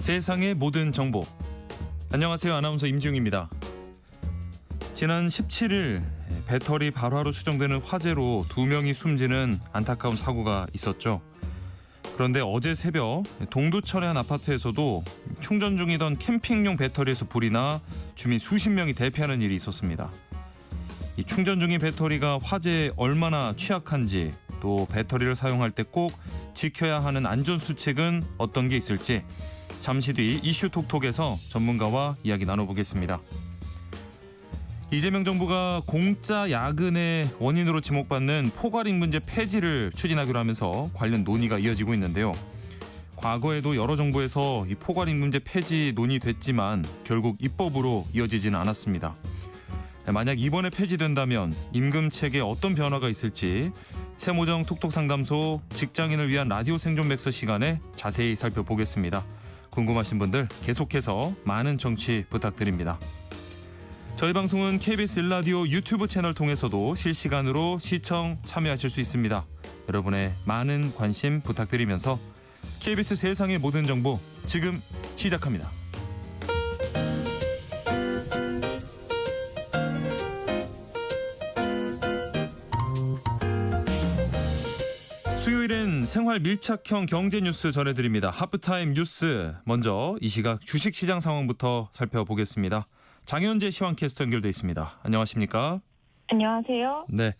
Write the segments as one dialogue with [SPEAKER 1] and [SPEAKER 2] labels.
[SPEAKER 1] 세상의 모든 정보. 안녕하세요. 아나운서 임지웅입니다. 지난 17일 배터리 발화로 추정되는 화재로 2명이 숨지는 안타까운 사고가 있었죠. 그런데 어제 새벽 동두천의 한 아파트에서도 충전 중이던 캠핑용 배터리에서 불이 나 주민 수십 명이 대피하는 일이 있었습니다. 이 충전 중인 배터리가 화재에 얼마나 취약한지, 또 배터리를 사용할 때 꼭 지켜야 하는 안전수칙은 어떤 게 있을지 잠시 뒤 이슈톡톡에서 전문가와 이야기 나눠보겠습니다. 이재명 정부가 공짜 야근의 원인으로 지목받는 포괄임 문제 폐지를 추진하기로 하면서 관련 논의가 이어지고 있는데요. 과거에도 여러 정부에서 이 포괄임 문제 폐지 논의됐지만 결국 입법으로 이어지지는 않았습니다. 만약 이번에 폐지된다면 임금 체계에 어떤 변화가 있을지 세모정 톡톡상담소 직장인을 위한 라디오 생존 백서 시간에 자세히 살펴보겠습니다. 궁금하신 분들 계속해서 많은 청취 부탁드립니다. 저희 방송은 KBS 1라디오 유튜브 채널 통해서도 실시간으로 시청 참여하실 수 있습니다. 여러분의 많은 관심 부탁드리면서 KBS 세상의 모든 정보 지금 시작합니다. 수요일엔 생활 밀착형 경제 뉴스 전해드립니다. 하프타임 뉴스. 먼저 이 시각 주식시장 상황부터 살펴보겠습니다. 장현재 시황캐스터 연결돼 있습니다. 안녕하십니까?
[SPEAKER 2] 안녕하세요.
[SPEAKER 1] 네.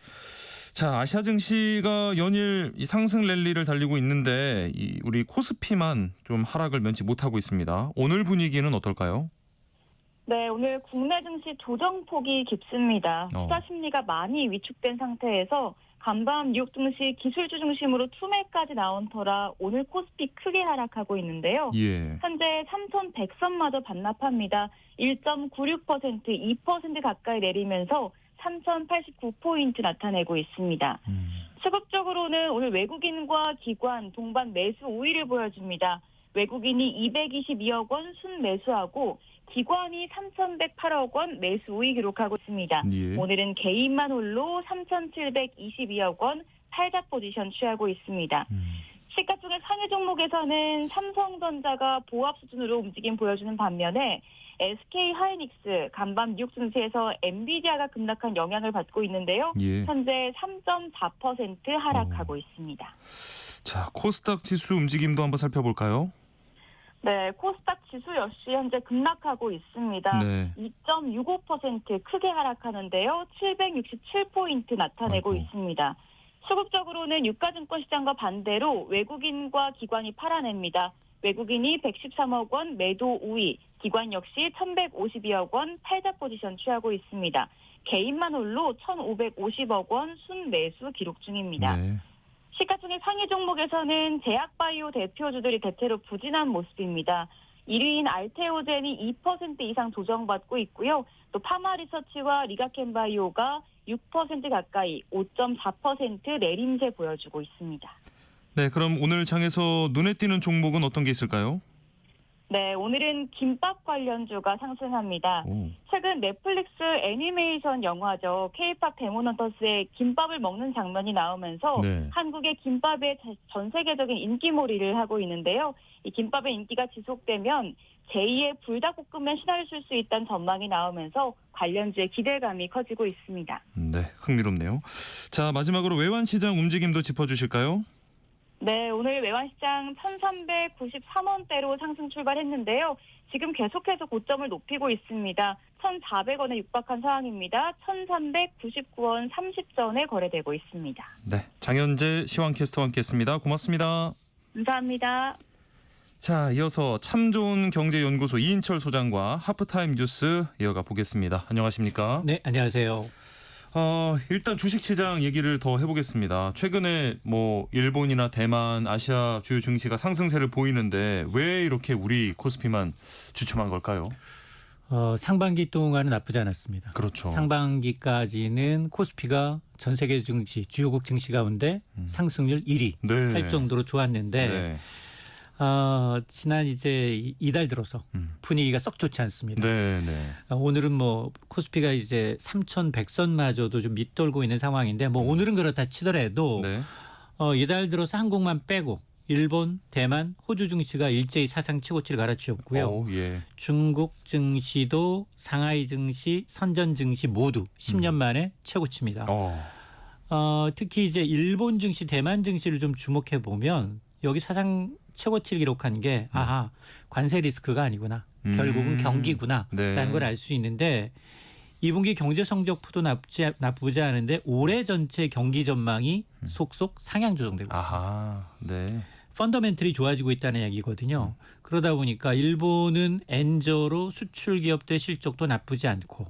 [SPEAKER 1] 자, 아시아 증시가 연일 이 상승 랠리를 달리고 있는데 우리 코스피만 좀 하락을 면치 못하고 있습니다. 오늘 분위기는 어떨까요?
[SPEAKER 2] 네, 오늘 국내 증시 조정폭이 깊습니다. 투자 심리가 많이 위축된 상태에서 간밤 뉴욕 증시 기술주 중심으로 투매까지 나온 터라 오늘 코스피 크게 하락하고 있는데요.
[SPEAKER 1] 예.
[SPEAKER 2] 현재 3,100선마저 반납합니다. 1.96%, 2% 가까이 내리면서 3,089포인트 나타내고 있습니다. 수급적으로는 오늘 외국인과 기관, 동반 매수 우위를 보여줍니다. 외국인이 222억 원 순매수하고 기관이 3,108억 원 매수 우위 기록하고 있습니다.
[SPEAKER 1] 예.
[SPEAKER 2] 오늘은 개인만 홀로 3,722억 원 팔자 포지션 취하고 있습니다. 시가총액 상위 종목에서는 삼성전자가 보합 수준으로 움직임 보여주는 반면에 SK 하이닉스, 간밤 뉴욕 증시에서 엔비디아가 급락한 영향을 받고 있는데요.
[SPEAKER 1] 예.
[SPEAKER 2] 현재 3.4% 하락하고 있습니다.
[SPEAKER 1] 자, 코스닥 지수 움직임도 한번 살펴볼까요?
[SPEAKER 2] 네, 코스닥 지수 역시 현재 급락하고 있습니다.
[SPEAKER 1] 네.
[SPEAKER 2] 2.65% 크게 하락하는데요. 767포인트 나타내고 있습니다. 수급적으로는 유가증권 시장과 반대로 외국인과 기관이 팔아냅니다. 외국인이 113억 원 매도 우위, 기관 역시 1,152억 원 팔자 포지션 취하고 있습니다. 개인만 홀로 1,550억 원 순매수 기록 중입니다.
[SPEAKER 1] 네.
[SPEAKER 2] 시가총액 상위 종목에서는 제약바이오 대표주들이 대체로 부진한 모습입니다. 1위인 알테오젠이 2% 이상 조정받고 있고요. 또 파마리서치와 리가켄바이오가 6% 가까이 5.4% 내림세 보여주고 있습니다.
[SPEAKER 1] 네, 그럼 오늘 장에서 눈에 띄는 종목은 어떤 게 있을까요?
[SPEAKER 2] 네, 오늘은 김밥 관련주가 상승합니다. 최근 넷플릭스 애니메이션 영화죠. K-팝 데몬헌터스의 김밥을 먹는 장면이 나오면서
[SPEAKER 1] 네.
[SPEAKER 2] 한국의 김밥의 전 세계적인 인기몰이를 하고 있는데요. 이 김밥의 인기가 지속되면 제2의 불닭볶음면 신화를 쓸 수 있다는 전망이 나오면서 관련주의 기대감이 커지고 있습니다.
[SPEAKER 1] 네, 흥미롭네요. 자, 마지막으로 외환시장 움직임도 짚어주실까요?
[SPEAKER 2] 네, 오늘 외환시장 1,393원대로 상승 출발했는데요. 지금 계속해서 고점을 높이고 있습니다. 1,400원에 육박한 상황입니다. 1,399원 30전에 거래되고 있습니다.
[SPEAKER 1] 네, 장현재 시황캐스터와 함께했습니다. 고맙습니다.
[SPEAKER 2] 감사합니다.
[SPEAKER 1] 자, 이어서 참 좋은 경제연구소 이인철 소장과 하프타임 뉴스 이어가 보겠습니다. 안녕하십니까?
[SPEAKER 3] 네, 안녕하세요.
[SPEAKER 1] 일단 주식시장 얘기를 더 해보겠습니다. 최근에 뭐 일본이나 대만, 아시아 주요 증시가 상승세를 보이는데 왜 이렇게 우리 코스피만 주춤한 걸까요?
[SPEAKER 3] 상반기 동안은 나쁘지 않았습니다.
[SPEAKER 1] 그렇죠.
[SPEAKER 3] 상반기까지는 코스피가 전 세계 증시, 주요국 증시 가운데 상승률 1위
[SPEAKER 1] 네.
[SPEAKER 3] 할 정도로 좋았는데
[SPEAKER 1] 네.
[SPEAKER 3] 지난 이제 이달 들어서 분위기가 썩 좋지 않습니다.
[SPEAKER 1] 네, 네.
[SPEAKER 3] 오늘은 뭐 코스피가 이제 3,100선마저도 좀 밑돌고 있는 상황인데 뭐 오늘은 그렇다 치더라도
[SPEAKER 1] 네.
[SPEAKER 3] 이달 들어서 한국만 빼고 일본, 대만, 호주 증시가 일제히 사상 최고치를 갈아치웠고요.
[SPEAKER 1] 오, 예.
[SPEAKER 3] 중국 증시도 상하이 증시, 선전 증시 모두 10년 만에 최고치입니다. 특히 이제 일본 증시, 대만 증시를 좀 주목해 보면 여기 사상 최고치를 기록한 게 관세 리스크가 아니구나. 결국은 경기구나라는
[SPEAKER 1] 네.
[SPEAKER 3] 걸 알 수 있는데 2분기 경제 성적표도 나쁘지 않은데 올해 전체 경기 전망이 속속 상향 조정되고 있습니다.
[SPEAKER 1] 아하, 네.
[SPEAKER 3] 펀더멘털이 좋아지고 있다는 얘기거든요. 그러다 보니까 일본은 엔저로 수출 기업들 실적도 나쁘지 않고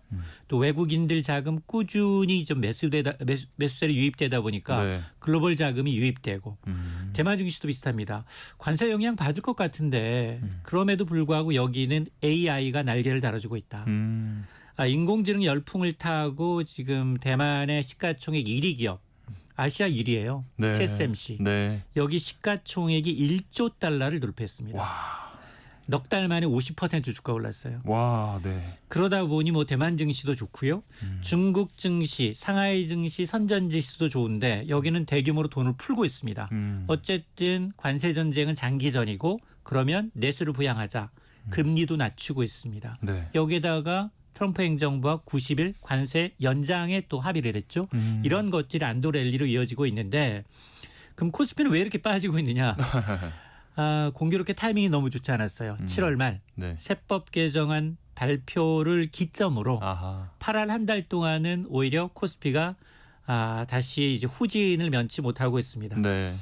[SPEAKER 3] 또 외국인들 자금 꾸준히 좀 매수세로 유입되다 보니까
[SPEAKER 1] 네.
[SPEAKER 3] 글로벌 자금이 유입되고 대만 증시도 비슷합니다. 관세 영향 받을 것 같은데 그럼에도 불구하고 여기는 AI가 날개를 달아주고 있다. 인공지능 열풍을 타고 지금 대만의 시가총액 1위 기업 아시아 1위예요.
[SPEAKER 1] 네.
[SPEAKER 3] TSMC.
[SPEAKER 1] 네.
[SPEAKER 3] 여기 시가총액이 1조 달러를 돌파했습니다. 넉 달 만에 50% 주가 올랐어요.
[SPEAKER 1] 와, 네.
[SPEAKER 3] 그러다 보니 뭐 대만 증시도 좋고요. 중국 증시, 상하이 증시, 선전 지수도 좋은데 여기는 대규모로 돈을 풀고 있습니다. 어쨌든 관세 전쟁은 장기전이고 그러면 내수를 부양하자. 금리도 낮추고 있습니다.
[SPEAKER 1] 네.
[SPEAKER 3] 여기에다가 트럼프 행정부와 90일 관세 연장에 또 합의를 했죠. 이런 것들이 안도 랠리로 이어지고 있는데 그럼 코스피는 왜 이렇게 빠지고 있느냐. 공교롭게 타이밍이 너무 좋지 않았어요. 7월 말
[SPEAKER 1] 네.
[SPEAKER 3] 세법 개정안 발표를 기점으로
[SPEAKER 1] 아하.
[SPEAKER 3] 8월 한 달 동안은 오히려 코스피가 다시 이제 후진을 면치 못하고 있습니다.
[SPEAKER 1] 네.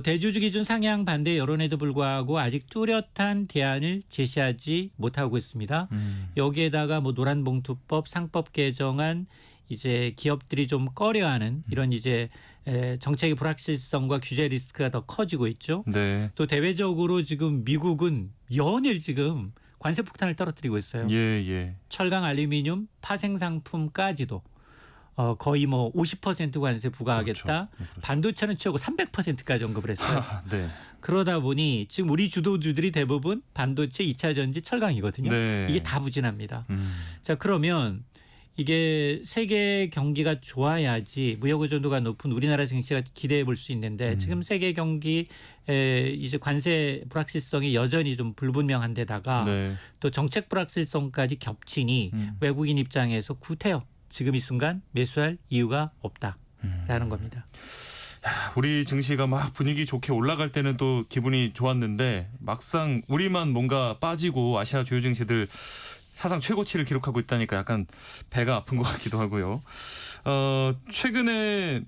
[SPEAKER 3] 대주주 기준 상향 반대 여론에도 불구하고 아직 뚜렷한 대안을 제시하지 못하고 있습니다. 여기에다가 뭐 노란봉투법, 상법 개정안 이제 기업들이 좀 꺼려하는 이런 이제 정책의 불확실성과 규제 리스크가 더 커지고 있죠.
[SPEAKER 1] 네.
[SPEAKER 3] 또 대외적으로 지금 미국은 연일 지금 관세 폭탄을 떨어뜨리고 있어요.
[SPEAKER 1] 예, 예.
[SPEAKER 3] 철강, 알루미늄, 파생 상품까지도 거의 뭐 50% 관세 부과하겠다.
[SPEAKER 1] 그렇죠.
[SPEAKER 3] 반도체는 최고 300%까지 언급을 했어요.
[SPEAKER 1] 네.
[SPEAKER 3] 그러다 보니 지금 우리 주도주들이 대부분 반도체, 2차 전지, 철강이거든요.
[SPEAKER 1] 네.
[SPEAKER 3] 이게 다 부진합니다. 자, 그러면 이게 세계 경기가 좋아야지 무역 의존도가 높은 우리나라 증시가 기대해 볼 수 있는데 지금 세계 경기 이제 관세 불확실성이 여전히 좀 불분명한 데다가
[SPEAKER 1] 네.
[SPEAKER 3] 또 정책 불확실성까지 겹치니 외국인 입장에서 구태여 지금 이 순간 매수할 이유가 없다라는 겁니다.
[SPEAKER 1] 우리 증시가 막 분위기 좋게 올라갈 때는 또 기분이 좋았는데 막상 우리만 뭔가 빠지고 아시아 주요 증시들 사상 최고치를 기록하고 있다니까 약간 배가 아픈 것 같기도 하고요. 최근에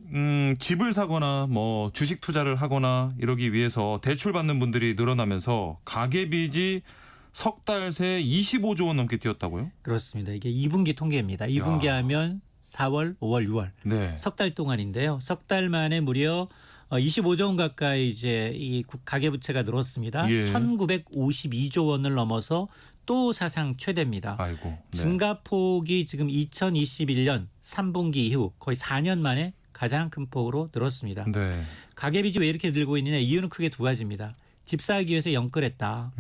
[SPEAKER 1] 집을 사거나 뭐 주식 투자를 하거나 이러기 위해서 대출 받는 분들이 늘어나면서 가계빚이 석 달 새 25조 원 넘게 뛰었다고요?
[SPEAKER 3] 그렇습니다. 이게 2분기 통계입니다. 2분기 하면 4월, 5월, 6월
[SPEAKER 1] 네.
[SPEAKER 3] 석 달 동안인데요. 석 달 만에 무려 25조 원 가까이 이제 이 가계부채가 늘었습니다.
[SPEAKER 1] 예.
[SPEAKER 3] 1952조 원을 넘어서 또 사상 최대입니다.
[SPEAKER 1] 아이고. 네.
[SPEAKER 3] 증가폭이 지금 2021년 3분기 이후 거의 4년 만에 가장 큰 폭으로 늘었습니다.
[SPEAKER 1] 네.
[SPEAKER 3] 가계빚이 왜 이렇게 늘고 있느냐 이유는 크게 두 가지입니다. 집 사기 위해서 연끌했다.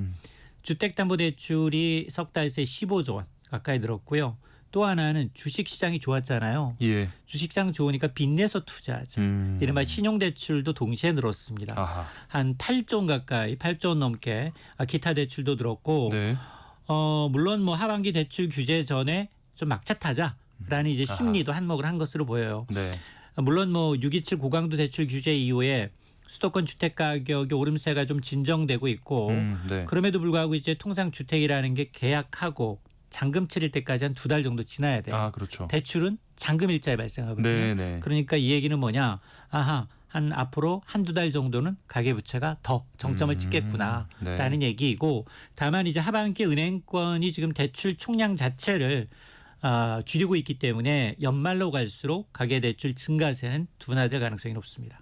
[SPEAKER 3] 주택담보대출이 석 달 새 15조 원 가까이 늘었고요. 또 하나는 주식시장이 좋았잖아요.
[SPEAKER 1] 예.
[SPEAKER 3] 주식시장 좋으니까 빚내서 투자하자. 이른바 신용대출도 동시에 늘었습니다.
[SPEAKER 1] 아하.
[SPEAKER 3] 한 8조 원 가까이 8조 원 넘게 기타 대출도 늘었고
[SPEAKER 1] 네.
[SPEAKER 3] 물론 뭐 하반기 대출 규제 전에 좀 막차 타자라는 이제 심리도 한몫을 한 것으로 보여요.
[SPEAKER 1] 네.
[SPEAKER 3] 물론 뭐 627 고강도 대출 규제 이후에 수도권 주택 가격의 오름세가 좀 진정되고 있고
[SPEAKER 1] 네.
[SPEAKER 3] 그럼에도 불구하고 이제 통상 주택이라는 게 계약하고 잔금 치를 때까지 한 2달 정도 지나야 돼요.
[SPEAKER 1] 아, 그렇죠.
[SPEAKER 3] 대출은 잔금 일자에 발생하거든요.
[SPEAKER 1] 네, 네.
[SPEAKER 3] 그러니까 이 얘기는 뭐냐? 한 앞으로 한두 달 정도는 가계부채가 더 정점을 찍겠구나라는
[SPEAKER 1] 네.
[SPEAKER 3] 얘기이고 다만 이제 하반기 은행권이 지금 대출 총량 자체를 줄이고 있기 때문에 연말로 갈수록 가계대출 증가세는 둔화될 가능성이 높습니다.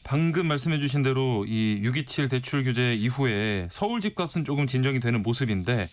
[SPEAKER 1] 방금 말씀해 주신 대로 이 627 대출 규제 이후에 서울 집값은 조금 진정이 되는 모습인데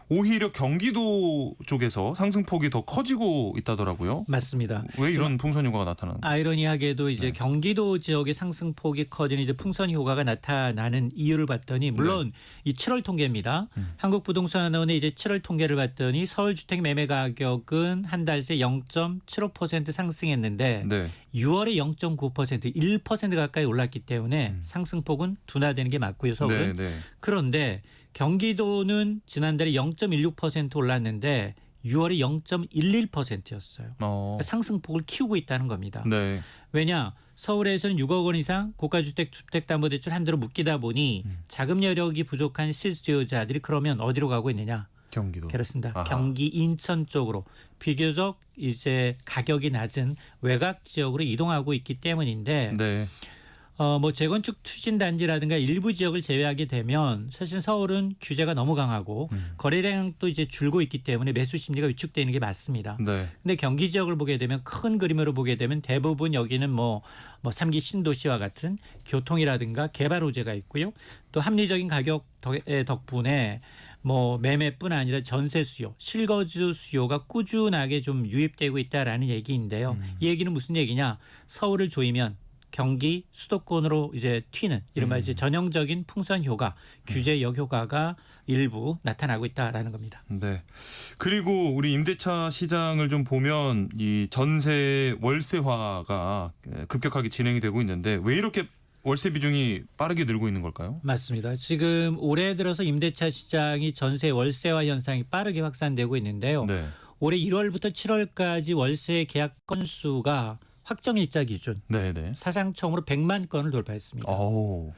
[SPEAKER 1] 오히려 경기도 쪽에서 상승폭이 더 커지고 있다더라고요.
[SPEAKER 3] 맞습니다.
[SPEAKER 1] 왜 이런 풍선 효과가 나타나는 거예요?
[SPEAKER 3] 아이러니하게도 이제
[SPEAKER 1] 네.
[SPEAKER 3] 경기도 지역의 상승폭이 커지는 이제 풍선 효과가 나타나는 이유를 봤더니 물론 이 7월 통계입니다. 한국부동산원의 이제 7월 통계를 봤더니 서울 주택 매매 가격은 한 달 새 0.75% 상승했는데
[SPEAKER 1] 네.
[SPEAKER 3] 6월에 0.9% 1% 가까이 올랐기 때문에 상승폭은 둔화되는 게 맞고요. 서울은.
[SPEAKER 1] 네.
[SPEAKER 3] 그런데 경기도는 지난달에 0.16% 올랐는데 6월에 0.11%였어요. 상승폭을 키우고 있다는 겁니다.
[SPEAKER 1] 네.
[SPEAKER 3] 왜냐? 서울에서는 6억 원 이상 고가주택 주택담보대출 한도로 묶이다 보니 자금 여력이 부족한 실수요자들이 그러면 어디로 가고 있느냐?
[SPEAKER 1] 경기도.
[SPEAKER 3] 그렇습니다.
[SPEAKER 1] 아하.
[SPEAKER 3] 경기 인천 쪽으로 비교적 이제 가격이 낮은 외곽 지역으로 이동하고 있기 때문인데
[SPEAKER 1] 네.
[SPEAKER 3] 뭐 재건축 추진 단지라든가 일부 지역을 제외하게 되면 사실 서울은 규제가 너무 강하고 거래량도 이제 줄고 있기 때문에 매수 심리가 위축되는 게 맞습니다.
[SPEAKER 1] 네.
[SPEAKER 3] 근데 경기 지역을 보게 되면 큰 그림으로 보게 되면 대부분 여기는 뭐 3기 신도시와 같은 교통이라든가 개발 호재가 있고요. 또 합리적인 가격 덕분에 뭐 매매뿐 아니라 전세 수요, 실거주 수요가 꾸준하게 좀 유입되고 있다라는 얘기인데요. 이 얘기는 무슨 얘기냐? 서울을 조이면 경기 수도권으로 이제 튀는 이른바 이제 전형적인 풍선 효과, 규제 역효과가 일부 나타나고 있다라는 겁니다.
[SPEAKER 1] 네. 그리고 우리 임대차 시장을 좀 보면 이 전세 월세화가 급격하게 진행이 되고 있는데 왜 이렇게 월세 비중이 빠르게 늘고 있는 걸까요?
[SPEAKER 3] 맞습니다. 지금 올해 들어서 임대차 시장이 전세 월세화 현상이 빠르게 확산되고 있는데요.
[SPEAKER 1] 네.
[SPEAKER 3] 올해 1월부터 7월까지 월세 계약 건수가 확정일자 기준
[SPEAKER 1] 네.
[SPEAKER 3] 사상 처음으로 100만 건을 돌파했습니다.
[SPEAKER 1] 와. 월세.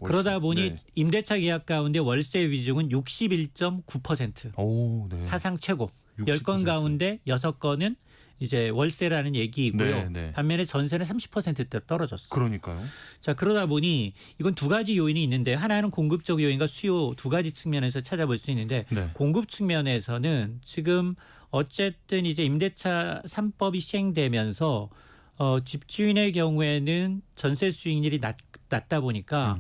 [SPEAKER 3] 그러다 보니
[SPEAKER 1] 네.
[SPEAKER 3] 임대차 계약 가운데 월세 비중은 61.9%.
[SPEAKER 1] 오, 네.
[SPEAKER 3] 사상 최고.
[SPEAKER 1] 60%.
[SPEAKER 3] 10건 가운데 6건은 이제 월세라는 얘기이고요.
[SPEAKER 1] 네.
[SPEAKER 3] 반면에 전세는 30%대 떨어졌어요.
[SPEAKER 1] 그러니까요.
[SPEAKER 3] 자, 그러다 보니 이건 두 가지 요인이 있는데 하나는 공급적 요인과 수요 두 가지 측면에서 찾아볼 수 있는데
[SPEAKER 1] 네.
[SPEAKER 3] 공급 측면에서는 지금 어쨌든 이제 임대차 3법이 시행되면서 집주인의 경우에는 전세 수익률이 낮다 보니까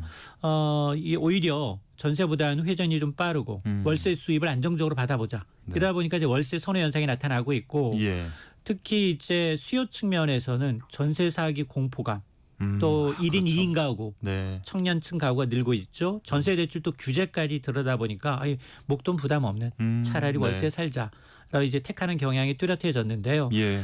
[SPEAKER 3] 이 오히려 전세보다는 회전이 좀 빠르고 월세 수입을 안정적으로 받아보자.
[SPEAKER 1] 네.
[SPEAKER 3] 그러다 보니까 이제 월세 선호 현상이 나타나고 있고
[SPEAKER 1] 예.
[SPEAKER 3] 특히 이제 수요 측면에서는 전세 사기 공포감 또 1인
[SPEAKER 1] 그렇죠.
[SPEAKER 3] 2인 가구
[SPEAKER 1] 네.
[SPEAKER 3] 청년층 가구가 늘고 있죠. 전세 대출 또 규제까지 들여다 보니까 목돈 부담 없는 차라리 월세
[SPEAKER 1] 네.
[SPEAKER 3] 살자라고 이제 택하는 경향이 뚜렷해졌는데요.
[SPEAKER 1] 예.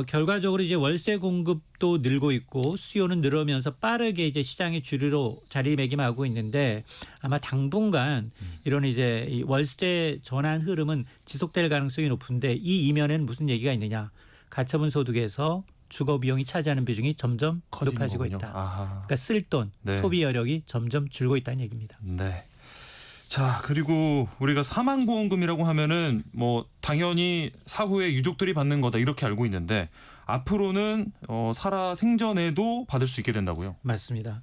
[SPEAKER 3] 결과적으로 이제 월세 공급도 늘고 있고 수요는 늘으면서 빠르게 이제 시장의 주류로 자리매김하고 있는데 아마 당분간 이런 이제 이 월세 전환 흐름은 지속될 가능성이 높은데 이 이면에는 무슨 얘기가 있느냐? 가처분 소득에서 주거 비용이 차지하는 비중이 점점 높아지고
[SPEAKER 1] 거군요.
[SPEAKER 3] 있다.
[SPEAKER 1] 아하.
[SPEAKER 3] 그러니까 쓸 돈,
[SPEAKER 1] 네.
[SPEAKER 3] 소비 여력이 점점 줄고 있다는 얘기입니다.
[SPEAKER 1] 네. 자, 그리고 우리가 사망보험금이라고 하면은 뭐 당연히 사후에 유족들이 받는 거다 이렇게 알고 있는데 앞으로는 살아 생전에도 받을 수 있게 된다고요?
[SPEAKER 3] 맞습니다.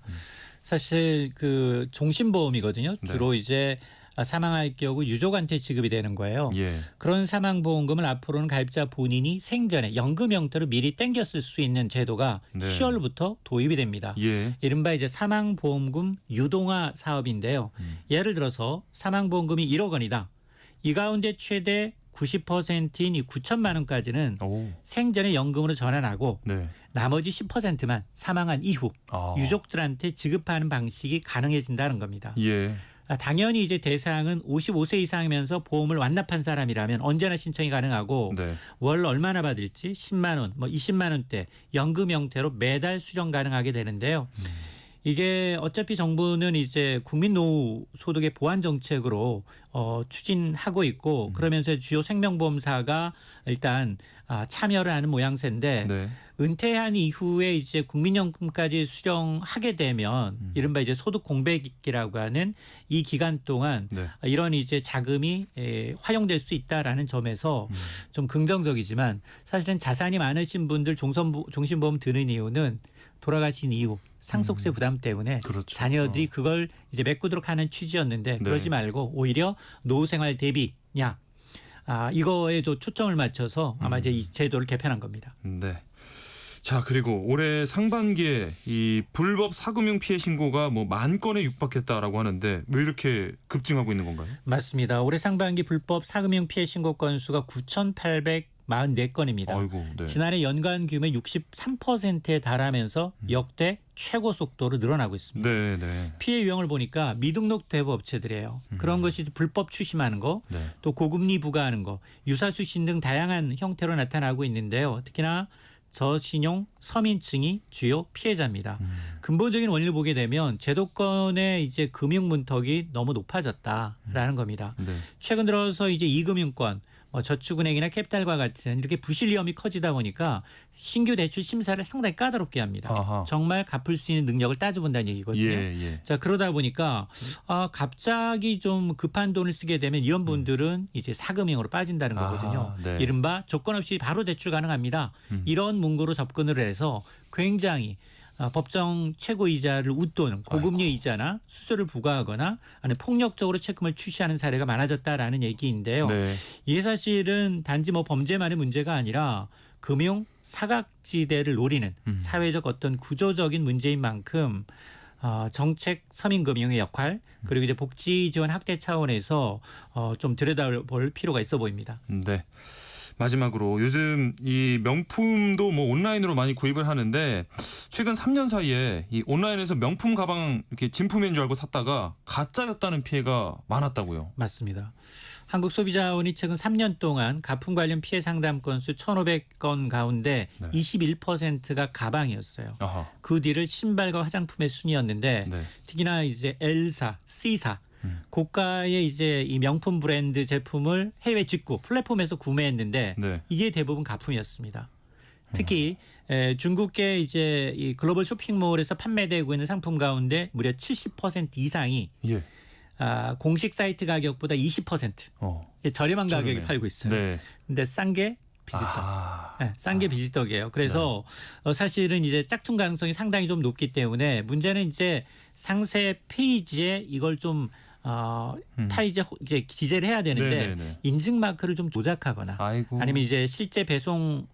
[SPEAKER 3] 사실 그 종신보험이거든요. 주로 이제 사망할 경우 유족한테 지급이 되는 거예요.
[SPEAKER 1] 예.
[SPEAKER 3] 그런 사망보험금을 앞으로는 가입자 본인이 생전에 연금 형태로 미리 땡겼을 수 있는 제도가
[SPEAKER 1] 네.
[SPEAKER 3] 10월부터 도입이 됩니다.
[SPEAKER 1] 예.
[SPEAKER 3] 이른바 이제 사망보험금 유동화 사업인데요. 예를 들어서 사망보험금이 1억 원이다. 이 가운데 최대 90%인 이 9천만 원까지는
[SPEAKER 1] 오.
[SPEAKER 3] 생전에 연금으로 전환하고
[SPEAKER 1] 네.
[SPEAKER 3] 나머지 10%만 사망한 이후 유족들한테 지급하는 방식이 가능해진다는 겁니다.
[SPEAKER 1] 예.
[SPEAKER 3] 당연히 이제 대상은 55세 이상이면서 보험을 완납한 사람이라면 언제나 신청이 가능하고
[SPEAKER 1] 네.
[SPEAKER 3] 월 얼마나 받을지 10만 원, 뭐 20만 원대 연금 형태로 매달 수령 가능하게 되는데요. 이게 어차피 정부는 이제 국민노후 소득의 보완 정책으로 추진하고 있고 그러면서 주요 생명보험사가 일단 참여를 하는 모양새인데
[SPEAKER 1] 네.
[SPEAKER 3] 은퇴한 이후에 이제 국민연금까지 수령하게 되면 이른바 이제 소득 공백기라고 하는 이 기간 동안
[SPEAKER 1] 네.
[SPEAKER 3] 이런 이제 자금이 활용될 수 있다라는 점에서 좀 긍정적이지만 사실은 자산이 많으신 분들 종신보험 드는 이유는 돌아가신 이후 상속세 부담 때문에
[SPEAKER 1] 그렇죠.
[SPEAKER 3] 자녀들이 그걸 이제 메꾸도록 하는 취지였는데 그러지 말고 오히려 노후 생활 대비냐 이거에 좀 초점을 맞춰서 아마 이제 이 제도를 개편한 겁니다.
[SPEAKER 1] 네. 자, 그리고 올해 상반기에 이 불법 사금융 피해 신고가 뭐 10,000건에 육박했다라고 하는데 왜 이렇게 급증하고 있는 건가요?
[SPEAKER 3] 맞습니다. 올해 상반기 불법 사금융 피해 신고 건수가 9,844건입니다.
[SPEAKER 1] 아이고, 네.
[SPEAKER 3] 지난해 연간 규모의 63%에 달하면서 역대 최고 속도로 늘어나고 있습니다.
[SPEAKER 1] 네, 네.
[SPEAKER 3] 피해 유형을 보니까 미등록 대부 업체들이에요. 그런 것이 불법 추심하는 거,
[SPEAKER 1] 네.
[SPEAKER 3] 또 고금리 부과하는 거, 유사수신 등 다양한 형태로 나타나고 있는데요. 특히나 저신용 서민층이 주요 피해자입니다. 근본적인 원인을 보게 되면 제도권의 이제 금융 문턱이 너무 높아졌다라는 겁니다.
[SPEAKER 1] 네.
[SPEAKER 3] 최근 들어서 이제 이금융권, 저축은행이나 캐피탈과 같은 이렇게 부실 위험이 커지다 보니까 신규 대출 심사를 상당히 까다롭게 합니다.
[SPEAKER 1] 아하.
[SPEAKER 3] 정말 갚을 수 있는 능력을 따져본다는 얘기거든요.
[SPEAKER 1] 예, 예.
[SPEAKER 3] 자, 그러다 보니까 갑자기 좀 급한 돈을 쓰게 되면 이런 분들은 이제 사금융으로 빠진다는 거거든요.
[SPEAKER 1] 네.
[SPEAKER 3] 이른바 조건 없이 바로 대출 가능합니다. 이런 문구로 접근을 해서 굉장히 법정 최고 이자를 웃도는 고금리 이자나 수수료를 부과하거나 아니면 폭력적으로 채권을 취시하는 사례가 많아졌다라는 얘기인데요.
[SPEAKER 1] 네.
[SPEAKER 3] 이게 사실은 단지 뭐 범죄만의 문제가 아니라 금융 사각지대를 노리는 사회적 어떤 구조적인 문제인 만큼 정책 서민금융의 역할 그리고 이제 복지 지원 확대 차원에서 좀 들여다볼 필요가 있어 보입니다.
[SPEAKER 1] 네. 마지막으로 요즘 이 명품도 뭐 온라인으로 많이 구입을 하는데 최근 3년 사이에 이 온라인에서 명품 가방 이렇게 진품인 줄 알고 샀다가 가짜였다는 피해가 많았다고요.
[SPEAKER 3] 맞습니다. 한국소비자원이 최근 3년 동안 가품 관련 피해 상담 건수 1,500건 가운데
[SPEAKER 1] 네.
[SPEAKER 3] 21%가 가방이었어요.
[SPEAKER 1] 아하.
[SPEAKER 3] 그 뒤를 신발과 화장품의 순이었는데
[SPEAKER 1] 네.
[SPEAKER 3] 특히나 이제 L사, C사 고가의 이제 이 명품 브랜드 제품을 해외 직구 플랫폼에서 구매했는데
[SPEAKER 1] 네.
[SPEAKER 3] 이게 대부분 가품이었습니다. 특히 중국계 이제 이 글로벌 쇼핑몰에서 판매되고 있는 상품 가운데 무려 70% 이상이
[SPEAKER 1] 예.
[SPEAKER 3] 공식 사이트 가격보다 20% 저렴한 가격에
[SPEAKER 1] 저렴해요.
[SPEAKER 3] 팔고 있어요.
[SPEAKER 1] 네.
[SPEAKER 3] 근데 싼 게 비지떡. 싼 게 비지떡이에요. 그래서 사실은 이제 짝퉁 가능성이 상당히 좀 높기 때문에 문제는 이제 상세 페이지에 이걸 좀 페이지에 이제 기재를 해야 되는데
[SPEAKER 1] 네네네.
[SPEAKER 3] 인증 마크를 좀 조작하거나
[SPEAKER 1] 아이고.
[SPEAKER 3] 아니면 이제 실제 배송할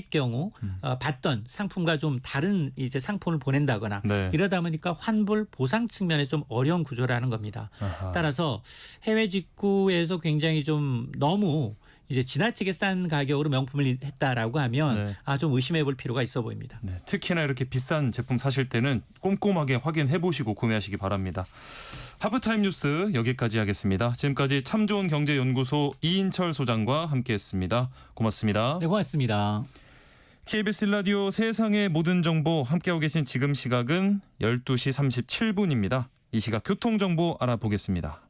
[SPEAKER 3] 경우 받던 상품과 좀 다른 이제 상품을 보낸다거나
[SPEAKER 1] 네.
[SPEAKER 3] 이러다 보니까 환불 보상 측면에 좀 어려운 구조라는 겁니다.
[SPEAKER 1] 아하.
[SPEAKER 3] 따라서 해외 직구에서 굉장히 좀 너무 이제 지나치게 싼 가격으로 명품을 했다라고 하면
[SPEAKER 1] 네.
[SPEAKER 3] 좀 의심해 볼 필요가 있어 보입니다.
[SPEAKER 1] 네, 특히나 이렇게 비싼 제품 사실 때는 꼼꼼하게 확인해 보시고 구매하시기 바랍니다. 하프타임 뉴스 여기까지 하겠습니다. 지금까지 참 좋은 경제연구소 이인철 소장과 함께했습니다. 고맙습니다.
[SPEAKER 3] 네, 고맙습니다.
[SPEAKER 1] KBS 라디오 세상의 모든 정보 함께하고 계신 지금 시각은 12시 37분입니다. 이 시각 교통정보 알아보겠습니다.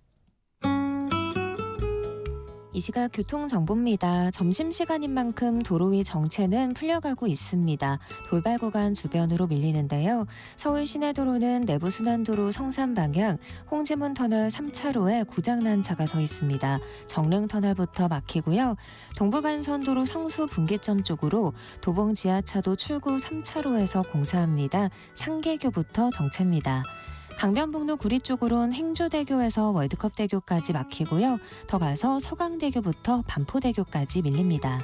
[SPEAKER 4] 이 시각 교통정보입니다. 점심시간인 만큼 도로 위 정체는 풀려가고 있습니다. 돌발 구간 주변으로 밀리는데요. 서울 시내도로는 내부순환도로 성산 방향 홍지문 터널 3차로에 고장난 차가 서 있습니다. 정릉터널부터 막히고요. 동부간선도로 성수 분기점 쪽으로 도봉 지하차도 출구 3차로에서 공사합니다. 상계교부터 정체입니다. 강변북로 구리 쪽으론 행주대교에서 월드컵대교까지 막히고요. 더 가서 서강대교부터 반포대교까지 밀립니다.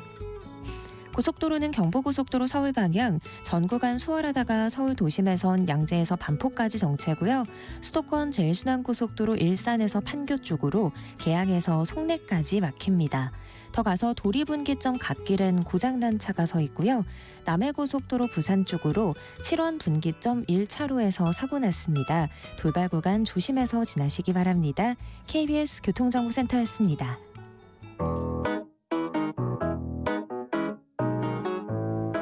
[SPEAKER 4] 고속도로는 경부고속도로 서울 방향 전 구간 수월하다가 서울 도심에선 양재에서 반포까지 정체고요. 수도권 제일순환고속도로 일산에서 판교 쪽으로 계양에서 송내까지 막힙니다. 더 가서 도리분기점 갓길은 고장난 차가 서 있고요. 남해고속도로 부산 쪽으로 7원 분기점 1차로에서 사고 났습니다. 돌발 구간 조심해서 지나시기 바랍니다. KBS 교통정보센터였습니다.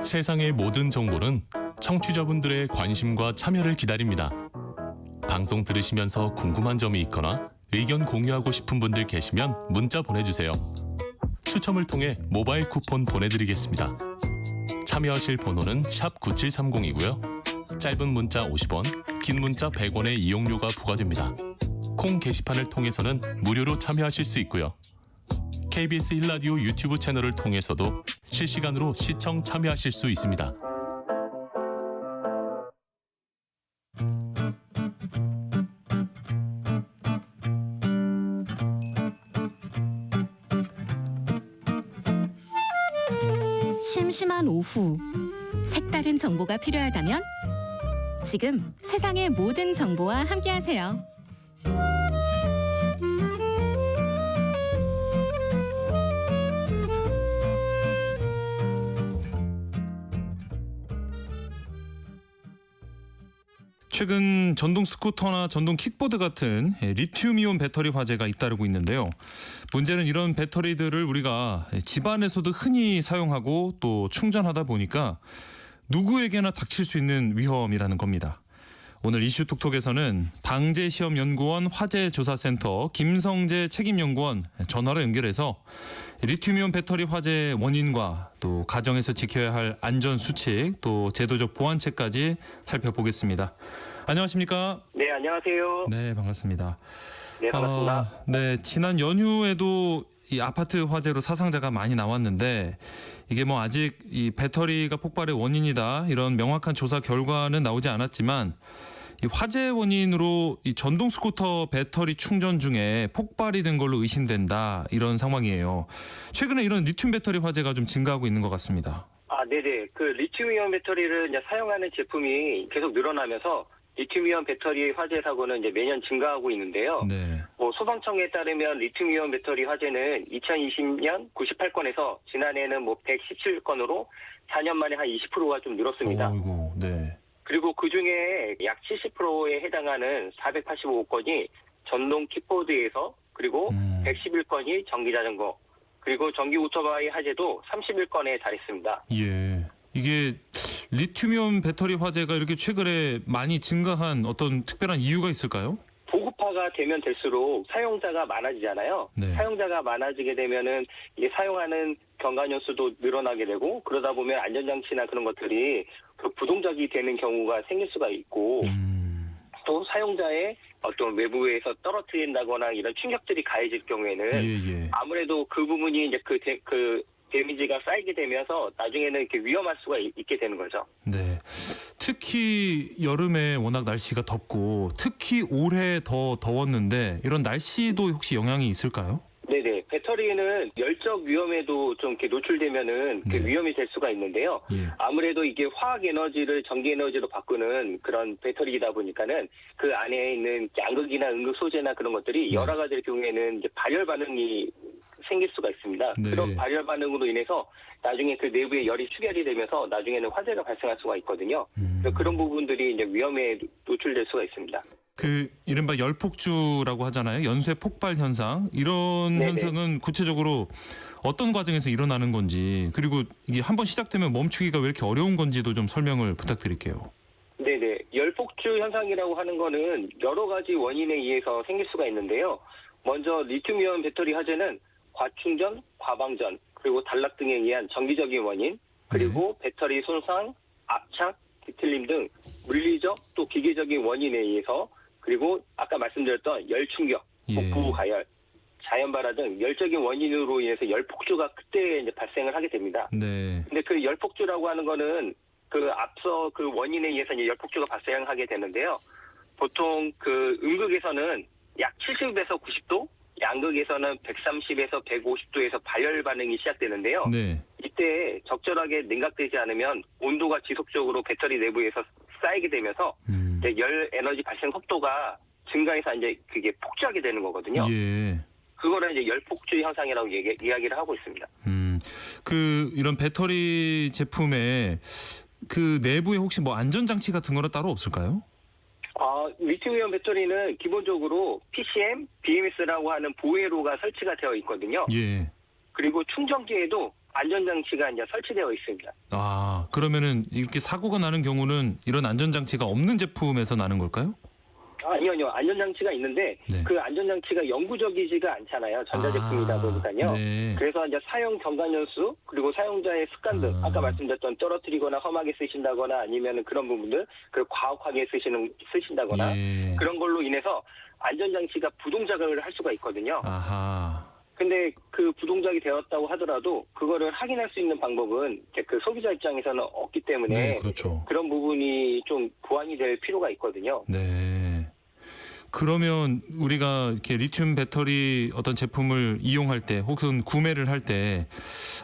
[SPEAKER 5] 세상의 모든 정보는 청취자분들의 관심과 참여를 기다립니다. 방송 들으시면서 궁금한 점이 있거나 의견 공유하고 싶은 분들 계시면 문자 보내주세요. 추첨을 통해 모바일 쿠폰 보내드리겠습니다. 참여하실 번호는 샵 9730이고요. 짧은 문자 50원, 긴 문자 100원의 이용료가 부과됩니다. 콩 게시판을 통해서는 무료로 참여하실 수 있고요. KBS 1라디오 유튜브 채널을 통해서도 실시간으로 시청 참여하실 수 있습니다.
[SPEAKER 6] 심심한 오후 색다른 정보가 필요하다면 지금 세상의 모든 정보와 함께하세요.
[SPEAKER 1] 최근 전동 스쿠터나 전동 킥보드 같은 리튬이온 배터리 화재가 잇따르고 있는데요. 문제는 이런 배터리들을 우리가 집안에서도 흔히 사용하고 또 충전하다 보니까 누구에게나 닥칠 수 있는 위험이라는 겁니다. 오늘 이슈톡톡에서는 방재시험연구원 화재조사센터 김성재 책임연구원 전화로 연결해서 리튬이온 배터리 화재 원인과 또 가정에서 지켜야 할 안전수칙 또 제도적 보완책까지 살펴보겠습니다. 안녕하십니까?
[SPEAKER 7] 네, 안녕하세요.
[SPEAKER 1] 네, 반갑습니다.
[SPEAKER 7] 네, 반갑습니다.
[SPEAKER 1] 네, 지난 연휴에도 이 아파트 화재로 사상자가 많이 나왔는데 이게 뭐 아직 이 배터리가 폭발의 원인이다 이런 명확한 조사 결과는 나오지 않았지만 이 화재 원인으로 이 전동 스쿠터 배터리 충전 중에 폭발이 된 걸로 의심된다 이런 상황이에요. 최근에 이런 리튬 배터리 화재가 좀 증가하고 있는 것 같습니다.
[SPEAKER 7] 네네. 그 리튬이온 배터리를 이제 사용하는 제품이 계속 늘어나면서 리튬이온 배터리 화재 사고는 이제 매년 증가하고 있는데요.
[SPEAKER 1] 네.
[SPEAKER 7] 소방청에 따르면 리튬이온 배터리 화재는 2020년 98건에서 지난해는 117건으로 4년 만에 한 20%가 좀 늘었습니다.
[SPEAKER 1] 어이구, 네.
[SPEAKER 7] 그리고 그 중에 약 70%에 해당하는 485건이 전동 킥보드에서 그리고 111건이 전기자전거 그리고 전기 오토바이 화재도 31건에 달했습니다.
[SPEAKER 1] 예. 이게 리튬이온 배터리 화재가 이렇게 최근에 많이 증가한 어떤 특별한 이유가 있을까요?
[SPEAKER 7] 보급화가 되면 될수록 사용자가 많아지잖아요.
[SPEAKER 1] 네.
[SPEAKER 7] 사용자가 많아지게 되면은 이게 사용하는 경관연 수도 늘어나게 되고 그러다 보면 안전장치나 그런 것들이 그 부동작이 되는 경우가 생길 수가 있고 또 사용자의 어떤 외부에서 떨어뜨린다거나 이런 충격들이 가해질 경우에는
[SPEAKER 1] 예.
[SPEAKER 7] 아무래도 그 부분이 이제 그 데미지가 쌓이게 되면서 나중에는 이렇게 위험할 수가 있게 되는 거죠.
[SPEAKER 1] 네. 특히 여름에 워낙 날씨가 덥고 특히 올해 더 더웠는데 이런 날씨도 혹시 영향이 있을까요?
[SPEAKER 7] 네네. 배터리는 열적 위험에도 좀 이렇게 노출되면은
[SPEAKER 1] 네.
[SPEAKER 7] 위험이 될 수가 있는데요.
[SPEAKER 1] 예.
[SPEAKER 7] 아무래도 이게 화학 에너지를 전기 에너지로 바꾸는 그런 배터리이다 보니까는 그 안에 있는 양극이나 음극 소재나 그런 것들이
[SPEAKER 1] 네.
[SPEAKER 7] 여러 가지 경우에는 이제 발열 반응이 생길 수가 있습니다.
[SPEAKER 1] 네.
[SPEAKER 7] 그런 발열 반응으로 인해서 나중에 그 내부에 열이 축열이 되면서 나중에는 화재가 발생할 수가 있거든요. 그래서 그런 부분들이 이제 위험에 노출될 수가 있습니다.
[SPEAKER 1] 그 이른바 열폭주라고 하잖아요. 연쇄 폭발 현상. 이런
[SPEAKER 7] 네네.
[SPEAKER 1] 현상은 구체적으로 어떤 과정에서 일어나는 건지 그리고 이게 한번 시작되면 멈추기가 왜 이렇게 어려운 건지도 좀 설명을 부탁드릴게요.
[SPEAKER 7] 네네. 열폭주 현상이라고 하는 거는 여러 가지 원인에 의해서 생길 수가 있는데요. 먼저 리튬이온 배터리 화재는 과충전, 과방전, 그리고 단락 등에 의한 정기적인 원인, 그리고 배터리 손상, 압착, 뒤틀림 등 물리적 또 기계적인 원인에 의해서 그리고 아까 말씀드렸던 열충격, 복부 가열, 자연 발화 등 열적인 원인으로 인해서 열폭주가 그때 이제 발생을 하게 됩니다.
[SPEAKER 1] 네.
[SPEAKER 7] 근데 그 열폭주라고 하는 거는 그 앞서 그 원인에 의해서 이제 열폭주가 발생하게 되는데요. 보통 그 음극에서는 약 70에서 90도, 양극에서는 130에서 150도에서 발열 반응이 시작되는데요.
[SPEAKER 1] 네.
[SPEAKER 7] 이때 적절하게 냉각되지 않으면 온도가 지속적으로 배터리 내부에서 쌓이게 되면서 이제 열 에너지 발생 속도가 증가해서 이제 그게 폭주하게 되는 거거든요.
[SPEAKER 1] 예.
[SPEAKER 7] 그거를 이제 열폭주 현상이라고 이야기를 하고 있습니다.
[SPEAKER 1] 그 이런 배터리 제품에 그 내부에 혹시 뭐 안전장치 같은 거는 따로 없을까요?
[SPEAKER 7] 리튬이온 배터리는 기본적으로 PCM, BMS라고 하는 보회로가 설치가 되어 있거든요.
[SPEAKER 1] 예.
[SPEAKER 7] 그리고 충전기에도 안전장치가 이제 설치되어 있습니다.
[SPEAKER 1] 그러면은 이렇게 사고가 나는 경우는 이런 안전장치가 없는 제품에서 나는 걸까요?
[SPEAKER 7] 아니요. 안전장치가 있는데
[SPEAKER 1] 네.
[SPEAKER 7] 그 안전장치가 영구적이지가 않잖아요. 전자제품이다 보니까요.
[SPEAKER 1] 네.
[SPEAKER 7] 그래서 이제 사용 경관연수 그리고 사용자의 습관 등 아까 말씀드렸던 떨어뜨리거나 험하게 쓰신다거나 아니면 그런 부분들 그 과학하게 쓰신다거나
[SPEAKER 1] 예.
[SPEAKER 7] 그런 걸로 인해서 안전장치가 부동작을 할 수가 있거든요.
[SPEAKER 1] 아하.
[SPEAKER 7] 근데 그 부동작이 되었다고 하더라도 그거를 확인할 수 있는 방법은 그 소비자 입장에서는 없기 때문에
[SPEAKER 1] 네, 그렇죠.
[SPEAKER 7] 그런 부분이 좀 보완이 될 필요가 있거든요.
[SPEAKER 1] 네. 그러면 우리가 이렇게 리튬 배터리 어떤 제품을 이용할 때 혹은 구매를 할 때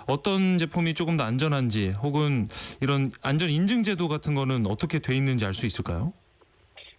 [SPEAKER 1] 어떤 제품이 조금 더 안전한지 혹은 이런 안전 인증 제도 같은 거는 어떻게 돼 있는지 알 수 있을까요?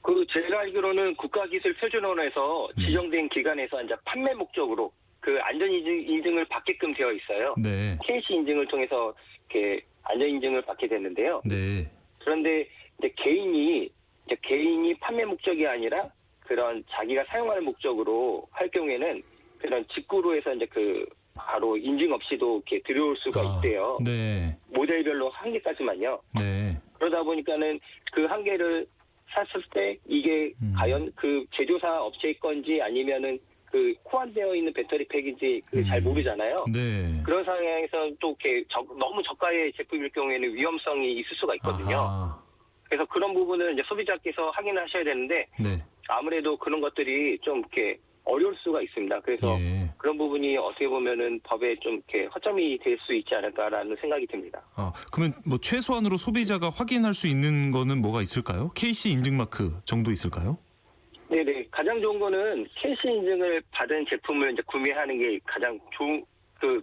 [SPEAKER 7] 그 제가 알기로는 국가기술표준원에서
[SPEAKER 1] 네.
[SPEAKER 7] 지정된 기관에서 이제 판매 목적으로 그 안전 인증을 받게끔 되어 있어요.
[SPEAKER 1] 네.
[SPEAKER 7] KC 인증을 통해서 이렇게 안전 인증을 받게 됐는데요.
[SPEAKER 1] 네.
[SPEAKER 7] 그런데 이제 개인이 판매 목적이 아니라 그런 자기가 사용하는 목적으로 할 경우에는 그런 직구로 해서 이제 그 바로 인증 없이도 이렇게 들여올 수가 있대요.
[SPEAKER 1] 네.
[SPEAKER 7] 모델별로 한 개까지만요.
[SPEAKER 1] 네.
[SPEAKER 7] 그러다 보니까는 그 한 개를 샀을 때 이게 과연 그 제조사 업체의 건지 아니면은 그 호환되어 있는 배터리 팩인지 잘 모르잖아요.
[SPEAKER 1] 네.
[SPEAKER 7] 그런 상황에서 또 이렇게 너무 저가의 제품일 경우에는 위험성이 있을 수가 있거든요.
[SPEAKER 1] 아하.
[SPEAKER 7] 그래서 그런 부분을 이제 소비자께서 확인하셔야 되는데
[SPEAKER 1] 네.
[SPEAKER 7] 아무래도 그런 것들이 좀 이렇게 어려울 수가 있습니다. 그래서
[SPEAKER 1] 예.
[SPEAKER 7] 그런 부분이 어떻게 보면은 법에 좀 이렇게 허점이 될 수 있지 않을까라는 생각이 듭니다.
[SPEAKER 1] 그러면 뭐 최소한으로 소비자가 확인할 수 있는 거는 뭐가 있을까요? KC 인증 마크 정도 있을까요?
[SPEAKER 7] 네네. 가장 좋은 거는 KC 인증을 받은 제품을 이제 구매하는 게 가장 좋은,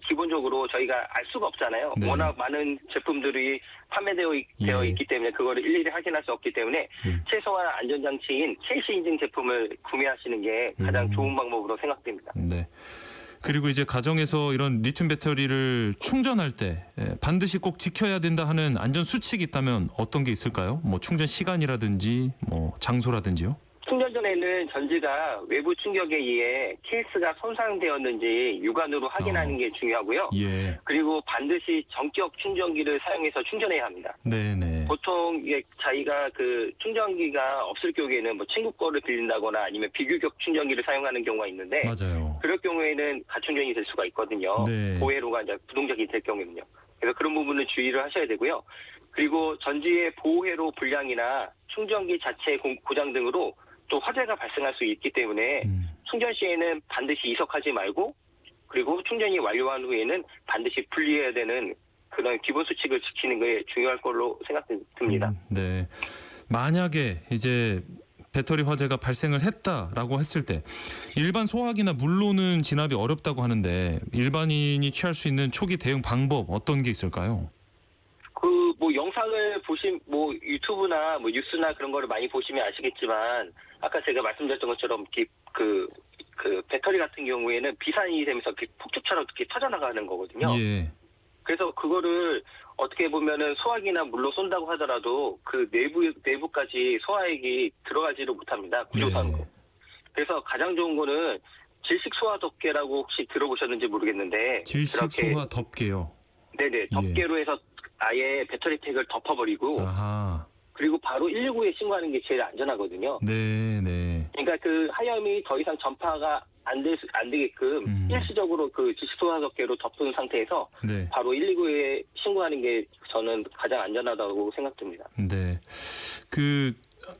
[SPEAKER 7] 기본적으로 저희가 알 수가 없잖아요.
[SPEAKER 1] 네.
[SPEAKER 7] 워낙 많은 제품들이 판매되어
[SPEAKER 1] 예.
[SPEAKER 7] 있기 때문에 그거를 일일이 확인할 수 없기 때문에 최소한 안전장치인 KC 인증 제품을 구매하시는 게 가장 좋은 방법으로 생각됩니다.
[SPEAKER 1] 네. 그리고 이제 가정에서 이런 리튬 배터리를 충전할 때 반드시 꼭 지켜야 된다 하는 안전 수칙이 있다면 어떤 게 있을까요? 뭐 충전 시간이라든지 뭐 장소라든지요?
[SPEAKER 7] 충전 전에는 전지가 외부 충격에 의해 케이스가 손상되었는지 육안으로 확인하는 게 중요하고요.
[SPEAKER 1] 예.
[SPEAKER 7] 그리고 반드시 전격 충전기를 사용해서 충전해야 합니다.
[SPEAKER 1] 네네.
[SPEAKER 7] 보통 이게 자기가 그 충전기가 없을 경우에는 뭐 친구 거를 빌린다거나 아니면 비규격 충전기를 사용하는 경우가 있는데
[SPEAKER 1] 맞아요.
[SPEAKER 7] 그럴 경우에는 가충전이 될 수가 있거든요.
[SPEAKER 1] 네.
[SPEAKER 7] 보회로가 이제 부동적이 될 경우에는요. 그래서 그런 부분을 주의를 하셔야 되고요. 그리고 전지의 보회로 불량이나 충전기 자체 고장 등으로 또 화재가 발생할 수 있기 때문에 충전 시에는 반드시 이석하지 말고 그리고 충전이 완료한 후에는 반드시 분리해야 되는 그런 기본 수칙을 지키는 게 중요할 걸로 생각됩니다.
[SPEAKER 1] 네. 만약에 이제 배터리 화재가 발생을 했다라고 했을 때 일반 소화기나 물로는 진압이 어렵다고 하는데 일반인이 취할 수 있는 초기 대응 방법 어떤 게 있을까요?
[SPEAKER 7] 뭐 영상을 뭐 유튜브나 뭐 뉴스나 그런 거를 많이 보시면 아시겠지만 아까 제가 말씀드렸던 것처럼 그 배터리 같은 경우에는 비산이 되면서 이렇게 폭죽처럼 이렇게 터져나가는 거거든요.
[SPEAKER 1] 예.
[SPEAKER 7] 그래서 그거를 어떻게 보면은 소화기나 물로 쏜다고 하더라도 그 내부까지 소화액이 들어가지를 못합니다. 구조상으로.
[SPEAKER 1] 네.
[SPEAKER 7] 그래서 가장 좋은 거는 질식 소화 덮개라고 혹시 들어보셨는지 모르겠는데
[SPEAKER 1] 질식 소화 덮개요.
[SPEAKER 7] 네네. 덮개로 해서 아예 배터리 팩을 덮어버리고
[SPEAKER 1] 아하.
[SPEAKER 7] 그리고 바로 119에 신고하는 게 제일 안전하거든요.
[SPEAKER 1] 네.
[SPEAKER 7] 그러니까 그 하염이 더 이상 전파가 안 되게끔 일시적으로 그 질식 소화 덮개로 덮은 상태에서
[SPEAKER 1] 네.
[SPEAKER 7] 바로 119에 신고하는 게 저는 가장 안전하다고 생각됩니다.
[SPEAKER 1] 네. 그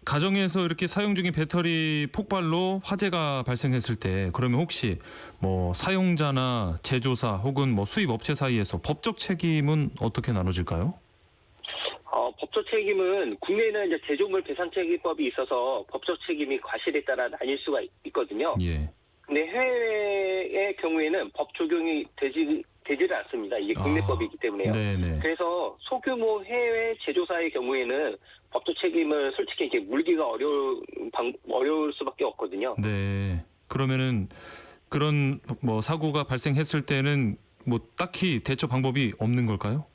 [SPEAKER 1] 가정에서 이렇게 사용 중인 배터리 폭발로 화재가 발생했을 때 그러면 혹시 뭐 사용자나 제조사 혹은 뭐 수입 업체 사이에서 법적 책임은 어떻게 나눠질까요?
[SPEAKER 7] 법적 책임은 국내에는 이제 제조물 배상책임법이 있어서 법적 책임이 과실에 따라 나뉠 수가 있거든요.
[SPEAKER 1] 예.
[SPEAKER 7] 근데 해외의 경우에는 법 적용이 되지를 않습니다. 이게 국내법이기 때문에요.
[SPEAKER 1] 네네.
[SPEAKER 7] 그래서 소규모 해외 제조사의 경우에는 법적 책임을 솔직히 이렇게 물기가 어려울 수밖에 없거든요.
[SPEAKER 1] 네. 그러면은 그런 뭐 사고가 발생했을 때는 뭐 딱히 대처 방법이 없는 걸까요?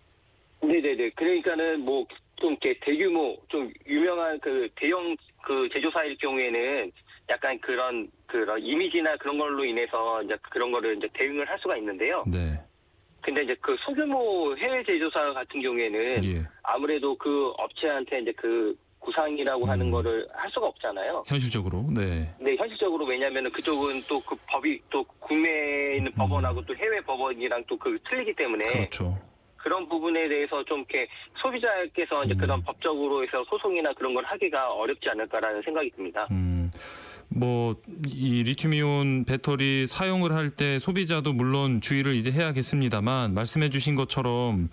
[SPEAKER 7] 네네네. 그러니까는 뭐 좀 이렇게 대규모 좀 유명한 그 대형 그 제조사일 경우에는 약간 그런 이미지나 그런 걸로 인해서 이제 그런 거를 이제 대응을 할 수가 있는데요.
[SPEAKER 1] 네.
[SPEAKER 7] 근데 이제 그 소규모 해외 제조사 같은 경우에는
[SPEAKER 1] 예.
[SPEAKER 7] 아무래도 그 업체한테 이제 그 구상이라고 하는 거를 할 수가 없잖아요.
[SPEAKER 1] 현실적으로. 네.
[SPEAKER 7] 네, 현실적으로 왜냐하면 그쪽은 또 그 법이 또 국내에 있는 법원하고 또 해외 법원이랑 또 그 틀리기 때문에
[SPEAKER 1] 그렇죠.
[SPEAKER 7] 그런 부분에 대해서 좀 이렇게 소비자께서 이제 그런 법적으로 해서 소송이나 그런 걸 하기가 어렵지 않을까라는 생각이 듭니다.
[SPEAKER 1] 뭐 이 리튬이온 배터리 사용을 할 때 소비자도 물론 주의를 이제 해야겠습니다만 말씀해 주신 것처럼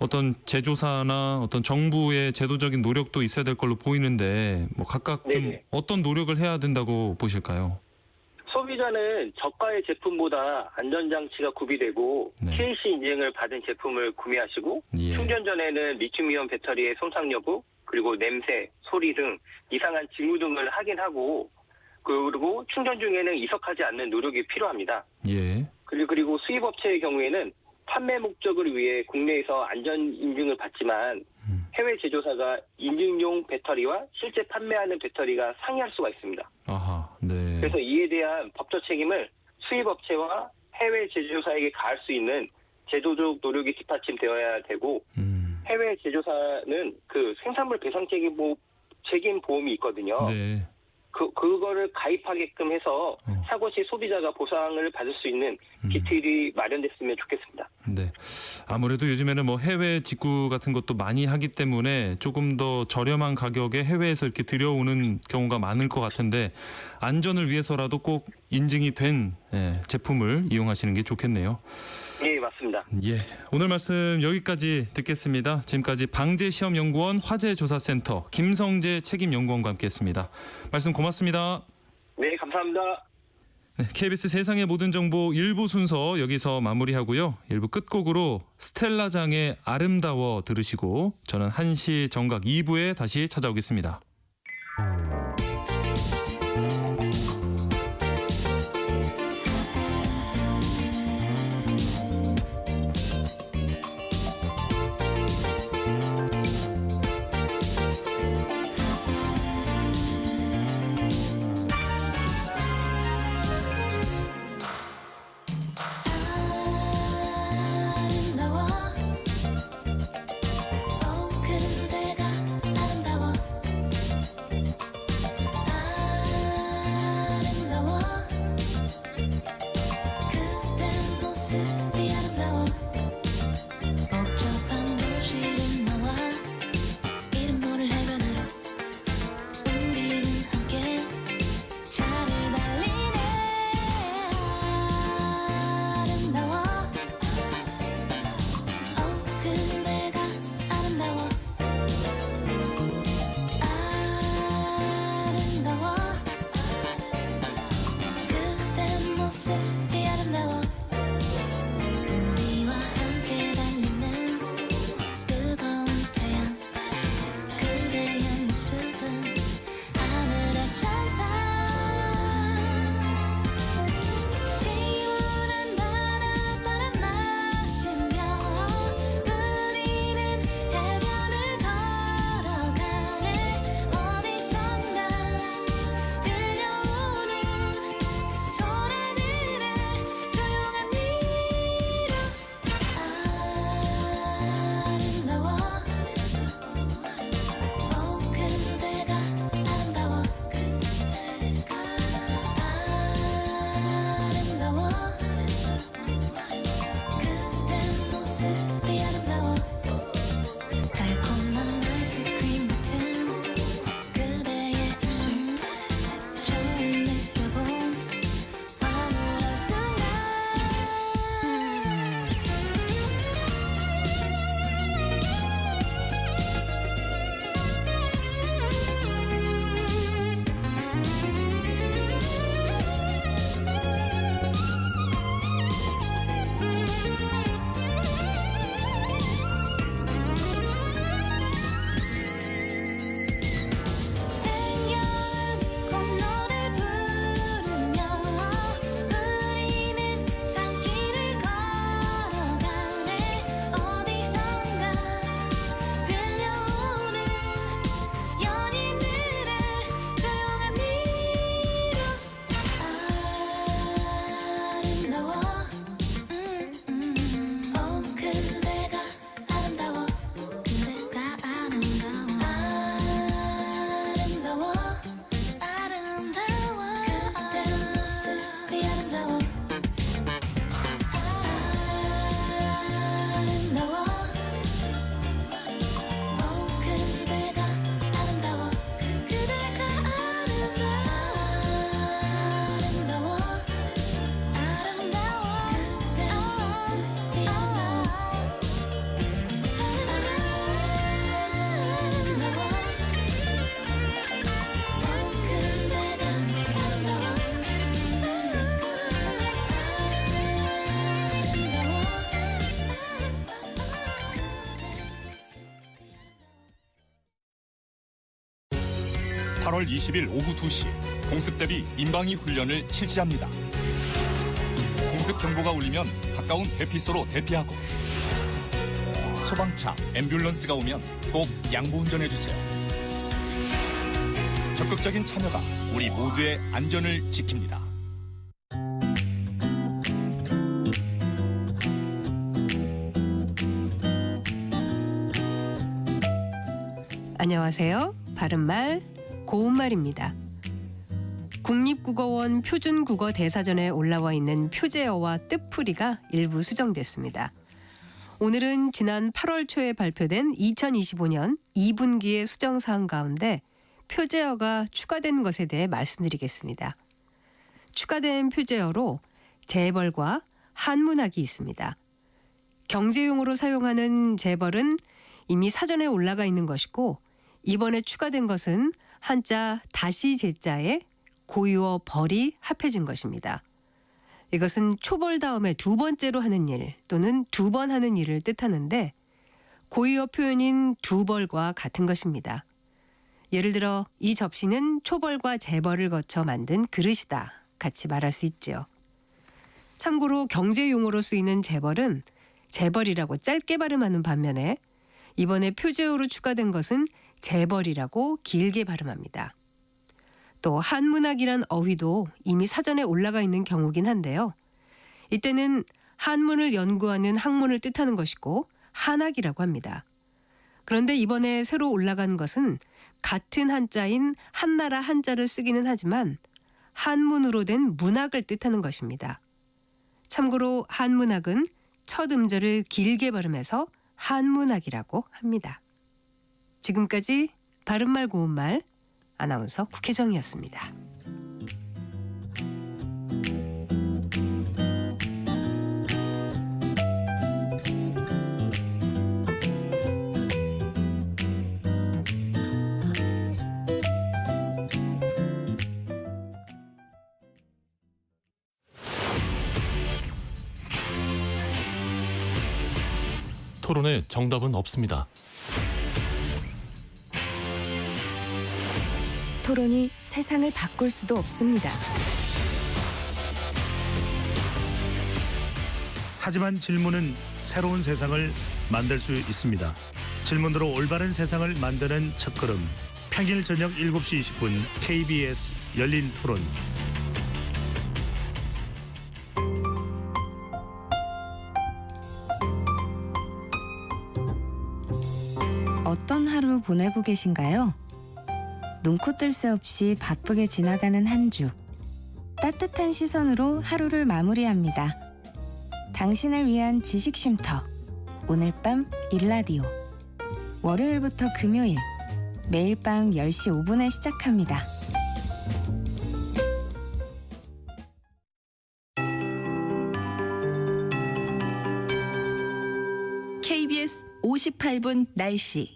[SPEAKER 1] 어떤 제조사나 어떤 정부의 제도적인 노력도 있어야 될 걸로 보이는데 뭐 각각 좀
[SPEAKER 7] 네네.
[SPEAKER 1] 어떤 노력을 해야 된다고 보실까요?
[SPEAKER 7] 소비자는 저가의 제품보다 안전장치가 구비되고
[SPEAKER 1] 네.
[SPEAKER 7] KC 인증을 받은 제품을 구매하시고
[SPEAKER 1] 예.
[SPEAKER 7] 충전 전에는 리튬이온 배터리의 손상 여부, 그리고 냄새, 소리 등 이상한 징후 등을 확인하고 그리고 충전 중에는 이석하지 않는 노력이 필요합니다.
[SPEAKER 1] 예.
[SPEAKER 7] 그리고 수입업체의 경우에는 판매 목적을 위해 국내에서 안전 인증을 받지만 해외 제조사가 인증용 배터리와 실제 판매하는 배터리가 상이할 수가 있습니다.
[SPEAKER 1] 아하. 네.
[SPEAKER 7] 그래서 이에 대한 법적 책임을 수입업체와 해외 제조사에게 가할 수 있는 제도적 노력이 뒷받침되어야 되고 해외 제조사는 그 생산물 배상 책임 보험이 있거든요.
[SPEAKER 1] 네.
[SPEAKER 7] 그거를 가입하게끔 해서 사고 시 소비자가 보상을 받을 수 있는 기틀이 마련됐으면 좋겠습니다.
[SPEAKER 1] 네. 아무래도 요즘에는 뭐 해외 직구 같은 것도 많이 하기 때문에 조금 더 저렴한 가격에 해외에서 이렇게 들여오는 경우가 많을 것 같은데 안전을 위해서라도 꼭 인증이 된 제품을 이용하시는 게 좋겠네요.
[SPEAKER 7] 예, 맞습니다.
[SPEAKER 1] 예. 오늘 말씀 여기까지 듣겠습니다. 지금까지 방재시험연구원 화재조사센터 김성재 책임연구원과 함께했습니다. 말씀 고맙습니다.
[SPEAKER 7] 네, 감사합니다.
[SPEAKER 1] 네, KBS 세상의 모든 정보 1부 순서 여기서 마무리하고요. 1부 끝곡으로 스텔라장의 아름다워 들으시고 저는 1시 정각 2부에 다시 찾아오겠습니다.
[SPEAKER 8] 8월 20일 오후 2시 공습 대비 민방위 훈련을 실시합니다. 공습 경보가 울리면 가까운 대피소로 대피하고 소방차, 앰뷸런스가 오면 꼭 양보 운전해 주세요. 적극적인 참여가 우리 모두의 안전을 지킵니다.
[SPEAKER 9] 안녕하세요. 바른말, 고운말입니다. 국립국어원 표준국어 대사전에 올라와 있는 표제어와 뜻풀이가 일부 수정됐습니다. 오늘은 지난 8월 초에 발표된 2025년 2분기의 수정사항 가운데 표제어가 추가된 것에 대해 말씀드리겠습니다. 추가된 표제어로 재벌과 한문학이 있습니다. 경제용어로 사용하는 재벌은 이미 사전에 올라가 있는 것이고 이번에 추가된 것은 한자 다시 제자에 고유어 벌이 합해진 것입니다. 이것은 초벌 다음에 두 번째로 하는 일 또는 두 번 하는 일을 뜻하는데 고유어 표현인 두벌과 같은 것입니다. 예를 들어 이 접시는 초벌과 재벌을 거쳐 만든 그릇이다. 같이 말할 수 있지요. 참고로 경제용어로 쓰이는 재벌은 재벌이라고 짧게 발음하는 반면에 이번에 표제어로 추가된 것은 재벌이라고 길게 발음합니다. 또 한문학이란 어휘도 이미 사전에 올라가 있는 경우긴 한데요. 이때는 한문을 연구하는 학문을 뜻하는 것이고 한학이라고 합니다. 그런데 이번에 새로 올라간 것은 같은 한자인 한나라 한자를 쓰기는 하지만 한문으로 된 문학을 뜻하는 것입니다. 참고로 한문학은 첫 음절을 길게 발음해서 한문학이라고 합니다. 지금까지 바른말 고운말 아나운서 국혜정이었습니다.
[SPEAKER 5] 토론에 정답은 없습니다.
[SPEAKER 10] 토론이 세상을 바꿀 수도 없습니다.
[SPEAKER 11] 하지만 질문은 새로운 세상을 만들 수 있습니다. 질문으로 올바른 세상을 만드는 첫걸음. 평일 저녁 7시 20분 KBS 열린 토론.
[SPEAKER 10] 어떤 하루 보내고 계신가요? 눈코 뜰 새 없이 바쁘게 지나가는 한 주. 따뜻한 시선으로 하루를 마무리합니다. 당신을 위한 지식 쉼터. 오늘 밤 일라디오. 월요일부터 금요일. 매일 밤 10시 5분에 시작합니다.
[SPEAKER 12] KBS 58분 날씨.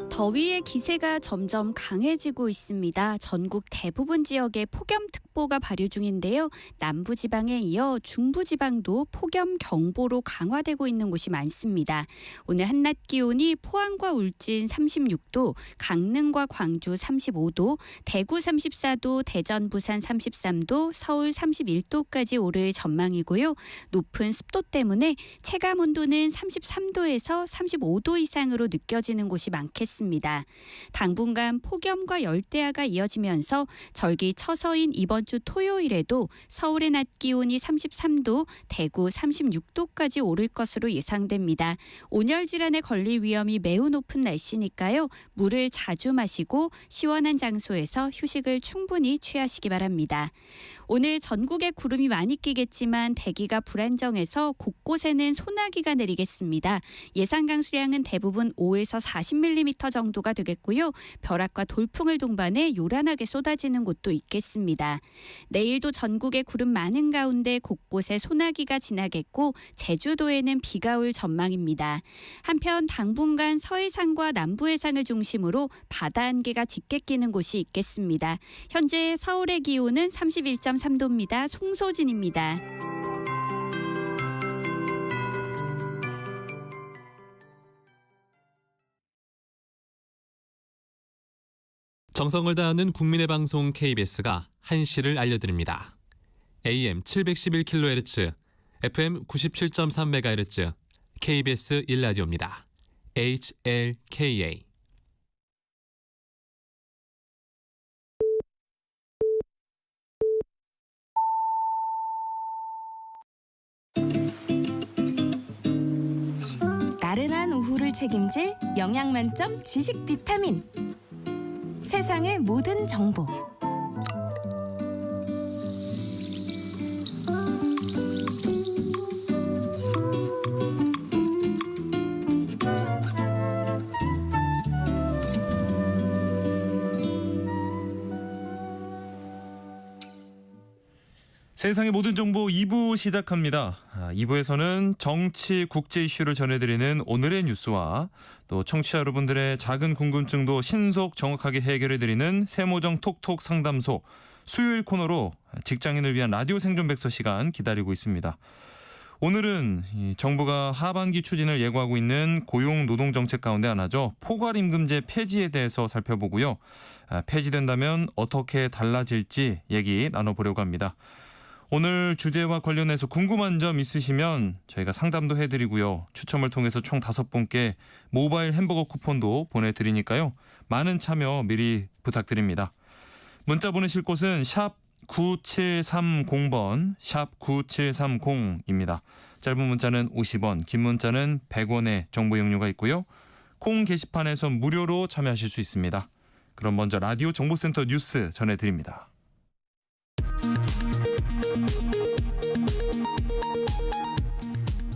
[SPEAKER 13] 더위의 기세가 점점 강해지고 있습니다. 전국 대부분 지역에 폭염특보가 발효 중인데요. 남부지방에 이어 중부지방도 폭염경보로 강화되고 있는 곳이 많습니다. 오늘 한낮 기온이 포항과 울진 36도, 강릉과 광주 35도, 대구 34도, 대전, 부산 33도, 서울 31도까지 오를 전망이고요. 높은 습도 때문에 체감 온도는 33도에서 35도 이상으로 느껴지는 곳이 많겠습니다. 당분간 폭염과 열대야가 이어지면서 절기 처서인 이번 주 토요일에도 서울의 낮 기온이 33도, 대구 36도까지 오를 것으로 예상됩니다. 온열 질환에 걸릴 위험이 매우 높은 날씨니까요. 물을 자주 마시고 시원한 장소에서 휴식을 충분히 취하시기 바랍니다. 오늘 전국에 구름이 많이 끼겠지만 대기가 불안정해서 곳곳에는 소나기가 내리겠습니다. 예상 강수량은 대부분 5에서 40mm 정도가 되겠고요. 벼락과 돌풍을 동반해 요란하게 쏟아지는 곳도 있겠습니다. 내일도 전국에 구름 많은 가운데 곳곳에 소나기가 지나겠고 제주도에는 비가 올 전망입니다. 한편 당분간 서해상과 남부해상을 중심으로 바다 안개가 짙게 끼는 곳이 있겠습니다. 현재 서울의 기온은 31.3도입니다. 송소진입니다.
[SPEAKER 5] 정성을 다하는 국민의 방송 KBS가 한시를 알려드립니다. AM 711kHz, FM 97.3MHz, KBS 1라디오입니다. HLKA.
[SPEAKER 10] 나른한 오후를 책임질 영양 만점 지식 비타민. 세상의 모든 정보.
[SPEAKER 1] 세상의 모든 정보 2부 시작합니다. 2부에서는 정치, 국제 이슈를 전해드리는 오늘의 뉴스와 또 청취자 여러분들의 작은 궁금증도 신속 정확하게 해결해드리는 세모정 톡톡 상담소 수요일 코너로 직장인을 위한 라디오 생존 백서 시간 기다리고 있습니다. 오늘은 정부가 하반기 추진을 예고하고 있는 고용 노동 정책 가운데 하나죠. 포괄임금제 폐지에 대해서 살펴보고요. 폐지된다면 어떻게 달라질지 얘기 나눠보려고 합니다. 오늘 주제와 관련해서 궁금한 점 있으시면 저희가 상담도 해드리고요. 추첨을 통해서 총 5분께 모바일 햄버거 쿠폰도 보내드리니까요. 많은 참여 미리 부탁드립니다. 문자 보내실 곳은 샵 9730번, 샵 9730입니다. 짧은 문자는 50원, 긴 문자는 100원의 정보 이용료가 있고요. 콩 게시판에서 무료로 참여하실 수 있습니다. 그럼 먼저 라디오 정보센터 뉴스 전해드립니다.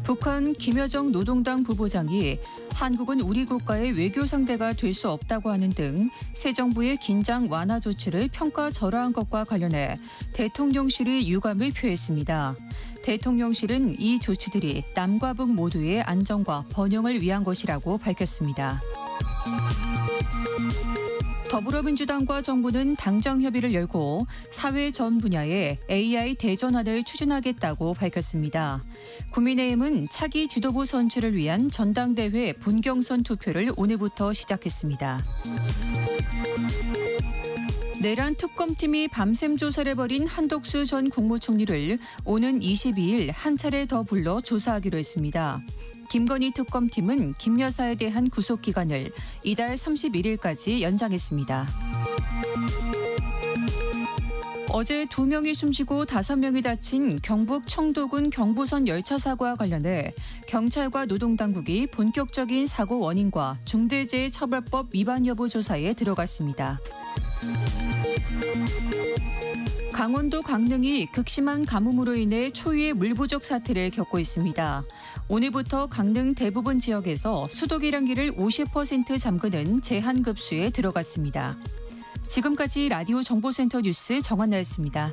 [SPEAKER 14] 북한 김여정 노동당 부부장이 한국은 우리 국가의 외교 상대가 될 수 없다고 하는 등 새 정부의 긴장 완화 조치를 평가절하한 것과 관련해 대통령실이 유감을 표했습니다. 대통령실은 이 조치들이 남과 북 모두의 안정과 번영을 위한 것이라고 밝혔습니다. 더불어민주당과 정부는 당정 협의를 열고 사회 전 분야의 AI 대전환을 추진하겠다고 밝혔습니다. 국민의힘은 차기 지도부 선출을 위한 전당대회 본경선 투표를 오늘부터 시작했습니다. 내란 특검팀이 밤샘 조사를 벌인 한덕수 전 국무총리를 오는 22일 한 차례 더 불러 조사하기로 했습니다. 김건희 특검팀은 김 여사에 대한 구속기간을 이달 31일까지 연장했습니다. 어제 2명이 숨지고 5명이 다친 경북 청도군 경부선 열차 사고와 관련해 경찰과 노동당국이 본격적인 사고 원인과 중대재해처벌법 위반 여부 조사에 들어갔습니다. 강원도 강릉이 극심한 가뭄으로 인해 초유의 물 부족 사태를 겪고 있습니다. 오늘부터 강릉 대부분 지역에서 수도계량기를 50% 잠그는 제한급수에 들어갔습니다. 지금까지 라디오 정보센터 뉴스 정한나였습니다.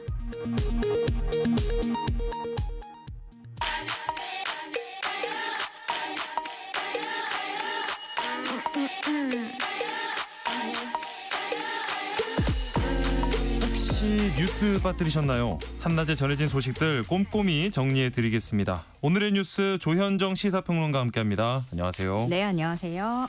[SPEAKER 1] 혹시 뉴스 빠뜨리셨나요? 한낮에 전해진 소식들 꼼꼼히 정리해드리겠습니다. 오늘의 뉴스 조현정 시사평론가와 함께합니다. 안녕하세요.
[SPEAKER 15] 네, 안녕하세요.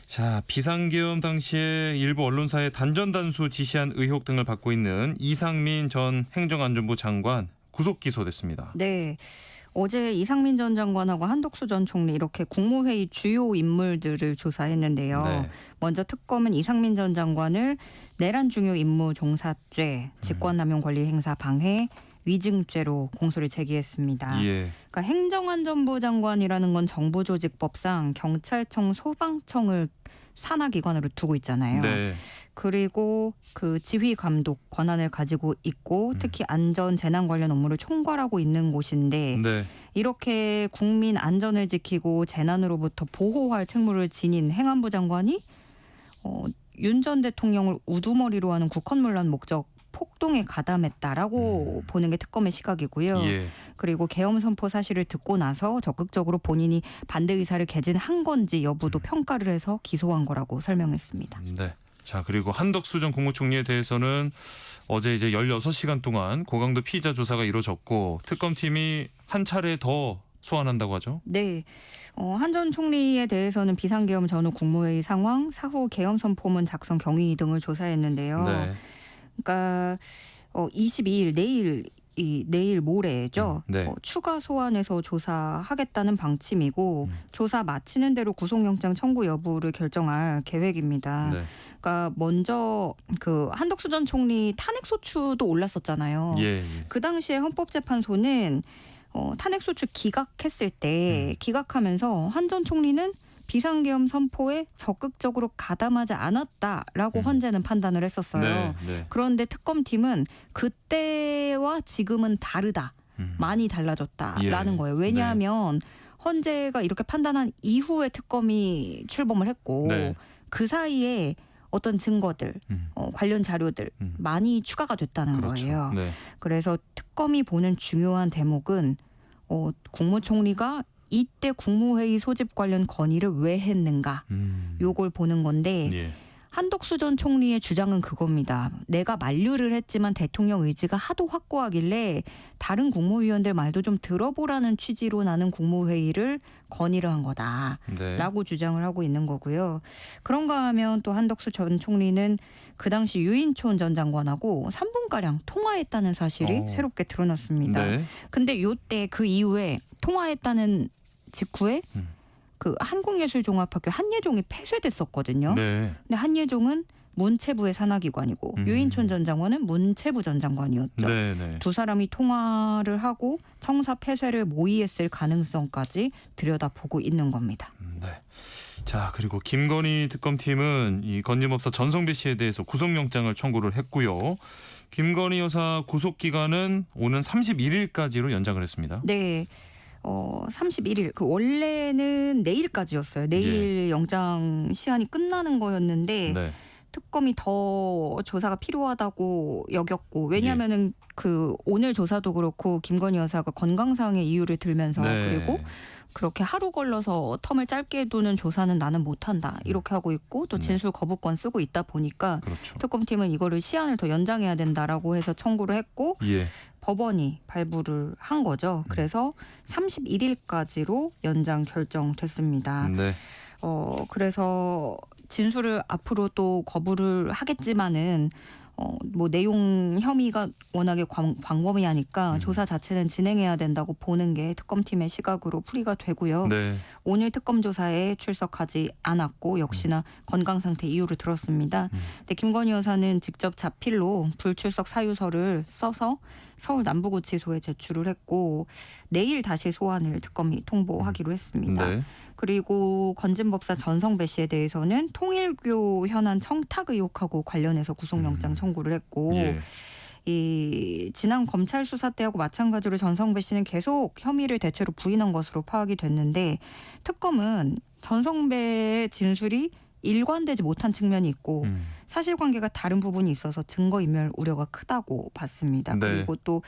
[SPEAKER 1] 자, 비상계엄 당시에 일부 언론사에 단전단수 지시한 의혹 등을 받고 있는 이상민 전 행정안전부 장관 구속 기소됐습니다.
[SPEAKER 15] 네. 어제 이상민 전 장관하고 한덕수 전 총리 이렇게 국무회의 주요 인물들을 조사했는데요.
[SPEAKER 1] 네.
[SPEAKER 15] 먼저 특검은 이상민 전 장관을 내란 중요 임무 종사죄, 직권남용 권리행사 방해, 위증죄로 공소를 제기했습니다.
[SPEAKER 1] 예.
[SPEAKER 15] 그러니까 행정안전부 장관이라는 건 정부조직법상 경찰청, 소방청을 산하기관으로 두고 있잖아요.
[SPEAKER 1] 네.
[SPEAKER 15] 그리고 그 지휘 감독 권한을 가지고 있고 특히 안전 재난 관련 업무를 총괄하고 있는 곳인데
[SPEAKER 1] 네.
[SPEAKER 15] 이렇게 국민 안전을 지키고 재난으로부터 보호할 책무를 지닌 행안부 장관이 윤 전 대통령을 우두머리로 하는 국헌문란 목적 폭동에 가담했다라고 보는 게 특검의 시각이고요.
[SPEAKER 1] 예.
[SPEAKER 15] 그리고 계엄 선포 사실을 듣고 나서 적극적으로 본인이 반대 의사를 개진한 건지 여부도 평가를 해서 기소한 거라고 설명했습니다.
[SPEAKER 1] 네. 자, 그리고 한덕수 전 국무총리에 대해서는 어제 이제 16시간 동안 고강도 피의자 조사가 이루어졌고 특검팀이 한 차례 더 소환한다고 하죠.
[SPEAKER 15] 네. 한 전 총리에 대해서는 비상계엄 전후 국무회의 상황, 사후 계엄 선포문 작성 경위 등을 조사했는데요.
[SPEAKER 1] 네.
[SPEAKER 15] 그러니까 22일 내일 모레죠.
[SPEAKER 1] 네.
[SPEAKER 15] 추가 소환해서 조사하겠다는 방침이고 조사 마치는 대로 구속영장 청구 여부를 결정할 계획입니다.
[SPEAKER 1] 네.
[SPEAKER 15] 그러니까 먼저 그 한덕수 전 총리 탄핵소추도 올랐었잖아요.
[SPEAKER 1] 예.
[SPEAKER 15] 그 당시에 헌법재판소는 탄핵소추 기각했을 때 기각하면서 한 전 총리는 비상계엄 선포에 적극적으로 가담하지 않았다라고 헌재는 판단을 했었어요.
[SPEAKER 1] 네, 네.
[SPEAKER 15] 그런데 특검팀은 그때와 지금은 다르다. 많이 달라졌다라는
[SPEAKER 1] 예.
[SPEAKER 15] 거예요. 왜냐하면 헌재가 이렇게 판단한 이후에 특검이 출범을 했고
[SPEAKER 1] 네.
[SPEAKER 15] 그 사이에 어떤 증거들, 관련 자료들 많이 추가가 됐다는
[SPEAKER 1] 그렇죠.
[SPEAKER 15] 거예요.
[SPEAKER 1] 네.
[SPEAKER 15] 그래서 특검이 보는 중요한 대목은 국무총리가 이때 국무회의 소집 관련 건의를 왜 했는가 요걸 보는 건데
[SPEAKER 1] 예.
[SPEAKER 15] 한덕수 전 총리의 주장은 그겁니다. 내가 만류를 했지만 대통령 의지가 하도 확고하길래 다른 국무위원들 말도 좀 들어보라는 취지로 나는 국무회의를 건의를 한 거다라고 주장을 하고 있는 거고요. 그런가 하면 또 한덕수 전 총리는 그 당시 유인촌 전 장관하고 3분가량 통화했다는 사실이 새롭게 드러났습니다.
[SPEAKER 1] 네.
[SPEAKER 15] 근데 요때 그 이후에 통화했다는 직후에 그 한국예술종합학교 한예종이 폐쇄됐었거든요.
[SPEAKER 1] 네.
[SPEAKER 15] 근데 한예종은 문체부의 산하기관이고 유인촌 전 장관은 문체부 전 장관이었죠.
[SPEAKER 1] 네, 네.
[SPEAKER 15] 두 사람이 통화를 하고 청사 폐쇄를 모의했을 가능성까지 들여다보고 있는 겁니다.
[SPEAKER 1] 네. 자, 그리고 김건희 특검팀은 이 건진법사 전성배 씨에 대해서 구속영장을 청구를 했고요. 김건희 여사 구속 기간은 오는 31일까지로 연장을 했습니다.
[SPEAKER 15] 네. 31일 원래는 내일까지였어요. 내일 영장 시한이 끝나는 거였는데
[SPEAKER 1] 네.
[SPEAKER 15] 특검이 더 조사가 필요하다고 여겼고 왜냐하면은 그 오늘 조사도 그렇고 김건희 여사가 건강상의 이유를 들면서 그리고 그렇게 하루 걸러서 텀을 짧게 두는 조사는 나는 못한다 이렇게 하고 있고 또 진술 거부권 쓰고 있다 보니까
[SPEAKER 1] 그렇죠.
[SPEAKER 15] 특검팀은 이거를 시한을 더 연장해야 된다라고 해서 청구를 했고
[SPEAKER 1] 예.
[SPEAKER 15] 법원이 발부를 한 거죠. 그래서 31일까지로 연장 결정됐습니다.
[SPEAKER 1] 네.
[SPEAKER 15] 그래서 진술을 앞으로 또 거부를 하겠지만은 뭐 내용 혐의가 워낙에 광범위하니까 조사 자체는 진행해야 된다고 보는 게 특검팀의 시각으로 풀이가 되고요.
[SPEAKER 1] 네.
[SPEAKER 15] 오늘 특검 조사에 출석하지 않았고 역시나 건강 상태 이유를 들었습니다. 근데 김건희 여사는 직접 자필로 불출석 사유서를 써서 서울 남부구치소에 제출을 했고 내일 다시 소환을 특검이 통보하기로 했습니다.
[SPEAKER 1] 네.
[SPEAKER 15] 그리고 건진법사 전성배 씨에 대해서는 통일교 현안 청탁 의혹하고 관련해서 구속영장 청구를 했고
[SPEAKER 1] 예.
[SPEAKER 15] 이 지난 검찰 수사 때하고 마찬가지로 전성배 씨는 계속 혐의를 대체로 부인한 것으로 파악이 됐는데 특검은 전성배의 진술이 일관되지 못한 측면이 있고 사실관계가 다른 부분이 있어서 증거인멸 우려가 크다고 봤습니다.
[SPEAKER 1] 네.
[SPEAKER 15] 그리고 또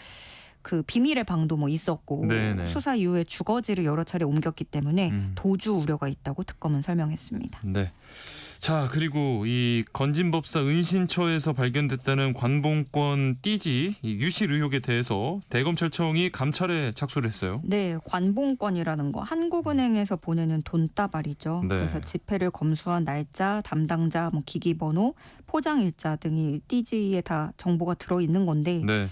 [SPEAKER 15] 그 비밀의 방도 뭐 있었고
[SPEAKER 1] 네네.
[SPEAKER 15] 수사 이후에 주거지를 여러 차례 옮겼기 때문에 도주 우려가 있다고 특검은 설명했습니다.
[SPEAKER 1] 네. 자, 그리고 이 건진법사 은신처에서 발견됐다는 관봉권 띠지 이 유실 의혹에 대해서 대검찰청이 감찰에 착수를 했어요.
[SPEAKER 15] 네, 관봉권이라는 거 한국은행에서 보내는 돈다발이죠.
[SPEAKER 1] 네.
[SPEAKER 15] 그래서 지폐를 검수한 날짜, 담당자, 뭐 기기번호, 포장일자 등이 띠지에 다 정보가 들어 있는 건데
[SPEAKER 1] 네.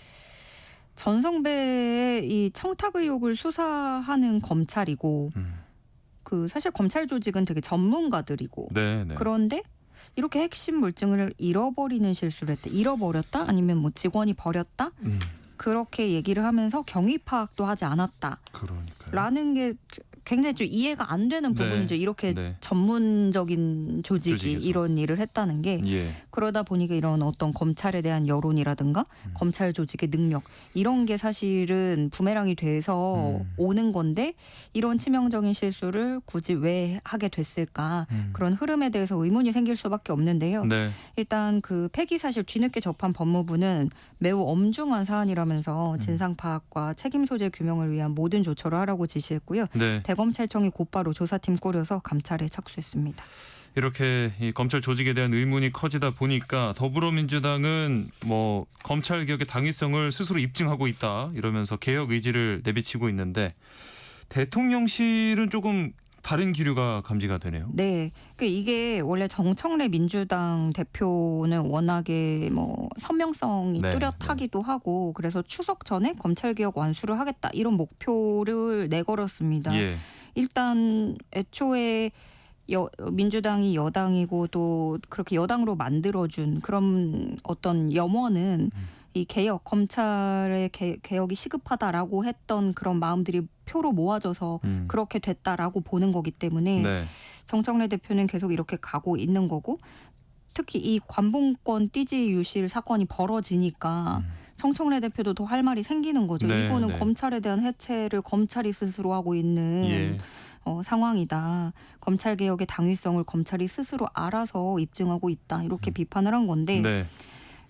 [SPEAKER 15] 전성배의 이 청탁 의혹을 수사하는 검찰이고 그 사실 검찰 조직은 되게 전문가들이고
[SPEAKER 1] 네, 네.
[SPEAKER 15] 그런데 이렇게 핵심 물증을 잃어버리는 실수를 했다. 잃어버렸다? 아니면 뭐 직원이 버렸다? 그렇게 얘기를 하면서 경위 파악도 하지 않았다.
[SPEAKER 1] 그러니까요.
[SPEAKER 15] 라는 게 굉장히 좀 이해가 안 되는 부분이죠. 이렇게 전문적인 조직이 이런 일을 했다는 게
[SPEAKER 1] 예.
[SPEAKER 15] 그러다 보니까 이런 어떤 검찰에 대한 여론이라든가 검찰 조직의 능력 이런 게 사실은 부메랑이 돼서 오는 건데 이런 치명적인 실수를 굳이 왜 하게 됐을까 그런 흐름에 대해서 의문이 생길 수밖에 없는데요.
[SPEAKER 1] 네.
[SPEAKER 15] 일단 그 폐기 사실 뒤늦게 접한 법무부는 매우 엄중한 사안이라면서 진상 파악과 책임 소재 규명을 위한 모든 조처를 하라고 지시했고요.
[SPEAKER 1] 네.
[SPEAKER 15] 대검찰청이 곧바로 조사팀 꾸려서 감찰에 착수했습니다.
[SPEAKER 1] 이렇게 이 검찰 조직에 대한 의문이 커지다 보니까 더불어민주당은 뭐 검찰 개혁의 당위성을 스스로 입증하고 있다 이러면서 개혁 의지를 내비치고 있는데 대통령실은 조금 다른 기류가 감지가 되네요.
[SPEAKER 15] 네, 이게 원래 정청래 민주당 대표는 워낙에 뭐 선명성이
[SPEAKER 1] 네,
[SPEAKER 15] 뚜렷하기도 하고 그래서 추석 전에 검찰개혁 완수를 하겠다 이런 목표를 내걸었습니다.
[SPEAKER 1] 예.
[SPEAKER 15] 일단 애초에 민주당이 여당이고 또 그렇게 여당으로 만들어준 그런 어떤 염원은 이 개혁, 검찰의 개혁이 시급하다라고 했던 그런 마음들이 표로 모아져서 그렇게 됐다라고 보는 거기 때문에
[SPEAKER 1] 네.
[SPEAKER 15] 정청래 대표는 계속 이렇게 가고 있는 거고 특히 이 관봉권 띠지 유실 사건이 벌어지니까 정청래 대표도 더 할 말이 생기는 거죠.
[SPEAKER 1] 네,
[SPEAKER 15] 이거는
[SPEAKER 1] 네.
[SPEAKER 15] 검찰에 대한 해체를 검찰이 스스로 하고 있는
[SPEAKER 1] 예.
[SPEAKER 15] 상황이다. 검찰개혁의 당위성을 검찰이 스스로 알아서 입증하고 있다. 이렇게 비판을 한 건데
[SPEAKER 1] 네.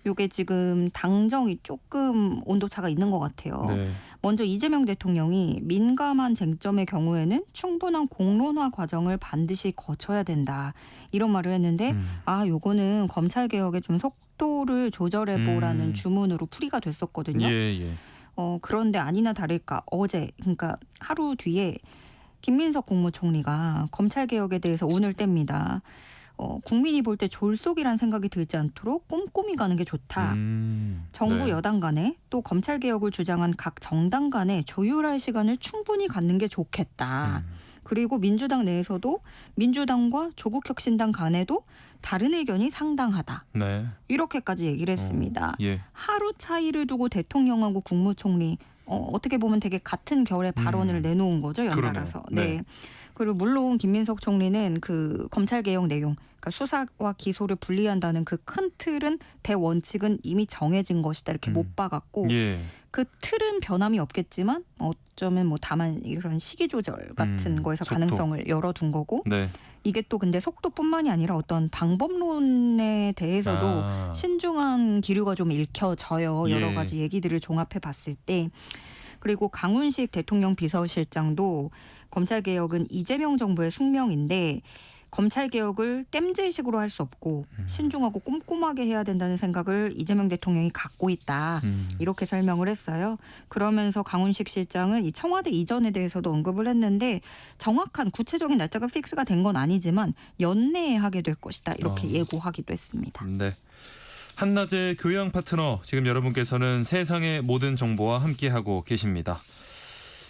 [SPEAKER 15] 이게 지금 당정이 조금 온도차가 있는 것 같아요.
[SPEAKER 1] 네.
[SPEAKER 15] 먼저 이재명 대통령이 민감한 쟁점의 경우에는 충분한 공론화 과정을 반드시 거쳐야 된다. 이런 말을 했는데 요거는 검찰개혁의 좀 속도를 조절해보라는 주문으로 풀이가 됐었거든요.
[SPEAKER 1] 예.
[SPEAKER 15] 그런데 아니나 다를까 어제 그러니까 하루 뒤에 김민석 국무총리가 검찰개혁에 대해서 운을 뗍니다. 국민이 볼 때 졸속이란 생각이 들지 않도록 꼼꼼히 가는 게 좋다. 정부
[SPEAKER 1] 네.
[SPEAKER 15] 여당 간에 또 검찰개혁을 주장한 각 정당 간에 조율할 시간을 충분히 갖는 게 좋겠다. 그리고 민주당 내에서도 민주당과 조국혁신당 간에도 다른 의견이 상당하다.
[SPEAKER 1] 네.
[SPEAKER 15] 이렇게까지 얘기를 했습니다.
[SPEAKER 1] 예.
[SPEAKER 15] 하루 차이를 두고 대통령하고 국무총리 어떻게 보면 되게 같은 결의 발언을 내놓은 거죠. 연달아서.
[SPEAKER 1] 그러네요. 네.
[SPEAKER 15] 네. 그리고 물론 김민석 총리는 그 검찰개혁 내용, 그러니까 수사와 기소를 분리한다는 그 큰 틀은 대원칙은 이미 정해진 것이다 이렇게 못 박았고
[SPEAKER 1] 예.
[SPEAKER 15] 그 틀은 변함이 없겠지만 어쩌면 뭐 다만 이런 시기 조절 같은 거에서
[SPEAKER 1] 속도.
[SPEAKER 15] 가능성을 열어둔 거고
[SPEAKER 1] 네.
[SPEAKER 15] 이게 또 근데 속도뿐만이 아니라 어떤 방법론에 대해서도 신중한 기류가 좀 읽혀져요. 여러
[SPEAKER 1] 예.
[SPEAKER 15] 가지 얘기들을 종합해 봤을 때. 그리고 강훈식 대통령 비서실장도 검찰개혁은 이재명 정부의 숙명인데 검찰개혁을 땜질식으로 할 수 없고 신중하고 꼼꼼하게 해야 된다는 생각을 이재명 대통령이 갖고 있다. 이렇게 설명을 했어요. 그러면서 강훈식 실장은 이 청와대 이전에 대해서도 언급을 했는데 정확한 구체적인 날짜가 픽스가 된 건 아니지만 연내에 하게 될 것이다. 이렇게 예고하기도 했습니다.
[SPEAKER 1] 네. 한낮의 교양 파트너 지금 여러분께서는 세상의 모든 정보와 함께하고 계십니다.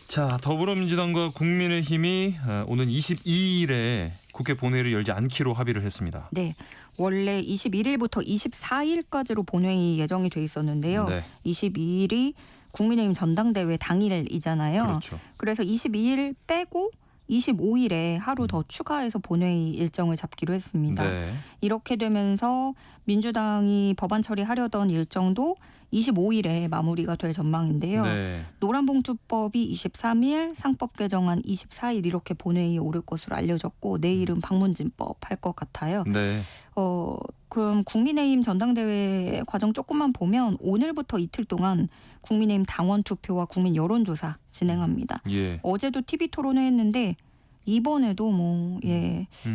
[SPEAKER 1] 자, 더불어민주당과 국민의힘이 오는 22일에 국회 본회의를 열지 않기로 합의를 했습니다.
[SPEAKER 15] 네. 원래 21일부터 24일까지로 본회의 예정이 돼 있었는데요.
[SPEAKER 1] 네.
[SPEAKER 15] 22일이 국민의힘 전당대회 당일이잖아요.
[SPEAKER 1] 그렇죠.
[SPEAKER 15] 그래서 22일 빼고 25일에 하루 더 추가해서 본회의 일정을 잡기로 했습니다.
[SPEAKER 1] 네.
[SPEAKER 15] 이렇게 되면서 민주당이 법안 처리하려던 일정도 25일에 마무리가 될 전망인데요.
[SPEAKER 1] 네.
[SPEAKER 15] 노란봉투법이 23일, 상법 개정안 24일 이렇게 본회의에 오를 것으로 알려졌고 내일은 방문진법 할 것 같아요.
[SPEAKER 1] 네.
[SPEAKER 15] 그럼 국민의힘 전당대회 과정 조금만 보면 오늘부터 이틀 동안 국민의힘 당원 투표와 국민 여론조사 진행합니다.
[SPEAKER 1] 예.
[SPEAKER 15] 어제도 TV 토론회 했는데 이번에도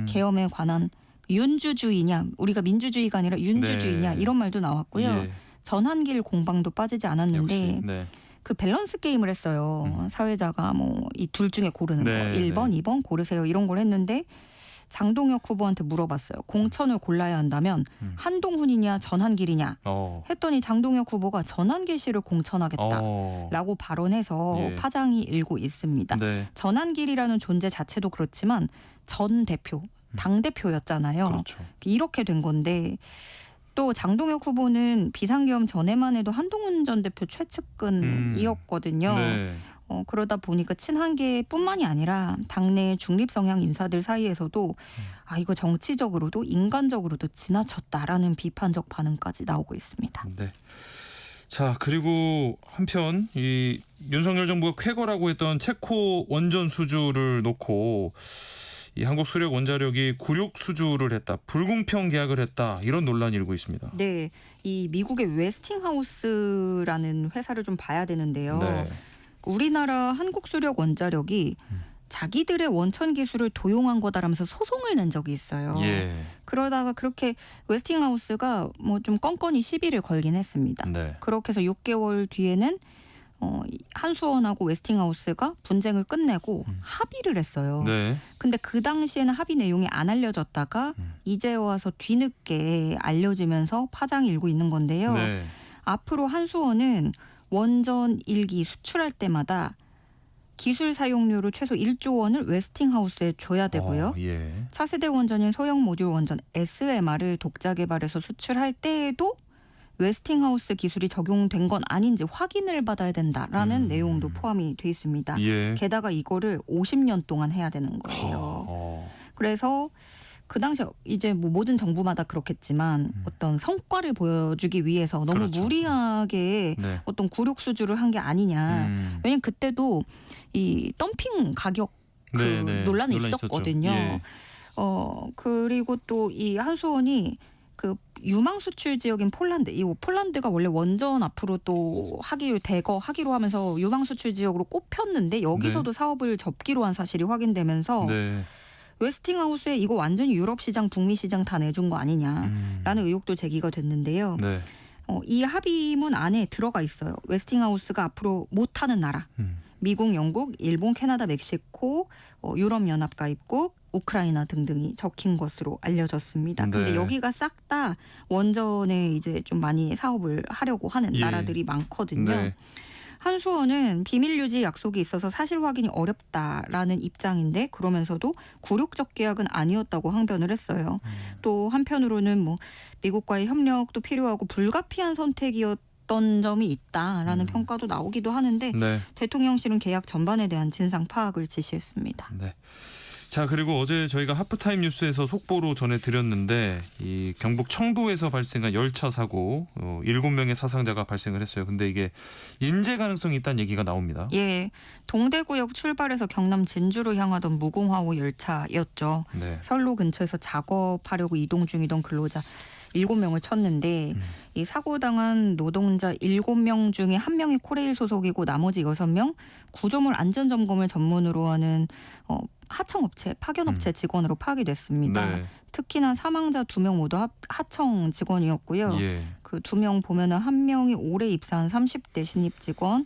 [SPEAKER 15] 계엄에 관한 윤주주의냐 우리가 민주주의가 아니라 윤주주의냐
[SPEAKER 1] 네.
[SPEAKER 15] 이런 말도 나왔고요.
[SPEAKER 1] 예.
[SPEAKER 15] 전한길 공방도 빠지지 않았는데
[SPEAKER 1] 역시. 네.
[SPEAKER 15] 그 밸런스 게임을 했어요. 사회자가 뭐 이 둘 중에 고르는
[SPEAKER 1] 네,
[SPEAKER 15] 거 1번, 2번 고르세요 이런 걸 했는데 장동혁 후보한테 물어봤어요. 공천을 골라야 한다면 한동훈이냐 전한길이냐 했더니 장동혁 후보가 전한길 씨를 공천하겠다라고 발언해서
[SPEAKER 1] 예.
[SPEAKER 15] 파장이 일고 있습니다.
[SPEAKER 1] 네.
[SPEAKER 15] 전한길이라는 존재 자체도 그렇지만 전 대표, 당대표였잖아요.
[SPEAKER 1] 그렇죠.
[SPEAKER 15] 이렇게 된 건데 또 장동혁 후보는 비상계엄 전에만 해도 한동훈 전 대표 최측근이었거든요.
[SPEAKER 1] 네.
[SPEAKER 15] 그러다 보니까 친한계뿐만이 아니라 당내 중립 성향 인사들 사이에서도 이거 정치적으로도 인간적으로도 지나쳤다라는 비판적 반응까지 나오고 있습니다.
[SPEAKER 1] 네. 자, 그리고 한편 이 윤석열 정부가 쾌거라고 했던 체코 원전 수주를 놓고 이 한국 수력 원자력이 굴욕 수주를 했다, 불공평 계약을 했다 이런 논란이 일고 있습니다.
[SPEAKER 15] 네, 이 미국의 웨스팅하우스라는 회사를 좀 봐야 되는데요.
[SPEAKER 1] 네.
[SPEAKER 15] 우리나라 한국수력 원자력이 자기들의 원천 기술을 도용한 거다라면서 소송을 낸 적이 있어요.
[SPEAKER 1] 예.
[SPEAKER 15] 그러다가 그렇게 웨스팅하우스가 뭐 좀 껌껌이 시비를 걸긴 했습니다.
[SPEAKER 1] 네.
[SPEAKER 15] 그렇게 해서 6개월 뒤에는 한수원하고 웨스팅하우스가 분쟁을 끝내고 합의를 했어요.
[SPEAKER 1] 네.
[SPEAKER 15] 근데 그 당시에는 합의 내용이 안 알려졌다가 이제 와서 뒤늦게 알려지면서 파장이 일고 있는 건데요.
[SPEAKER 1] 네.
[SPEAKER 15] 앞으로 한수원은 원전 1기 수출할 때마다 기술 사용료로 최소 1조 원을 웨스팅하우스에 줘야 되고요.
[SPEAKER 1] 예.
[SPEAKER 15] 차세대 원전인 소형 모듈 원전 SMR을 독자 개발해서 수출할 때에도 웨스팅하우스 기술이 적용된 건 아닌지 확인을 받아야 된다라는 내용도 포함이 돼 있습니다.
[SPEAKER 1] 예.
[SPEAKER 15] 게다가 이거를 50년 동안 해야 되는 거예요. 그래서 그 당시 이제 뭐 모든 정부마다 그렇겠지만 어떤 성과를 보여주기 위해서 너무
[SPEAKER 1] 그렇죠.
[SPEAKER 15] 무리하게
[SPEAKER 1] 네.
[SPEAKER 15] 어떤 굴욕 수주를 한 게 아니냐. 왜냐면 그때도 이 덤핑 가격 그
[SPEAKER 1] 네.
[SPEAKER 15] 논란이
[SPEAKER 1] 논란이
[SPEAKER 15] 있었거든요.
[SPEAKER 1] 있었죠. 예.
[SPEAKER 15] 그리고 또 이 한수원이 그 유망 수출 지역인 폴란드, 이 폴란드가 원래 원전 앞으로 또 하기로 하면서 유망 수출 지역으로 꼽혔는데 여기서도
[SPEAKER 1] 네.
[SPEAKER 15] 사업을 접기로 한 사실이 확인되면서
[SPEAKER 1] 네.
[SPEAKER 15] 웨스팅하우스에 이거 완전히 유럽 시장, 북미 시장 다 내준 거 아니냐라는 의혹도 제기가 됐는데요.
[SPEAKER 1] 네.
[SPEAKER 15] 이 합의문 안에 들어가 있어요. 웨스팅하우스가 앞으로 못하는 나라. 미국, 영국, 일본, 캐나다, 멕시코, 유럽연합 가입국, 우크라이나 등등이 적힌 것으로 알려졌습니다. 근데
[SPEAKER 1] 네.
[SPEAKER 15] 여기가 싹 다 원전에 이제 좀 많이 사업을 하려고 하는
[SPEAKER 1] 예.
[SPEAKER 15] 나라들이 많거든요.
[SPEAKER 1] 네.
[SPEAKER 15] 한수원은 비밀 유지 약속이 있어서 사실 확인이 어렵다라는 입장인데 그러면서도 굴욕적 계약은 아니었다고 항변을 했어요. 또 한편으로는 뭐 미국과의 협력도 필요하고 불가피한 선택이었던 점이 있다라는 평가도 나오기도 하는데
[SPEAKER 1] 네.
[SPEAKER 15] 대통령실은 계약 전반에 대한 진상 파악을 지시했습니다.
[SPEAKER 1] 네. 자, 그리고 어제 저희가 하프타임 뉴스에서 속보로 전해드렸는데 이 경북 청도에서 발생한 열차 사고 7명의 사상자가 발생을 했어요. 근데 이게 인재 가능성이 있다는 얘기가 나옵니다.
[SPEAKER 15] 예, 동대구역 출발해서 경남 진주로 향하던 무궁화호 열차였죠.
[SPEAKER 1] 네.
[SPEAKER 15] 선로 근처에서 작업하려고 이동 중이던 근로자 7명을 쳤는데 이 사고 당한 노동자 7명 중에 1명이 코레일 소속이고 나머지 6명 구조물 안전점검을 전문으로 하는 하청업체, 파견업체 직원으로 파악이 됐습니다.
[SPEAKER 1] 네.
[SPEAKER 15] 특히나 사망자 2명 모두 하청 직원이었고요.
[SPEAKER 1] 예.
[SPEAKER 15] 그 2명 보면은 1명이 올해 입사한 30대 신입 직원,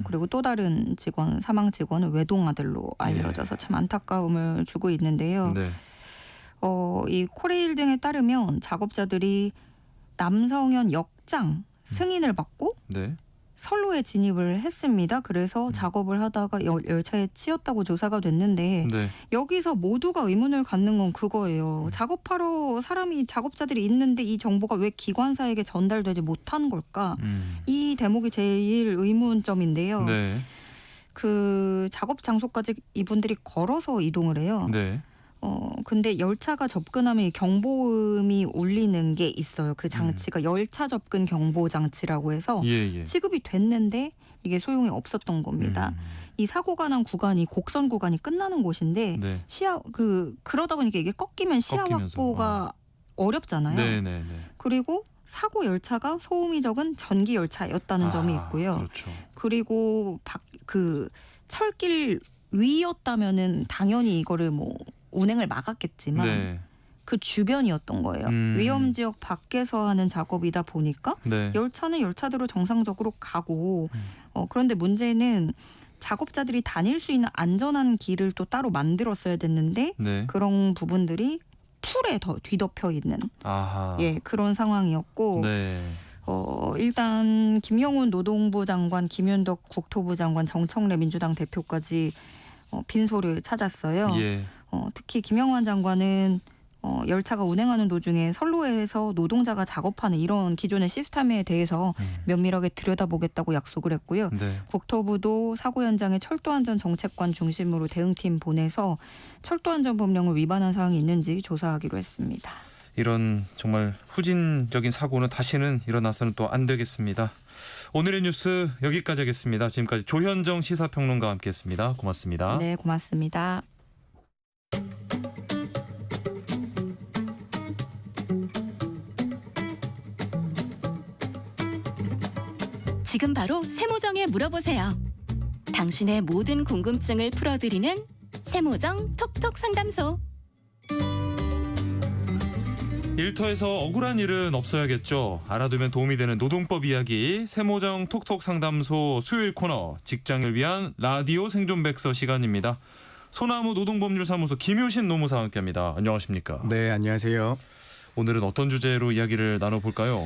[SPEAKER 15] 그리고 또 다른 직원, 사망 직원은 외동 아들로 알려져서 참 안타까움을 주고 있는데요.
[SPEAKER 1] 네.
[SPEAKER 15] 이 코레일 등에 따르면 작업자들이 남성현 역장 승인을 받고
[SPEAKER 1] 네.
[SPEAKER 15] 선로에 진입을 했습니다. 그래서 작업을 하다가 열차에 치였다고 조사가 됐는데
[SPEAKER 1] 네.
[SPEAKER 15] 여기서 모두가 의문을 갖는 건 그거예요. 작업하러 작업자들이 있는데 이 정보가 왜 기관사에게 전달되지 못한 걸까? 이 대목이 제일 의문점인데요.
[SPEAKER 1] 네.
[SPEAKER 15] 그 작업 장소까지 이분들이 걸어서 이동을 해요.
[SPEAKER 1] 네.
[SPEAKER 15] 근데 열차가 접근하면 경보음이 울리는 게 있어요. 그 장치가 열차 접근 경보 장치라고 해서
[SPEAKER 1] 예.
[SPEAKER 15] 지급이 됐는데 이게 소용이 없었던 겁니다. 이 사고가 난 구간이 곡선 구간이 끝나는 곳인데
[SPEAKER 1] 네.
[SPEAKER 15] 그러다 보니까 이게 꺾이면 시야
[SPEAKER 1] 꺾이면서,
[SPEAKER 15] 확보가 어렵잖아요.
[SPEAKER 1] 네.
[SPEAKER 15] 그리고 사고 열차가 소음이 적은 전기 열차였다는 점이 있고요.
[SPEAKER 1] 그렇죠.
[SPEAKER 15] 그리고 그 철길 위였다면은 당연히 이거를 뭐 운행을 막았겠지만
[SPEAKER 1] 네.
[SPEAKER 15] 그 주변이었던 거예요. 위험 지역 밖에서 하는 작업이다 보니까
[SPEAKER 1] 네.
[SPEAKER 15] 열차는 열차대로 정상적으로 가고 그런데 문제는 작업자들이 다닐 수 있는 안전한 길을 또 따로 만들었어야 됐는데
[SPEAKER 1] 네.
[SPEAKER 15] 그런 부분들이 풀에 더 뒤덮여 있는
[SPEAKER 1] 아하.
[SPEAKER 15] 그런 상황이었고
[SPEAKER 1] 네.
[SPEAKER 15] 일단 김영훈 노동부 장관, 김윤덕 국토부 장관, 정청래 민주당 대표까지 빈소를 찾았어요.
[SPEAKER 1] 예.
[SPEAKER 15] 특히 김영환 장관은 열차가 운행하는 도중에 선로에서 노동자가 작업하는 이런 기존의 시스템에 대해서 면밀하게 들여다보겠다고 약속을 했고요.
[SPEAKER 1] 네.
[SPEAKER 15] 국토부도 사고 현장에 철도안전정책관 중심으로 대응팀 보내서 철도안전법령을 위반한 사항이 있는지 조사하기로 했습니다.
[SPEAKER 1] 이런 정말 후진적인 사고는 다시는 일어나서는 또 안 되겠습니다. 오늘의 뉴스 여기까지 하겠습니다. 지금까지 조현정 시사평론가와 함께했습니다. 고맙습니다.
[SPEAKER 15] 네, 고맙습니다.
[SPEAKER 6] 지금 바로 세모정에 물어보세요. 당신의 모든 궁금증을 풀어드리는 세모정 톡톡 상담소.
[SPEAKER 1] 일터에서 억울한 일은 없어야겠죠. 알아두면 도움이 되는 노동법 이야기 세모정 톡톡 상담소 수요일 코너 직장을 위한 라디오 생존백서 시간입니다. 소나무 노동법률사무소 김효신 노무사와 함께합니다. 안녕하십니까?
[SPEAKER 16] 네, 안녕하세요.
[SPEAKER 1] 오늘은 어떤 주제로 이야기를 나눠볼까요?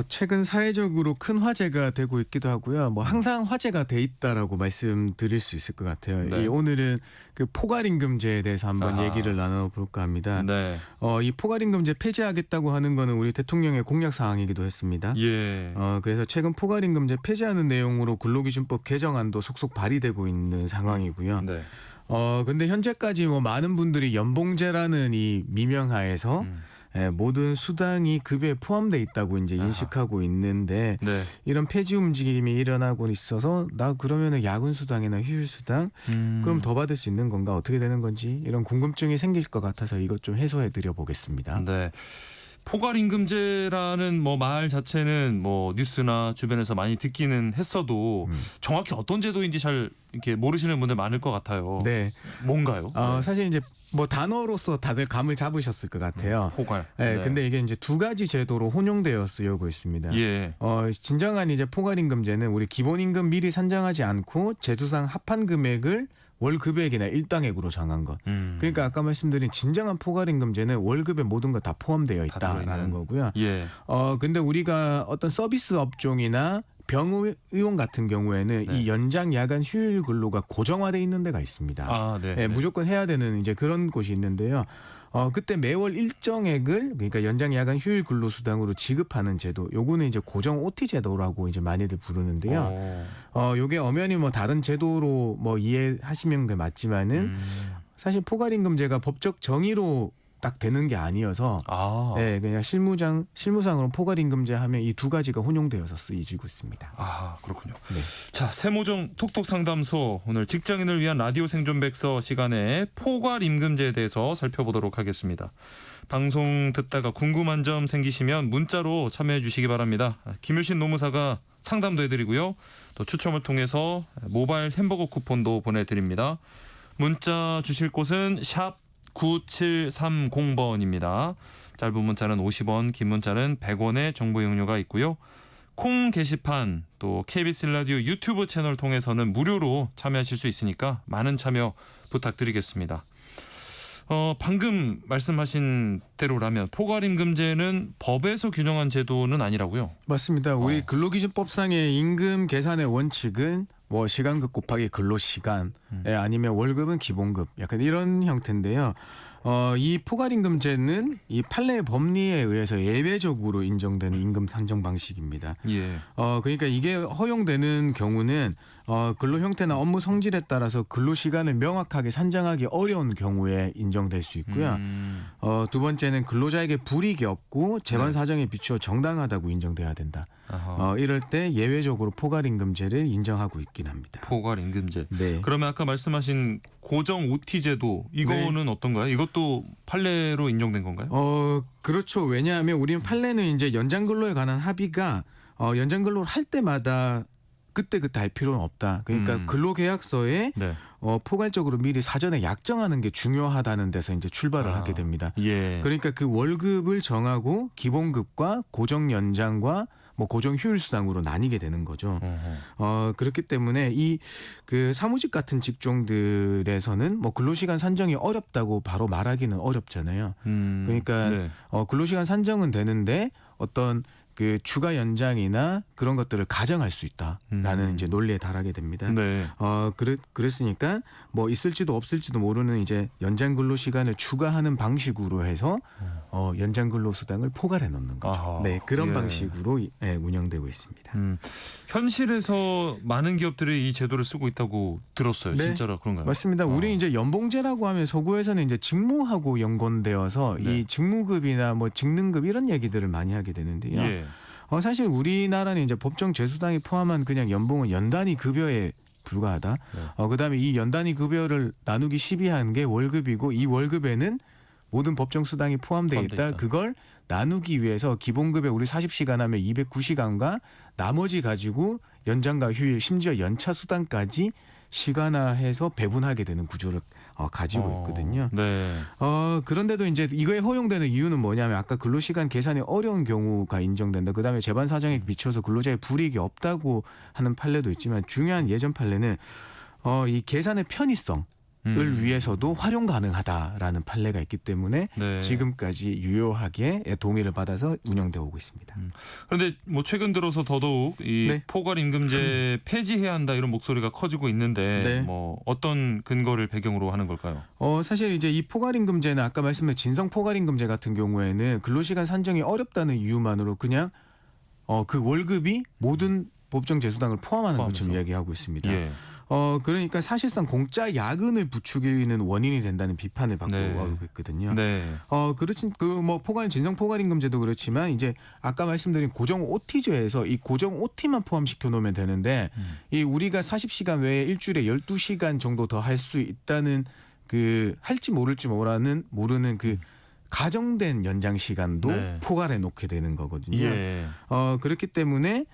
[SPEAKER 16] 최근 사회적으로 큰 화제가 되고 있기도 하고요. 항상 화제가 돼 있다라고 말씀드릴 수 있을 것 같아요.
[SPEAKER 1] 네.
[SPEAKER 16] 오늘은 그 포괄임금제에 대해서 한번 얘기를 나눠볼까 합니다.
[SPEAKER 1] 네.
[SPEAKER 16] 이 포괄임금제 폐지하겠다고 하는 거는 우리 대통령의 공약 사항이기도 했습니다.
[SPEAKER 1] 예.
[SPEAKER 16] 그래서 최근 포괄임금제 폐지하는 내용으로 근로기준법 개정안도 속속 발의되고 있는 상황이고요.
[SPEAKER 1] 네.
[SPEAKER 16] 근데 현재까지 많은 분들이 연봉제라는 이 미명하에서 모든 수당이 급여에 포함돼 있다고 이제 인식하고 있는데
[SPEAKER 1] 네.
[SPEAKER 16] 이런 폐지 움직임이 일어나고 있어서 나 그러면은 야근 수당이나 휴일 수당 그럼 더 받을 수 있는 건가 어떻게 되는 건지 이런 궁금증이 생길 것 같아서 이것 좀 해소해 드려 보겠습니다.
[SPEAKER 1] 네. 포괄임금제라는 말 자체는 뉴스나 주변에서 많이 듣기는 했어도 정확히 어떤 제도인지 잘 이렇게 모르시는 분들 많을 것 같아요.
[SPEAKER 16] 네.
[SPEAKER 1] 뭔가요?
[SPEAKER 16] 사실 이제 단어로서 다들 감을 잡으셨을 것 같아요.
[SPEAKER 1] 포괄.
[SPEAKER 16] 네. 근데 이게 이제 두 가지 제도로 혼용되어 쓰여고 있습니다.
[SPEAKER 1] 예.
[SPEAKER 16] 진정한 이제 포괄임금제는 우리 기본임금 미리 산정하지 않고 제도상 합한 금액을 월급액이나 일당액으로 정한 것. 그러니까 아까 말씀드린 진정한 포괄임금제는 월급에 모든 것 다 포함되어 있다라는 거고요.
[SPEAKER 1] 예.
[SPEAKER 16] 근데 우리가 어떤 서비스 업종이나 병의용 같은 경우에는
[SPEAKER 1] 네.
[SPEAKER 16] 이 연장 야간 휴일 근로가 고정화돼 있는 데가 있습니다.
[SPEAKER 1] 네.
[SPEAKER 16] 무조건 해야 되는 이제 그런 곳이 있는데요. 그때 매월 일정액을 그러니까 연장 야간 휴일 근로 수당으로 지급하는 제도. 요거는 이제 고정 OT 제도라고 이제 많이들 부르는데요. 요게 엄연히 다른 제도로 이해하시면 맞지만은 사실 포괄임금제가 법적 정의로 딱 되는 게 아니어서 그냥 실무상으로 포괄임금제 하면 이 두 가지가 혼용되어서 쓰이지고 있습니다.
[SPEAKER 1] 그렇군요.
[SPEAKER 16] 네.
[SPEAKER 1] 자, 세모정 톡톡 상담소 오늘 직장인을 위한 라디오 생존백서 시간에 포괄임금제에 대해서 살펴보도록 하겠습니다. 방송 듣다가 궁금한 점 생기시면 문자로 참여해 주시기 바랍니다. 김효신 노무사가 상담도 해드리고요. 또 추첨을 통해서 모바일 햄버거 쿠폰도 보내드립니다. 문자 주실 곳은 샵 9730번입니다. 짧은 문자는 50원, 긴 문자는 100원의 정보 이용료가 있고요. 콩 게시판 또 KBS 라디오 유튜브 채널 통해서는 무료로 참여하실 수 있으니까 많은 참여 부탁드리겠습니다. 방금 말씀하신 대로라면 포괄임금제는 법에서 규정한 제도는 아니라고요?
[SPEAKER 16] 맞습니다. 우리 근로기준법상의 임금 계산의 원칙은 시간급 곱하기 근로시간 아니면 월급은 기본급 약간 이런 형태인데요. 이 포괄임금제는 이 판례의 법리에 의해서 예외적으로 인정되는 임금 산정 방식입니다.
[SPEAKER 1] 예.
[SPEAKER 16] 그러니까 이게 허용되는 경우는 근로 형태나 업무 성질에 따라서 근로 시간을 명확하게 산정하기 어려운 경우에 인정될 수 있고요. 두 번째는 근로자에게 불이익이 없고 재반 사정에 비추어 정당하다고 인정돼야 된다. 이럴 때 예외적으로 포괄임금제를 인정하고 있긴 합니다.
[SPEAKER 1] 포괄임금제.
[SPEAKER 16] 네.
[SPEAKER 1] 그러면 아까 말씀하신 고정 OT 제도 이거는 어떤가요? 이것도 판례로 인정된 건가요?
[SPEAKER 16] 그렇죠. 왜냐하면 우리는 판례는 이제 연장 근로에 관한 합의가 연장 근로를 할 때마다 그때 할 필요는 없다. 그러니까 근로계약서에 포괄적으로 미리 사전에 약정하는 게 중요하다는 데서 이제 출발을 하게 됩니다.
[SPEAKER 1] 예.
[SPEAKER 16] 그러니까 그 월급을 정하고 기본급과 고정 연장과 고정 휴일 수당으로 나뉘게 되는 거죠. 그렇기 때문에 이 그 사무직 같은 직종들에서는 근로시간 산정이 어렵다고 바로 말하기는 어렵잖아요. 그러니까 근로시간 산정은 되는데 어떤 그 추가 연장이나 그런 것들을 가정할 수 있다라는 이제 논리에 달하게 됩니다.
[SPEAKER 1] 네.
[SPEAKER 16] 그랬으니까 있을지도 없을지도 모르는 이제 연장 근로 시간을 추가하는 방식으로 해서 연장 근로 수당을 포괄해 놓는 거죠. 네, 그런 방식으로 운영되고 있습니다.
[SPEAKER 1] 현실에서 많은 기업들이 이 제도를 쓰고 있다고 들었어요.
[SPEAKER 16] 네,
[SPEAKER 1] 진짜로 그런가요?
[SPEAKER 16] 맞습니다. 우리 이제 연봉제라고 하면 서구에서는 이제 직무하고 연관되어서 이 직무급이나 직능급 이런 얘기들을 많이 하게 되는데요.
[SPEAKER 1] 예.
[SPEAKER 16] 사실 우리나라는 이제 법정 제수당이 포함한 그냥 연봉은 연단위 급여에 불과하다. 그다음에 이 연단위 급여를 나누기 12한 게 월급이고 이 월급에는 모든 법정 수당이 포함되어 있다. 그걸 나누기 위해서 기본급에 우리 40시간 하면 209시간과 나머지 가지고 연장과 휴일 심지어 연차 수당까지 시간화해서 배분하게 되는 구조를 가지고 있거든요.
[SPEAKER 1] 네.
[SPEAKER 16] 그런데도 이제 이거에 허용되는 이유는 뭐냐면 아까 근로시간 계산이 어려운 경우가 인정된다. 그다음에 재반 사정에 비춰서 근로자의 불이익이 없다고 하는 판례도 있지만 중요한 예전 판례는 이 계산의 편의성 을 위해서도 활용 가능하다라는 판례가 있기 때문에
[SPEAKER 1] 네.
[SPEAKER 16] 지금까지 유효하게 동의를 받아서 운영되어 오고 있습니다.
[SPEAKER 1] 그런데 뭐 최근 들어서 더더욱 이
[SPEAKER 16] 네.
[SPEAKER 1] 포괄임금제 폐지해야 한다 이런 목소리가 커지고 있는데
[SPEAKER 16] 네.
[SPEAKER 1] 뭐 어떤 근거를 배경으로 하는 걸까요?
[SPEAKER 16] 사실 이제 이 포괄임금제는 아까 말씀드린 진성 포괄임금제 같은 경우에는 근로시간 산정이 어렵다는 이유만으로 그냥 그 월급이 모든 법정 제수당을 포함하는 것처럼 이야기하고 있습니다.
[SPEAKER 1] 예.
[SPEAKER 16] 그러니까 사실상 공짜 야근을 부추기는 원인이 된다는 비판을 받고 오고 있거든요.
[SPEAKER 1] 네.
[SPEAKER 16] 그렇진 뭐 진성 포괄임금제도 그렇지만 이제 아까 말씀드린 고정 OT제에서 이 고정 OT만 포함시켜 놓으면 되는데 이 우리가 40시간 외에 일주일에 12시간 정도 더 할 수 있다는 그 할지 모를지 모르는 그 가정된 연장 시간도
[SPEAKER 1] 네.
[SPEAKER 16] 포괄해 놓게 되는 거거든요.
[SPEAKER 1] 예.
[SPEAKER 16] 그렇기 때문에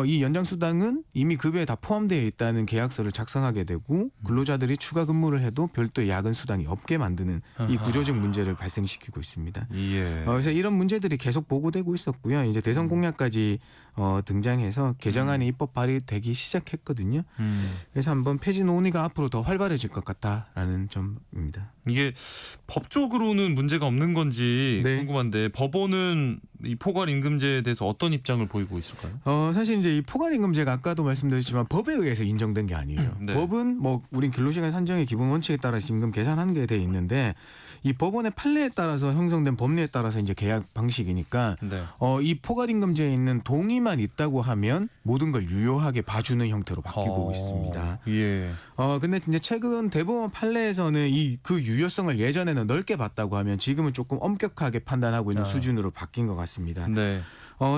[SPEAKER 16] 이 연장 수당은 이미 급여에 다 포함되어 있다는 계약서를 작성하게 되고 근로자들이 추가 근무를 해도 별도의 야근 수당이 없게 만드는 이 구조적 문제를 발생시키고 있습니다.
[SPEAKER 1] 예.
[SPEAKER 16] 그래서 이런 문제들이 계속 보고되고 있었고요. 이제 대선 공약까지 등장해서 개정안이 입법 발의되기 시작했거든요. 그래서 한번 폐지 논의가 앞으로 더 활발해질 것 같다라는 점입니다.
[SPEAKER 1] 이게 법적으로는 문제가 없는 건지
[SPEAKER 16] 네.
[SPEAKER 1] 궁금한데 법원은 이 포괄임금제에 대해서 어떤 입장을 보이고 있을까요?
[SPEAKER 16] 사실 이제 이 포괄임금제가 아까도 말씀드렸지만 법에 의해서 인정된 게 아니에요.
[SPEAKER 1] 네.
[SPEAKER 16] 법은 뭐 우린 근로시간 산정의 기본 원칙에 따라서 임금 계산하는 게 돼 있는데 이 법원의 판례에 따라서 형성된 법리에 따라서 이제 계약 방식이니까
[SPEAKER 1] 네.
[SPEAKER 16] 이 포괄임금제에 있는 동의만 있다고 하면 모든 걸 유효하게 봐주는 형태로 바뀌고 있습니다.
[SPEAKER 1] 예.
[SPEAKER 16] 근데 이제 최근 대법원 판례에서는 그 유효성을 예전에는 넓게 봤다고 하면 지금은 조금 엄격하게 판단하고 있는 수준으로 바뀐 것 같습니다.
[SPEAKER 1] 네.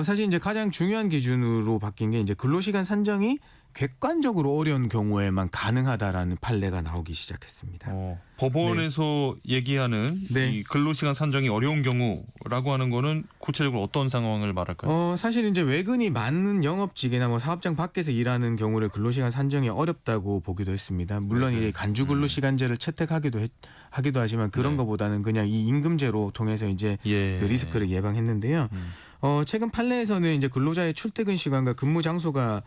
[SPEAKER 16] 사실 이제 가장 중요한 기준으로 바뀐 게 이제 근로시간 산정이 객관적으로 어려운 경우에만 가능하다라는 판례가 나오기 시작했습니다.
[SPEAKER 1] 법원에서 얘기하는
[SPEAKER 16] 네.
[SPEAKER 1] 이 근로시간 산정이 어려운 경우라고 하는 거는 구체적으로 어떤 상황을 말할까요?
[SPEAKER 16] 사실 이제 외근이 많은 영업직이나 뭐 사업장 밖에서 일하는 경우를 근로시간 산정이 어렵다고 보기도 했습니다. 물론 이제 간주 근로시간제를 채택하기도 하지만 그런 것보다는 그냥 이 임금제로 통해서 이제
[SPEAKER 1] 예.
[SPEAKER 16] 그 리스크를 예방했는데요. 최근 판례에서는 이제 근로자의 출퇴근 시간과 근무 장소가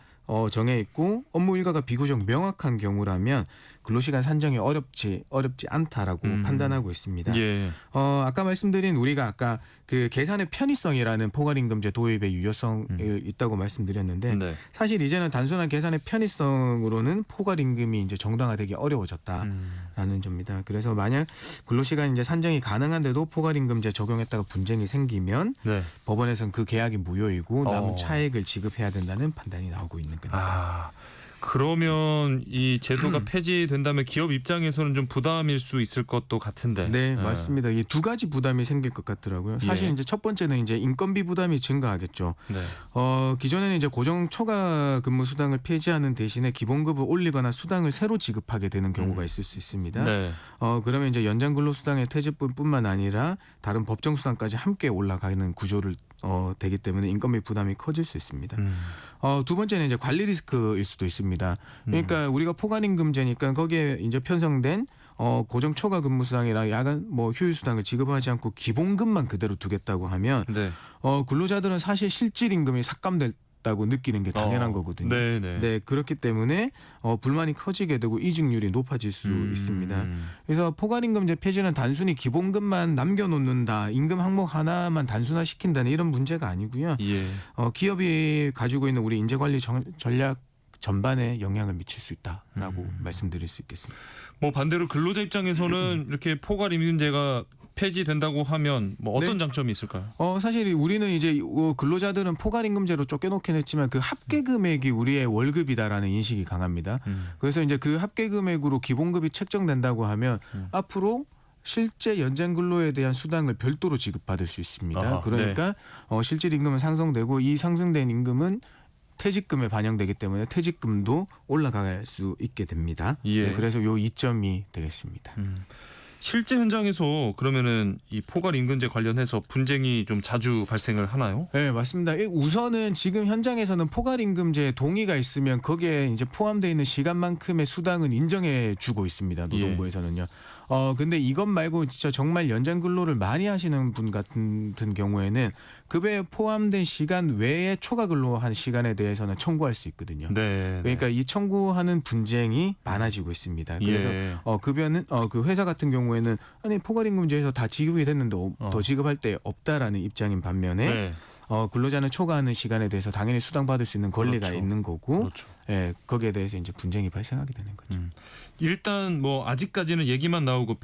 [SPEAKER 16] 정해 있고 업무 일과가 비교적 명확한 경우라면 근로시간 산정이 어렵지 않다라고 판단하고 있습니다.
[SPEAKER 1] 예.
[SPEAKER 16] 아까 말씀드린 우리가 아까 그 계산의 편의성이라는 포괄임금제 도입의 유효성이 있다고 말씀드렸는데
[SPEAKER 1] 네.
[SPEAKER 16] 사실 이제는 단순한 계산의 편의성으로는 포괄임금이 이제 정당화되기 어려워졌다라는 점입니다. 그래서 만약 근로시간 이제 산정이 가능한데도 포괄임금제 적용했다가 분쟁이 생기면
[SPEAKER 1] 네.
[SPEAKER 16] 법원에서는 그 계약이 무효이고 남은 차액을 지급해야 된다는 판단이 나오고 있는 겁니다.
[SPEAKER 1] 그러면 이 제도가 폐지된다면 기업 입장에서는 좀 부담일 수 있을 것도 같은데.
[SPEAKER 16] 네, 맞습니다. 이 두 가지 부담이 생길 것 같더라고요. 사실
[SPEAKER 1] 예.
[SPEAKER 16] 이제 첫 번째는 이제 인건비 부담이 증가하겠죠.
[SPEAKER 1] 네.
[SPEAKER 16] 기존에는 이제 고정 초과 근무 수당을 폐지하는 대신에 기본급을 올리거나 수당을 새로 지급하게 되는 경우가 있을 수 있습니다.
[SPEAKER 1] 네.
[SPEAKER 16] 그러면 이제 연장 근로 수당의 퇴직분뿐만 아니라 다른 법정 수당까지 함께 올라가는 구조를 되기 때문에 인건비 부담이 커질 수 있습니다. 두 번째는 이제 관리 리스크일 수도 있습니다. 그러니까 우리가 포괄임금제니까 거기에 이제 편성된 고정 초과 근무 수당이나 야간 뭐 휴일 수당을 지급하지 않고 기본급만 그대로 두겠다고 하면
[SPEAKER 1] 네.
[SPEAKER 16] 근로자들은 사실 실질 임금이 삭감됐다고 느끼는 게 당연한 거거든요.
[SPEAKER 1] 네.
[SPEAKER 16] 그렇기 때문에 불만이 커지게 되고 이직률이 높아질 수 있습니다. 그래서 포괄임금제 폐지는 단순히 기본급만 남겨놓는다, 임금 항목 하나만 단순화시킨다는 이런 문제가 아니고요.
[SPEAKER 1] 예.
[SPEAKER 16] 기업이 가지고 있는 우리 인재관리 전략 전반에 영향을 미칠 수 있다라고 말씀드릴 수 있겠습니다.
[SPEAKER 1] 뭐 반대로 근로자 입장에서는 이렇게 포괄임금제가 폐지된다고 하면 뭐 어떤 장점이 있을까요?
[SPEAKER 16] 사실 우리는 이제 근로자들은 포괄임금제로 쫓겨놓긴 했지만 그 합계 금액이 우리의 월급이다라는 인식이 강합니다. 그래서 이제 그 합계 금액으로 기본급이 책정된다고 하면 앞으로 실제 연장 근로에 대한 수당을 별도로 지급받을 수 있습니다. 그러니까 실질 임금은 상승되고 이 상승된 임금은 퇴직금에 반영되기 때문에 퇴직금도 올라갈 수 있게 됩니다.
[SPEAKER 1] 예.
[SPEAKER 16] 네, 그래서 요 이점이 되겠습니다.
[SPEAKER 1] 실제 현장에서 그러면은 이 포괄 임금제 관련해서 분쟁이 좀 자주 발생을 하나요?
[SPEAKER 16] 네, 맞습니다. 우선은 지금 현장에서는 포괄 임금제 동의가 있으면 거기에 이제 포함되어 있는 시간만큼의 수당은 인정해 주고 있습니다. 노동부에서는요. 근데 이것 말고 진짜 정말 연장 근로를 많이 하시는 분 같은 경우에는 급여에 포함된 시간 외에 초과 근로한 시간에 대해서는 청구할 수 있거든요.
[SPEAKER 1] 네.
[SPEAKER 16] 그러니까 이 청구하는 분쟁이 많아지고 있습니다. 그래서 급여는 그 회사 같은 경우에는 아니 포괄임금제에서 다 지급이 됐는데 더 지급할 때 없다라는 입장인 반면에 근로자는 초과하는 시간에 대해서 당연히 수당받을 수 있는 권리가 있는 거고 예, 거기에 대해서 이제 분쟁이 발생하게 되는 거죠.
[SPEAKER 1] 일단 뭐 아직까지는 얘기만 나오고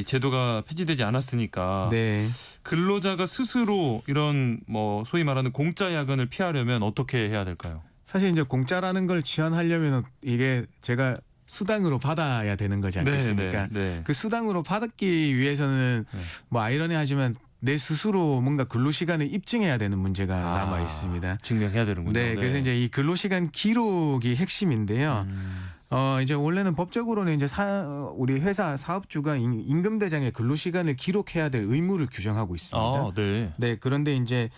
[SPEAKER 1] 제도가 폐지되지 않았으니까
[SPEAKER 16] 네.
[SPEAKER 1] 근로자가 스스로 이런 뭐 소위 말하는 공짜 야근을 피하려면 어떻게 해야 될까요?
[SPEAKER 16] 사실 이제 공짜라는 걸 지원하려면 이게 제가 수당으로 받아야 되는 거지 않겠습니까?
[SPEAKER 1] 네.
[SPEAKER 16] 그 수당으로 받기 위해서는 뭐 아이러니하지만 내 스스로 뭔가 근로시간을 입증해야 되는 문제가 남아 있습니다.
[SPEAKER 1] 증명해야 되는군요.
[SPEAKER 16] 네, 그래서 이제 이 근로시간 기록이 핵심인데요. 이제 원래는 법적으로는 이제 우리 회사 사업주가 임금대장에 근로시간을 기록해야 될 의무를 규정하고 있습니다. 네, 그런데 이제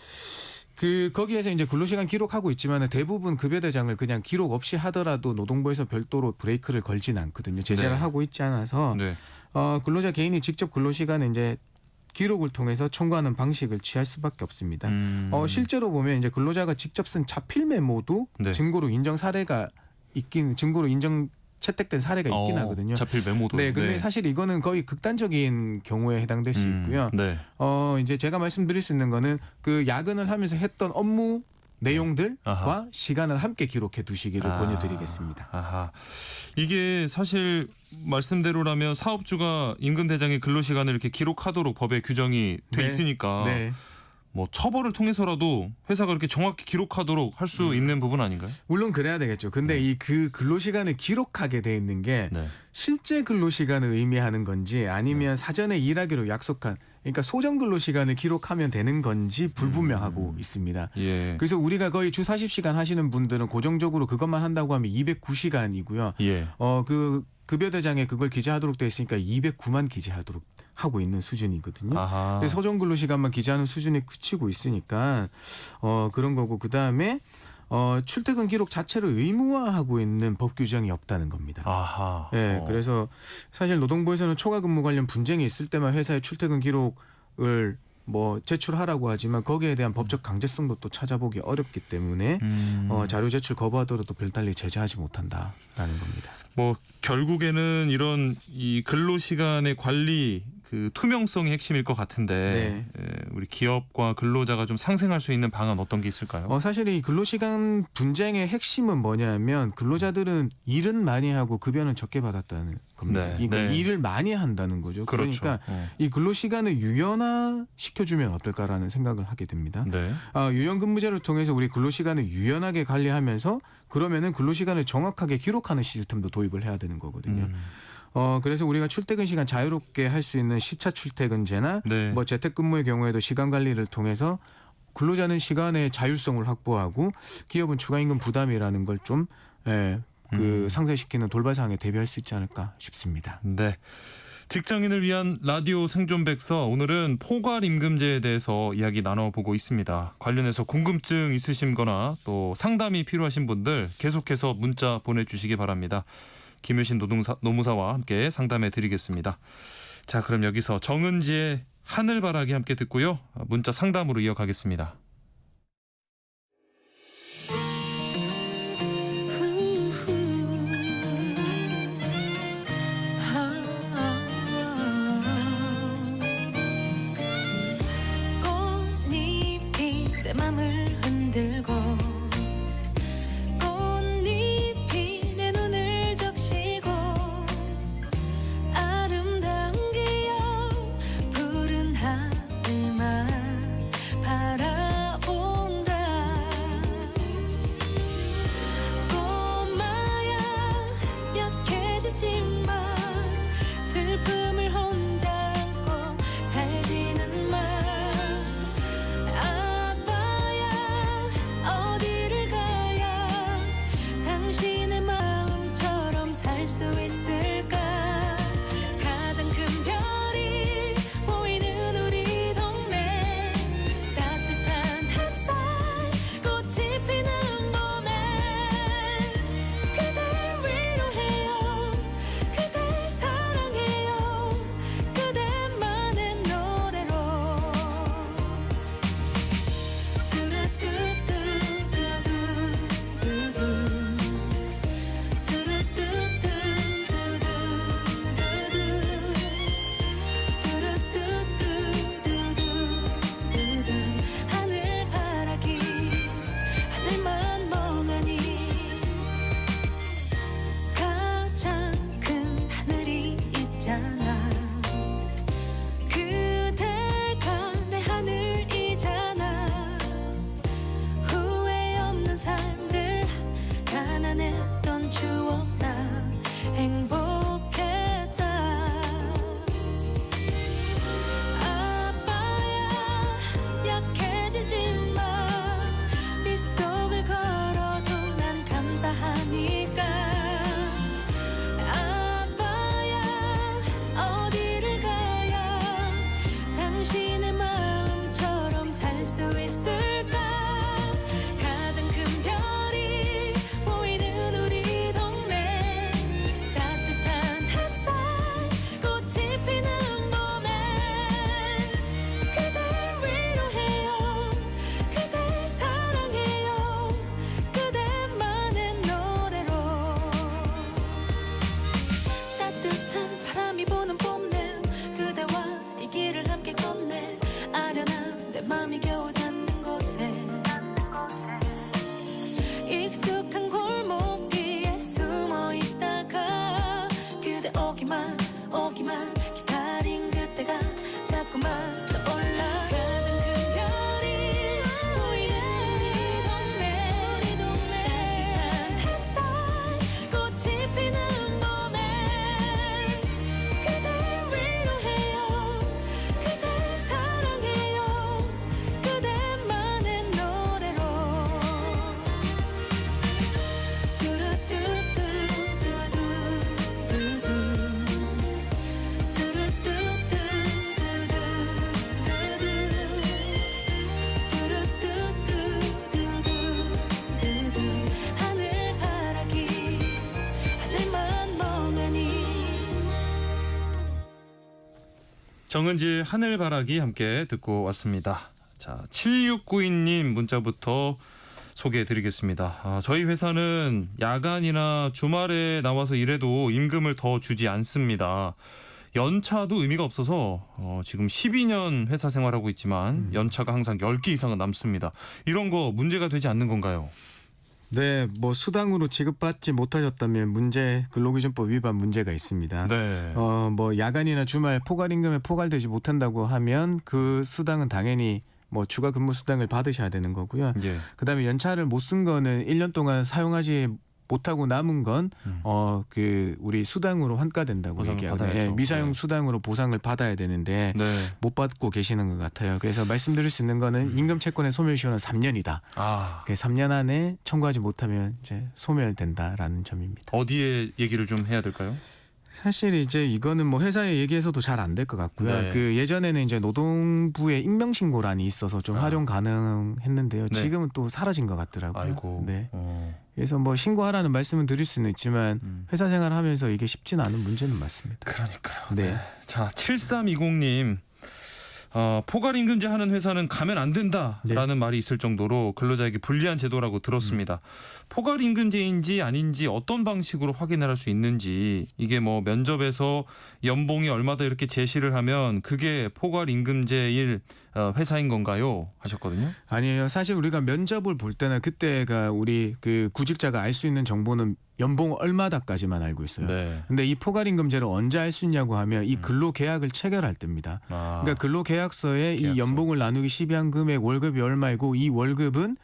[SPEAKER 16] 거기에서 이제 근로시간 기록하고 있지만 대부분 급여대장을 그냥 기록 없이 하더라도 노동부에서 별도로 브레이크를 걸지는 않거든요. 제재를 하고 있지 않아서 근로자 개인이 직접 근로시간을 이제 기록을 통해서 청구하는 방식을 취할 수밖에 없습니다. 실제로 보면 이제 근로자가 직접 쓴 자필 메모도 증거로 인정 사례가 증거로 인정 채택된 사례가 있긴 하거든요.
[SPEAKER 1] 자필 메모도.
[SPEAKER 16] 네, 근데 사실 이거는 거의 극단적인 경우에 해당될 수 있고요. 이제 제가 말씀드릴 수 있는 거는 그 야근을 하면서 했던 업무 내용들과 시간을 함께 기록해 두시기를 권유드리겠습니다.
[SPEAKER 1] 이게 사실 말씀대로라면 사업주가 임금대장의 근로시간을 이렇게 기록하도록 법에 규정이 돼 있으니까 뭐 처벌을 통해서라도 회사가 이렇게 정확히 기록하도록 할 수 있는 부분 아닌가요?
[SPEAKER 16] 물론 그래야 되겠죠. 근데 이 그 근로시간을 기록하게 돼 있는 게 실제 근로시간을 의미하는 건지 아니면 사전에 일하기로 약속한 그러니까 소정 근로시간을 기록하면 되는 건지 불분명하고 있습니다. 그래서 우리가 거의 주 40시간 하시는 분들은 고정적으로 그것만 한다고 하면 209시간이고요. 그 급여대장에 그걸 기재하도록 돼 있으니까 209만 기재하도록 하고 있는 수준이거든요. 그래서 소정 근로시간만 기재하는 수준에 그치고 있으니까 그런 거고 그다음에 출퇴근 기록 자체를 의무화하고 있는 법 규정이 없다는 겁니다. 그래서 사실 노동부에서는 초과 근무 관련 분쟁이 있을 때만 회사의 출퇴근 기록을 뭐 제출하라고 하지만 거기에 대한 법적 강제성도 또 찾아보기 어렵기 때문에 자료 제출 거부하더라도 별달리 제재하지 못한다라는 겁니다.
[SPEAKER 1] 뭐 결국에는 이런 이 근로시간의 관리 그 투명성이 핵심일 것 같은데 우리 기업과 근로자가 좀 상생할 수 있는 방안 어떤 게 있을까요?
[SPEAKER 16] 사실 이 근로시간 분쟁의 핵심은 뭐냐면 근로자들은 일은 많이 하고 급여는 적게 받았다는 겁니다. 그러니까 일을 많이 한다는 거죠. 그러니까 이 근로시간을 유연화시켜주면 어떨까라는 생각을 하게 됩니다. 유연근무제를 통해서 우리 근로시간을 유연하게 관리하면서 그러면은 근로시간을 정확하게 기록하는 시스템도 도입을 해야 되는 거거든요. 그래서 우리가 출퇴근 시간 자유롭게 할 수 있는 시차 출퇴근제나 뭐 재택근무의 경우에도 시간 관리를 통해서 근로자는 시간의 자율성을 확보하고 기업은 추가임금 부담이라는 걸 좀 상쇄시키는 돌발상에 대비할 수 있지 않을까 싶습니다.
[SPEAKER 1] 네. 직장인을 위한 라디오 생존백서 오늘은 포괄임금제에 대해서 이야기 나눠보고 있습니다. 관련해서 궁금증 있으신 거나 또 상담이 필요하신 분들 계속해서 문자 보내주시기 바랍니다. 김효신 노무사와 함께 상담해 드리겠습니다. 자, 그럼 여기서 정은지의 하늘바라기 함께 듣고요. 문자 상담으로 이어가겠습니다.
[SPEAKER 17] 꽃잎이 내 맘을 흔들고 꽃잎이 내 눈을 적시고 아름다운 기억 푸른 하늘만 바라 오기만 오기만 기다린 그때가 자꾸만 떠올라 가장 큰 별이 보이는 이 동네 따뜻한 햇살 꽃이 피는 봄에 그댈 위로해요 그댈 사랑해요 그대만의 노래로 하늘바라기 하늘만 멍하니
[SPEAKER 1] 정은지의 하늘바라기 함께 듣고 왔습니다. 자, 7692님 문자부터 소개해드리겠습니다. 저희 회사는 야간이나 주말에 나와서 일해도 임금을 더 주지 않습니다. 연차도 의미가 없어서 지금 12년 회사 생활하고 있지만 연차가 항상 10개 이상은 남습니다. 이런 거 문제가 되지 않는 건가요?
[SPEAKER 16] 네, 뭐 수당으로 지급받지 못하셨다면 근로기준법 위반 문제가 있습니다.
[SPEAKER 1] 네.
[SPEAKER 16] 뭐 야간이나 주말 포괄임금에 포괄되지 못한다고 하면 그 수당은 당연히 뭐 추가 근무 수당을 받으셔야 되는 거고요.
[SPEAKER 1] 예.
[SPEAKER 16] 그다음에 연차를 못 쓴 거는 1년 동안 사용하지 못하고 남은 건 그 우리 수당으로 환가된다고
[SPEAKER 1] 보상을
[SPEAKER 16] 얘기하거든요.
[SPEAKER 1] 받아야죠.
[SPEAKER 16] 예, 미사용
[SPEAKER 1] 네.
[SPEAKER 16] 수당으로 보상을 받아야 되는데
[SPEAKER 1] 네.
[SPEAKER 16] 못 받고 계시는 것 같아요. 그래서 말씀드릴 수 있는 거는 임금 채권의 소멸시효는 3년이다.
[SPEAKER 1] 아,
[SPEAKER 16] 3년 안에 청구하지 못하면 이제 소멸된다라는 점입니다.
[SPEAKER 1] 어디에 얘기를 좀 해야 될까요?
[SPEAKER 16] 사실 이제 이거는 뭐 회사에 얘기해서도 잘 안 될 것 같고요.
[SPEAKER 1] 네.
[SPEAKER 16] 그 예전에는 이제 노동부에 익명신고란이 있어서 좀 활용 가능했는데요.
[SPEAKER 1] 네.
[SPEAKER 16] 지금은 또 사라진 것 같더라고요.
[SPEAKER 1] 아이고.
[SPEAKER 16] 네. 그래서 뭐 신고하라는 말씀은 드릴 수는 있지만 회사 생활하면서 이게 쉽진 않은 문제는 맞습니다.
[SPEAKER 1] 그러니까요.
[SPEAKER 16] 네.
[SPEAKER 1] 자, 7320님. 포괄임금제 하는 회사는 가면 안 된다라는 말이 있을 정도로 근로자에게 불리한 제도라고 들었습니다. 포괄임금제인지 아닌지 어떤 방식으로 확인을 할 수 있는지, 이게 뭐 면접에서 연봉이 얼마다 이렇게 제시를 하면 그게 포괄임금제일 회사인 건가요? 하셨거든요.
[SPEAKER 16] 아니에요. 사실 우리가 면접을 볼 때는 그때가 우리 그 구직자가 알 수 있는 정보는 연봉 얼마다까지만 알고 있어요.
[SPEAKER 1] 네.
[SPEAKER 16] 근데 이 포괄임금제를 언제 알 수 있냐고 하면 이 근로계약을 체결할 때입니다. 그러니까 근로계약서에 이 연봉을 나누기 12한 금액 월급이 얼마이고 이 월급은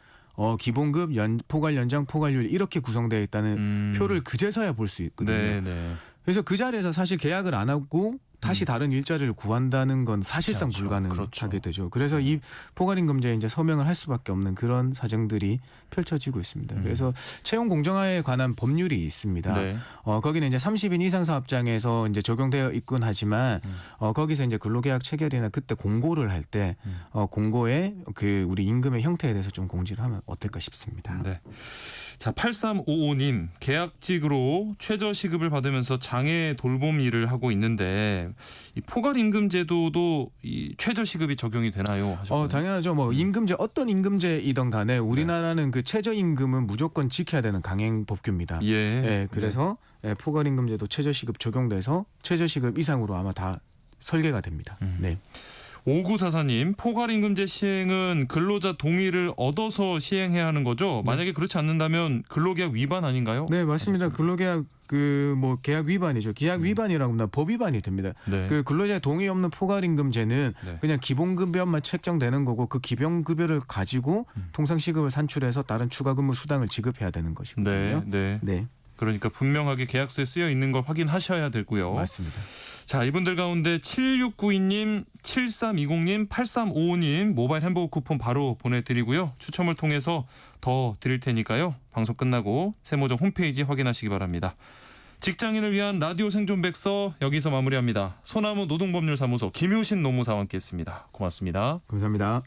[SPEAKER 16] 기본급, 포괄 연장, 포괄율 이렇게 구성되어 있다는 표를 그제서야 볼 수 있거든요.
[SPEAKER 1] 네, 네.
[SPEAKER 16] 그래서 그 자리에서 사실 계약을 안 하고 다시 다른 일자리를 구한다는 건 사실상
[SPEAKER 1] 그렇죠.
[SPEAKER 16] 불가능하게 되죠. 그래서 이 포괄임금제에 이제 서명을 할 수밖에 없는 그런 사정들이 펼쳐지고 있습니다. 그래서 채용 공정화에 관한 법률이 있습니다.
[SPEAKER 1] 네.
[SPEAKER 16] 거기는 이제 30인 이상 사업장에서 이제 적용되어 있긴 하지만 거기서 이제 근로계약 체결이나 그때 공고를 할 때 공고에 그 우리 임금의 형태에 대해서 좀 공지를 하면 어떨까 싶습니다.
[SPEAKER 1] 네. 자, 8355님, 계약직으로 최저시급을 받으면서 장애 돌봄 일을 하고 있는데 이 포괄임금제도도 이 최저시급이 적용이 되나요? 하셨거든요.
[SPEAKER 16] 당연하죠. 뭐 임금제 어떤 임금제이든 간에 우리나라는 그 최저임금은 무조건 지켜야 되는 강행 법규입니다.
[SPEAKER 1] 예.
[SPEAKER 16] 그래서 포괄임금제도 최저시급 적용돼서 최저시급 이상으로 아마 다 설계가 됩니다. 네.
[SPEAKER 1] 5944님, 포괄임금제 시행은 근로자 동의를 얻어서 시행해야 하는 거죠? 만약에 그렇지 않는다면 근로계약 위반 아닌가요?
[SPEAKER 16] 네, 맞습니다. 근로계약 계약 위반이죠. 계약 위반이라고 하면 법 위반이 됩니다.
[SPEAKER 1] 네.
[SPEAKER 16] 그 근로자의 동의 없는 포괄임금제는 그냥 기본급여만 책정되는 거고 그 기본급여를 가지고 통상시급을 산출해서 다른 추가근무 수당을 지급해야 되는 것이거든요.
[SPEAKER 1] 네. 그러니까 분명하게 계약서에 쓰여 있는 걸 확인하셔야 되고요.
[SPEAKER 16] 맞습니다.
[SPEAKER 1] 자, 이분들 가운데 7692님, 7320님, 8355님 모바일 햄버거 쿠폰 바로 보내드리고요. 추첨을 통해서 더 드릴 테니까요. 방송 끝나고 세모정 홈페이지 확인하시기 바랍니다. 직장인을 위한 라디오 생존백서 여기서 마무리합니다. 소나무 노동법률사무소 김효신 노무사와 함께했습니다. 고맙습니다.
[SPEAKER 16] 감사합니다.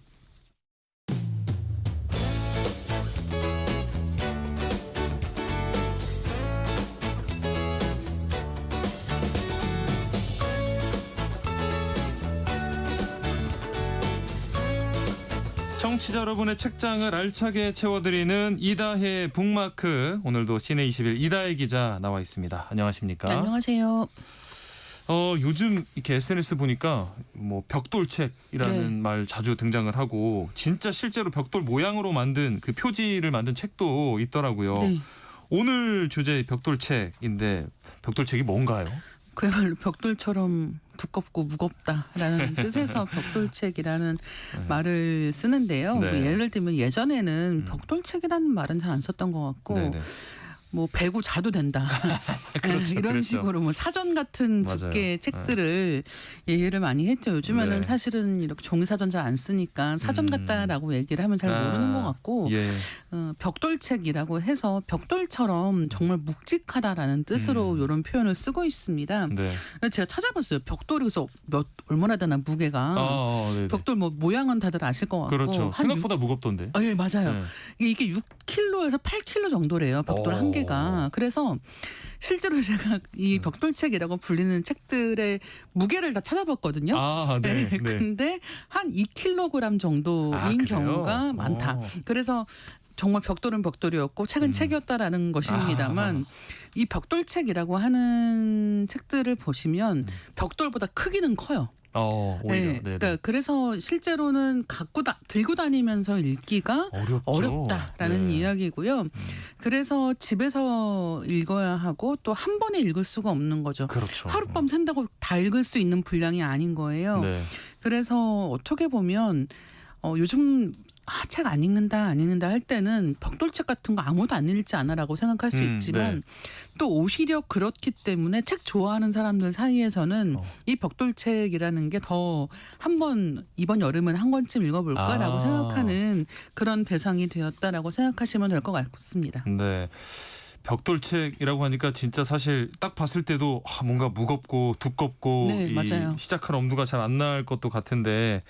[SPEAKER 1] 청취자 여러분의 책장을 알차게 채워드리는 이다혜 북마크. 오늘도 시내 21 이다혜 기자 나와 있습니다. 안녕하십니까?
[SPEAKER 18] 안녕하세요.
[SPEAKER 1] 요즘 이렇게 SNS 보니까 뭐 벽돌책이라는 말 자주 등장을 하고 진짜 실제로 벽돌 모양으로 만든 그 표지를 만든 책도 있더라고요.
[SPEAKER 18] 네.
[SPEAKER 1] 오늘 주제 벽돌책인데 벽돌책이 뭔가요?
[SPEAKER 18] 그야말로 벽돌처럼 두껍고 무겁다라는 뜻에서 벽돌책이라는 말을 쓰는데요.
[SPEAKER 1] 네.
[SPEAKER 18] 뭐 예를 들면 예전에는 벽돌책이라는 말은 잘 안 썼던 것 같고
[SPEAKER 1] 네네.
[SPEAKER 18] 뭐 배구 자도 된다.
[SPEAKER 1] 그렇죠,
[SPEAKER 18] 이런
[SPEAKER 1] 그렇죠.
[SPEAKER 18] 식으로 뭐 사전 같은
[SPEAKER 1] 맞아요.
[SPEAKER 18] 두께의 책들을 얘기를 많이 했죠. 요즘에는
[SPEAKER 1] 네.
[SPEAKER 18] 사실은 이렇게 종이 사전 잘 안 쓰니까 사전 같다라고 얘기를 하면 잘 모르는 것 같고
[SPEAKER 1] 예.
[SPEAKER 18] 벽돌책이라고 해서 벽돌처럼 정말 묵직하다라는 뜻으로 이런 표현을 쓰고 있습니다.
[SPEAKER 1] 네.
[SPEAKER 18] 제가 찾아봤어요. 벽돌이 그래서 얼마나 되나 무게가.
[SPEAKER 1] 네네.
[SPEAKER 18] 벽돌 뭐 모양은 다들 아실 것 같고.
[SPEAKER 1] 그렇죠.
[SPEAKER 18] 한
[SPEAKER 1] 생각보다 무겁던데.
[SPEAKER 18] 예, 맞아요.
[SPEAKER 1] 네.
[SPEAKER 18] 이게 6kg에서 8kg 정도래요. 벽돌 한 개가. 그래서 실제로 제가 이 벽돌책이라고 불리는 책들의 무게를 다 찾아봤거든요.
[SPEAKER 1] 네. 네.
[SPEAKER 18] 근데 한 2kg 정도인
[SPEAKER 1] 그래요?
[SPEAKER 18] 경우가 많다. 그래서 정말 벽돌은 벽돌이었고 책은 책이었다라는 것입니다만 이 벽돌책이라고 하는 책들을 보시면 벽돌보다 크기는 커요.
[SPEAKER 1] 오히려.
[SPEAKER 18] 네, 그러니까 그래서 실제로는 들고 다니면서 읽기가 어렵다라는
[SPEAKER 1] 네.
[SPEAKER 18] 이야기고요. 그래서 집에서 읽어야 하고 또 한 번에 읽을 수가 없는 거죠.
[SPEAKER 1] 그렇죠.
[SPEAKER 18] 하룻밤 샌다고 다 읽을 수 있는 분량이 아닌 거예요.
[SPEAKER 1] 네.
[SPEAKER 18] 그래서 어떻게 보면 요즘 책 안 읽는다 할 때는 벽돌책 같은 거 아무도 안 읽지 않아라고 생각할 수 있지만
[SPEAKER 1] 네.
[SPEAKER 18] 또 오히려 그렇기 때문에 책 좋아하는 사람들 사이에서는 이 벽돌책이라는 게 더 이번 여름은 한 권쯤 읽어볼까라고 생각하는 그런 대상이 되었다라고 생각하시면 될 것 같습니다.
[SPEAKER 1] 네. 벽돌책이라고 하니까 진짜 사실 딱 봤을 때도 뭔가 무겁고 두껍고
[SPEAKER 18] 네, 맞아요.
[SPEAKER 1] 시작할 엄두가 잘 안 날 것도 같은데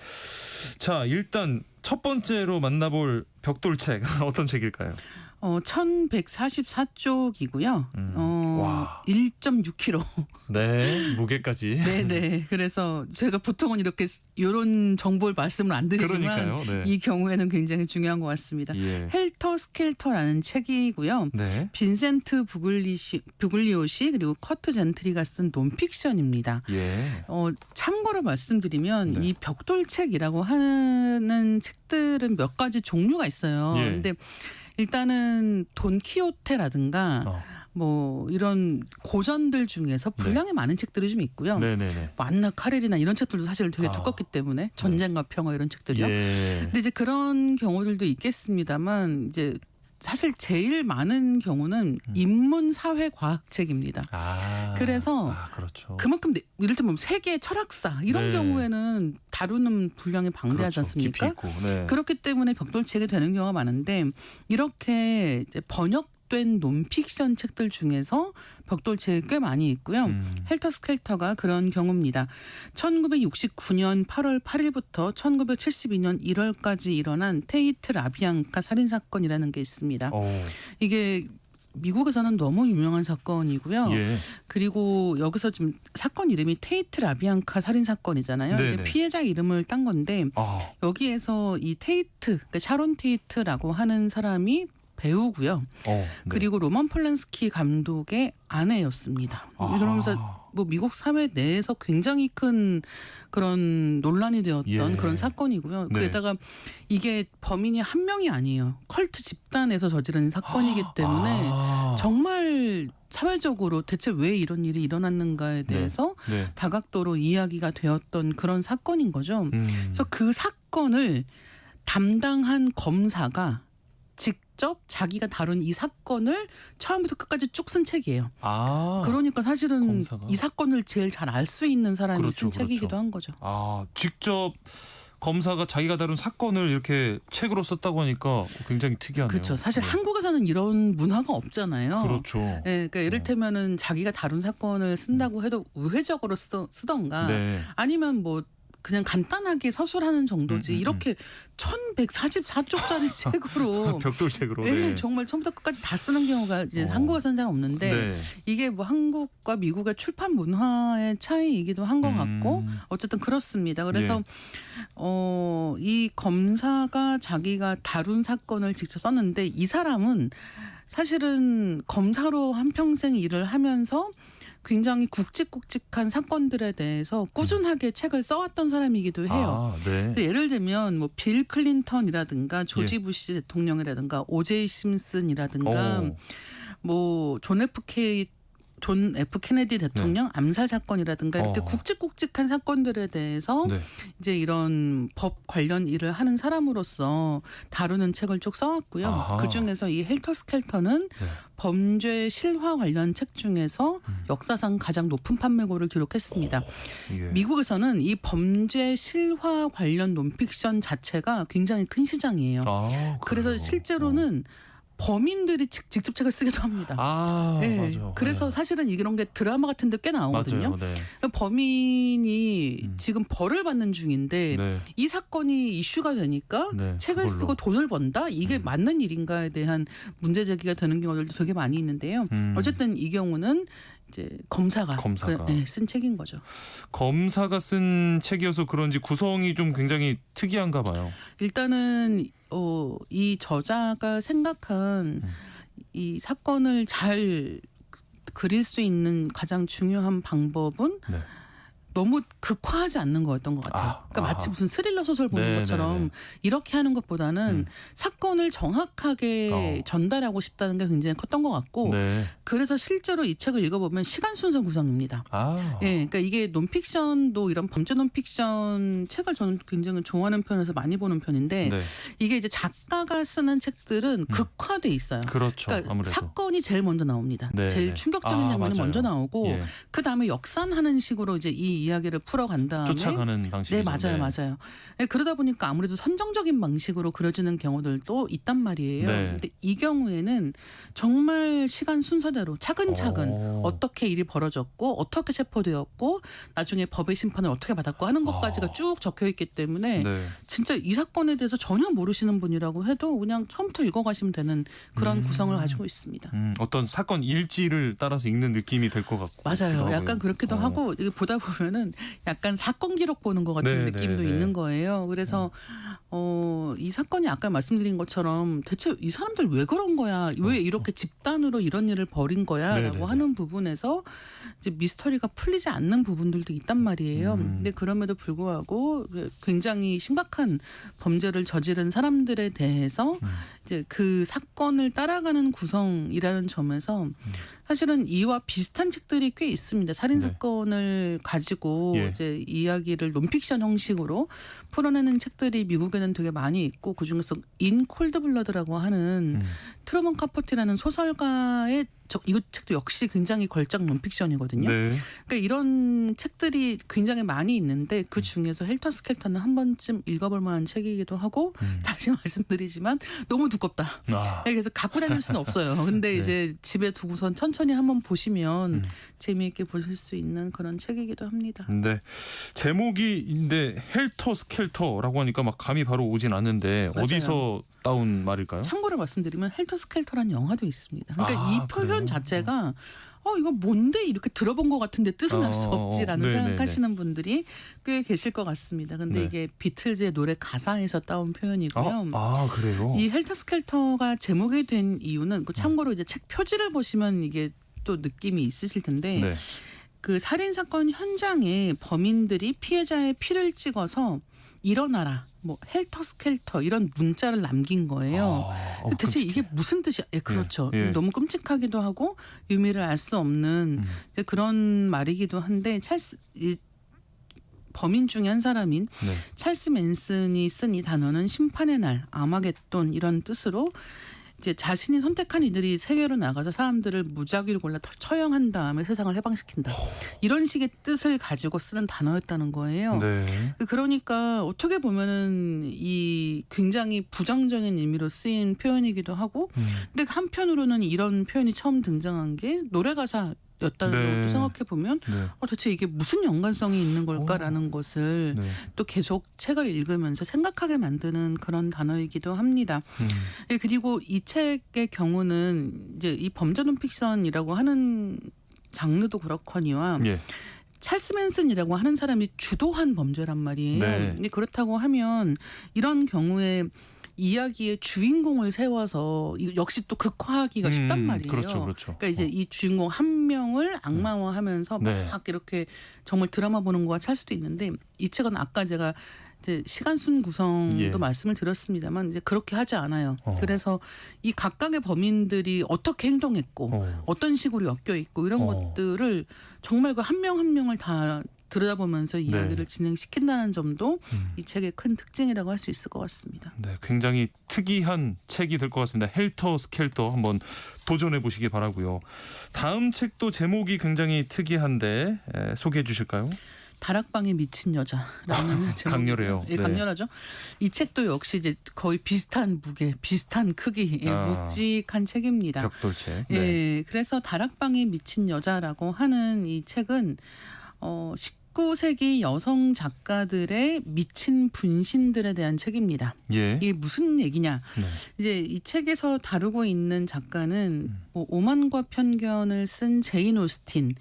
[SPEAKER 1] 자 일단 첫 번째로 만나볼 벽돌책 어떤 책일까요?
[SPEAKER 18] 1144쪽이고요.
[SPEAKER 1] 와.
[SPEAKER 18] 1.6kg.
[SPEAKER 1] 네, 무게까지.
[SPEAKER 18] 네네. 그래서 제가 보통은 이런 정보를 말씀을 안 드리지만
[SPEAKER 1] 그러니까요. 네.
[SPEAKER 18] 이 경우에는 굉장히 중요한 것 같습니다.
[SPEAKER 1] 예.
[SPEAKER 18] 헬터 스켈터라는 책이고요.
[SPEAKER 1] 네.
[SPEAKER 18] 빈센트 부글리오시 그리고 커트 젠트리가 쓴 논픽션입니다.
[SPEAKER 1] 예.
[SPEAKER 18] 참고로 말씀드리면
[SPEAKER 1] 네.
[SPEAKER 18] 이 벽돌책이라고 하는 책들은 몇 가지 종류가 있어요.
[SPEAKER 1] 예.
[SPEAKER 18] 근데 일단은 돈키호테라든가 뭐 이런 고전들 중에서 분량이 많은 책들이 좀 있고요.
[SPEAKER 1] 네네네.
[SPEAKER 18] 뭐 안나 카렐이나 이런 책들도 사실 되게 두껍기 때문에 전쟁과 평화 이런 책들이요.
[SPEAKER 1] 예.
[SPEAKER 18] 근데 이제 그런 경우들도 있겠습니다만 이제 사실 제일 많은 경우는 인문 사회 과학 책입니다. 그래서
[SPEAKER 1] 그렇죠.
[SPEAKER 18] 그만큼 예를 들면 세계 철학사 이런
[SPEAKER 1] 네.
[SPEAKER 18] 경우에는 다루는 분량이 방대하지
[SPEAKER 1] 그렇죠.
[SPEAKER 18] 않습니까?
[SPEAKER 1] 깊이 있고. 네.
[SPEAKER 18] 그렇기 때문에 벽돌책이 되는 경우가 많은데 이렇게 이제 번역된 논픽션 책들 중에서 벽돌책이 꽤 많이 있고요. 헬터 스켈터가 그런 경우입니다. 1969년 8월 8일부터 1972년 1월까지 일어난 테이트 라비앙카 살인사건이라는 게 있습니다. 이게 미국에서는 너무 유명한 사건이고요.
[SPEAKER 1] 예.
[SPEAKER 18] 그리고 여기서 지금 사건 이름이 테이트 라비앙카 살인 사건이잖아요.
[SPEAKER 1] 네네.
[SPEAKER 18] 근데 피해자 이름을 딴 건데 여기에서 이 테이트, 그러니까 샤론 테이트라고 하는 사람이 배우고요.
[SPEAKER 1] 네.
[SPEAKER 18] 그리고 로만 폴란스키 감독의 아내였습니다. 그러면서 뭐 미국 사회 내에서 굉장히 큰 그런 논란이 되었던 그런 사건이고요.
[SPEAKER 1] 네.
[SPEAKER 18] 게다가 이게 범인이 한 명이 아니에요. 컬트 집단에서 저지른 사건이기 때문에 정말 사회적으로 대체 왜 이런 일이 일어났는가에 대해서
[SPEAKER 1] 네.
[SPEAKER 18] 다각도로 이야기가 되었던 그런 사건인 거죠. 그래서 그 사건을 담당한 검사가 직접 자기가 다룬 이 사건을 처음부터 끝까지 쭉 쓴 책이에요. 그러니까 사실은
[SPEAKER 1] 검사가?
[SPEAKER 18] 이 사건을 제일 잘 알 수 있는 사람이
[SPEAKER 1] 그렇죠,
[SPEAKER 18] 쓴 책이기도 한 거죠.
[SPEAKER 1] 직접 검사가 자기가 다룬 사건을 이렇게 책으로 썼다고 하니까 굉장히 특이하네요.
[SPEAKER 18] 그렇죠. 사실
[SPEAKER 1] 네.
[SPEAKER 18] 한국에서는 이런 문화가 없잖아요.
[SPEAKER 1] 그렇죠.
[SPEAKER 18] 그러니까 이를테면은 자기가 다룬 사건을 쓴다고 해도 우회적으로 쓰던가
[SPEAKER 1] 네.
[SPEAKER 18] 아니면 뭐 그냥 간단하게 서술하는 정도지 이렇게 1144쪽짜리 책으로
[SPEAKER 1] 벽돌책으로.
[SPEAKER 18] 네. 정말 처음부터 끝까지 다 쓰는 경우가 이제 한국에서는 잘 없는데
[SPEAKER 1] 네.
[SPEAKER 18] 이게 뭐 한국과 미국의 출판 문화의 차이이기도 한 것 같고 어쨌든 그렇습니다. 그래서 이 검사가 자기가 다룬 사건을 직접 썼는데 이 사람은 사실은 검사로 한평생 일을 하면서 굉장히 굵직굵직한 사건들에 대해서 꾸준하게 책을 써왔던 사람이기도 해요.
[SPEAKER 1] 네.
[SPEAKER 18] 예를 들면 뭐 빌 클린턴이라든가 조지 부시 대통령이라든가 오제이 심슨이라든가 뭐 존 F 존 F 케네디 대통령 암살 사건이라든가 이렇게 굵직굵직한 사건들에 대해서
[SPEAKER 1] 네.
[SPEAKER 18] 이제 이런 법 관련 일을 하는 사람으로서 다루는 책을 쭉 써왔고요.
[SPEAKER 1] 아하.
[SPEAKER 18] 그중에서 이 헬터 스켈터는
[SPEAKER 1] 네.
[SPEAKER 18] 범죄 실화 관련 책 중에서 역사상 가장 높은 판매고를 기록했습니다.
[SPEAKER 1] 예.
[SPEAKER 18] 미국에서는 이 범죄 실화 관련 논픽션 자체가 굉장히 큰 시장이에요. 그래서 실제로는 범인들이 직접 책을 쓰기도 합니다. 네.
[SPEAKER 1] 맞아요.
[SPEAKER 18] 그래서 사실은 이런 게 드라마 같은 데 꽤 나오거든요.
[SPEAKER 1] 맞아요. 네.
[SPEAKER 18] 범인이 지금 벌을 받는 중인데
[SPEAKER 1] 네.
[SPEAKER 18] 이 사건이 이슈가 되니까
[SPEAKER 1] 네,
[SPEAKER 18] 책을
[SPEAKER 1] 그걸로.
[SPEAKER 18] 쓰고 돈을 번다? 이게 맞는 일인가에 대한 문제 제기가 되는 경우들도 되게 많이 있는데요. 어쨌든 이 경우는 이제 검사가 쓴 책인 거죠.
[SPEAKER 1] 검사가 쓴 책이어서 그런지 구성이 좀 굉장히 특이한가 봐요.
[SPEAKER 18] 일단은 이 저자가 생각한 이 사건을 잘 그릴 수 있는 가장 중요한 방법은
[SPEAKER 1] 네.
[SPEAKER 18] 너무 극화하지 않는 거였던 것 같아요. 그러니까 마치 무슨 스릴러 소설 보는
[SPEAKER 1] 네,
[SPEAKER 18] 것처럼
[SPEAKER 1] 네, 네.
[SPEAKER 18] 이렇게 하는 것보다는 사건을 정확하게 전달하고 싶다는 게 굉장히 컸던 것 같고
[SPEAKER 1] 네.
[SPEAKER 18] 그래서 실제로 이 책을 읽어보면 시간 순서 구성입니다. 예, 그러니까 이게 논픽션도 이런 범죄 논픽션 책을 저는 굉장히 좋아하는 편에서 많이 보는 편인데
[SPEAKER 1] 네.
[SPEAKER 18] 이게 이제 작가가 쓰는 책들은 극화돼 있어요.
[SPEAKER 1] 그렇죠.
[SPEAKER 18] 그러니까
[SPEAKER 1] 아무래도.
[SPEAKER 18] 사건이 제일 먼저 나옵니다.
[SPEAKER 1] 네,
[SPEAKER 18] 제일
[SPEAKER 1] 네.
[SPEAKER 18] 충격적인 장면이
[SPEAKER 1] 맞아요.
[SPEAKER 18] 먼저 나오고
[SPEAKER 1] 예.
[SPEAKER 18] 그 다음에 역산하는 식으로 이제 이 이야기를 풀어간 다음에
[SPEAKER 1] 쫓아가는 방식이죠.
[SPEAKER 18] 네, 맞아요. 네, 그러다 보니까 아무래도 선정적인 방식으로 그려지는 경우들도 있단 말이에요.
[SPEAKER 1] 네.
[SPEAKER 18] 근데 이 경우에는 정말 시간 순서대로 차근차근 어떻게 일이 벌어졌고 어떻게 체포되었고 나중에 법의 심판을 어떻게 받았고 하는 것까지가 쭉 적혀 있기 때문에
[SPEAKER 1] 네.
[SPEAKER 18] 진짜 이 사건에 대해서 전혀 모르시는 분이라고 해도 그냥 처음부터 읽어가시면 되는 그런 구성을 가지고 있습니다.
[SPEAKER 1] 어떤 사건 일지를 따라서 읽는 느낌이 될 것 같고.
[SPEAKER 18] 맞아요. 약간 그렇기도 하고 이게 보다 보면은 약간 사건 기록 보는 것 같은
[SPEAKER 1] 네,
[SPEAKER 18] 느낌도
[SPEAKER 1] 네, 네.
[SPEAKER 18] 있는 거예요. 그래서 이 사건이 아까 말씀드린 것처럼 대체 이 사람들 왜 그런 거야? 왜 이렇게 집단으로 이런 일을 벌인 거야?
[SPEAKER 1] 네,
[SPEAKER 18] 라고
[SPEAKER 1] 네,
[SPEAKER 18] 하는 부분에서 이제 미스터리가 풀리지 않는 부분들도 있단 말이에요. 근데 그럼에도 불구하고 굉장히 심각한 범죄를 저지른 사람들에 대해서 이제 그 사건을 따라가는 구성이라는 점에서 사실은 이와 비슷한 책들이 꽤 있습니다. 살인 사건을 가지고
[SPEAKER 1] 예.
[SPEAKER 18] 이제 이야기를 논픽션 형식으로 풀어내는 책들이 미국에는 되게 많이 있고 그중에서 인 콜드블러드라고 하는 트루먼 카포티라는 소설가의 이 책도 역시 굉장히 걸작 논픽션이거든요.
[SPEAKER 1] 네.
[SPEAKER 18] 그러니까 이런 책들이 굉장히 많이 있는데 그 중에서 헬터 스켈터는 한 번쯤 읽어볼 만한 책이기도 하고 다시 말씀드리지만 너무 두껍다. 그래서 갖고 다닐 수는 없어요. 근데
[SPEAKER 1] 네.
[SPEAKER 18] 이제 집에 두고선 천천히 한번 보시면 재미있게 보실 수 있는 그런 책이기도 합니다.
[SPEAKER 1] 네. 제목이 헬터 스켈터라고 하니까 막 감이 바로 오진 않는데
[SPEAKER 18] 맞아요.
[SPEAKER 1] 어디서 따온 말일까요?
[SPEAKER 18] 참고로 말씀드리면 헬터 스켈터라는 영화도 있습니다. 그러니까
[SPEAKER 1] 아,
[SPEAKER 18] 이 표현 자체가 이거 뭔데 이렇게 들어본 것 같은데 뜻은 알 수 없지라는
[SPEAKER 1] 네네네.
[SPEAKER 18] 생각하시는 분들이 꽤 계실 것 같습니다. 근데
[SPEAKER 1] 네.
[SPEAKER 18] 이게 비틀즈의 노래 가사에서 따온 표현이고요.
[SPEAKER 1] 그래요?
[SPEAKER 18] 이 헬터 스켈터가 제목이 된 이유는 참고로 이제 책 표지를 보시면 이게 또 느낌이 있으실 텐데
[SPEAKER 1] 네.
[SPEAKER 18] 그 살인 사건 현장에 범인들이 피해자의 피를 찍어서 일어나라. 뭐 헬터 스켈터 이런 문자를 남긴 거예요. 대체 이게 무슨 뜻이야? 예, 그렇죠.
[SPEAKER 1] 예.
[SPEAKER 18] 너무 끔찍하기도 하고 의미를 알 수 없는 이제 그런 말이기도 한데 범인 중에 한 사람인 찰스 맨슨이 쓴 이 단어는 심판의 날, 아마겟돈 이런 뜻으로 이제 자신이 선택한 이들이 세계로 나가서 사람들을 무작위로 골라 처형한 다음에 세상을 해방시킨다. 이런 식의 뜻을 가지고 쓰는 단어였다는 거예요.
[SPEAKER 1] 네.
[SPEAKER 18] 그러니까 어떻게 보면은 이 굉장히 부정적인 의미로 쓰인 표현이기도 하고 근데 한편으로는 이런 표현이 처음 등장한 게 노래 가사 였다고
[SPEAKER 1] 네.
[SPEAKER 18] 생각해 보면 대체 이게 무슨 연관성이 있는 걸까라는 것을 또 계속 책을 읽으면서 생각하게 만드는 그런 단어이기도 합니다. 예, 그리고 이 책의 경우는 이제 이 범죄 논픽션이라고 하는 장르도 그렇거니와 찰스 맨슨이라고 하는 사람이 주도한 범죄란 말이에요.
[SPEAKER 1] 네.
[SPEAKER 18] 근데 그렇다고 하면 이런 경우에 이야기의 주인공을 세워서 역시 또 극화하기가 쉽단 말이에요.
[SPEAKER 1] 그렇죠.
[SPEAKER 18] 그러니까 이제 이 주인공 한 명을 악마화하면서 막 이렇게 정말 드라마 보는 거와 찰 수도 있는데 이 책은 아까 제가 이제 시간순 구성도
[SPEAKER 1] 예.
[SPEAKER 18] 말씀을 드렸습니다만 이제 그렇게 하지 않아요. 그래서 이 각각의 범인들이 어떻게 행동했고 어떤 식으로 엮여 있고 이런 것들을 정말 그 한 명 한 명을 다 들여다보면서 이야기를 진행시킨다는 점도 이 책의 큰 특징이라고 할 수 있을 것 같습니다.
[SPEAKER 1] 네, 굉장히 특이한 책이 될 것 같습니다. 헬터 스켈터 한번 도전해 보시기 바라고요. 다음 책도 제목이 굉장히 특이한데 소개해 주실까요?
[SPEAKER 18] 다락방에 미친 여자라는 제목.
[SPEAKER 1] 강렬해요.
[SPEAKER 18] 예, 강렬하죠. 이 책도 역시 이제 거의 비슷한 무게, 비슷한 크기, 묵직한 책입니다.
[SPEAKER 1] 벽돌책.
[SPEAKER 18] 예,
[SPEAKER 1] 네.
[SPEAKER 18] 그래서 다락방에 미친 여자라고 하는 이 책은 19세기 여성 작가들의 미친 분신들에 대한 책입니다.
[SPEAKER 1] 예.
[SPEAKER 18] 이게 무슨 얘기냐?
[SPEAKER 1] 네.
[SPEAKER 18] 이제 이 책에서 다루고 있는 작가는 뭐 오만과 편견을 쓴 제인 오스틴,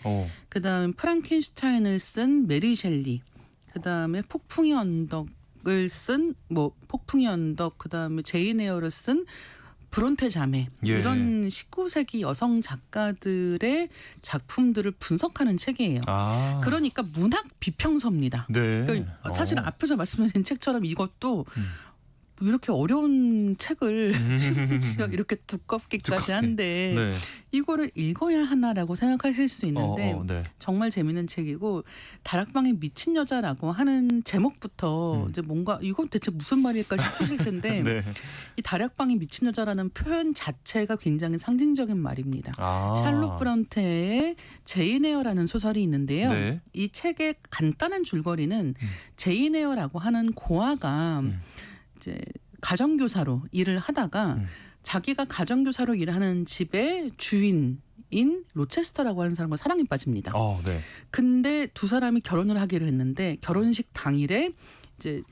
[SPEAKER 18] 그다음에 프랑켄슈타인을 쓴 메리 셸리, 그다음에 폭풍의 언덕을 쓴 뭐 폭풍의 언덕, 그다음에 제인 에어를 쓴 브론테 자매
[SPEAKER 1] 예.
[SPEAKER 18] 이런 19세기 여성 작가들의 작품들을 분석하는 책이에요. 그러니까 문학 비평서입니다.
[SPEAKER 1] 네.
[SPEAKER 18] 그러니까 사실 앞에서 말씀드린 책처럼 이것도 이렇게 어려운 책을 심지어 이렇게 두껍게까지 한데
[SPEAKER 1] 네.
[SPEAKER 18] 이거를 읽어야 하나라고 생각하실 수 있는데
[SPEAKER 1] 네.
[SPEAKER 18] 정말 재미있는 책이고 다락방에 미친 여자라고 하는 제목부터 이제 뭔가 이거 대체 무슨 말일까 싶으실 텐데
[SPEAKER 1] 네.
[SPEAKER 18] 이 다락방에 미친 여자라는 표현 자체가 굉장히 상징적인 말입니다. 샬롯 브론테의 제인 에어라는 소설이 있는데요.
[SPEAKER 1] 네.
[SPEAKER 18] 이 책의 간단한 줄거리는 제인 에어라고 하는 고아가 이제 가정교사로 일을 하다가 자기가 가정교사로 일하는 집의 주인인 로체스터라고 하는 사람과 사랑에 빠집니다.
[SPEAKER 1] 네.
[SPEAKER 18] 근데 두 사람이 결혼을 하기로 했는데 결혼식 당일에 이제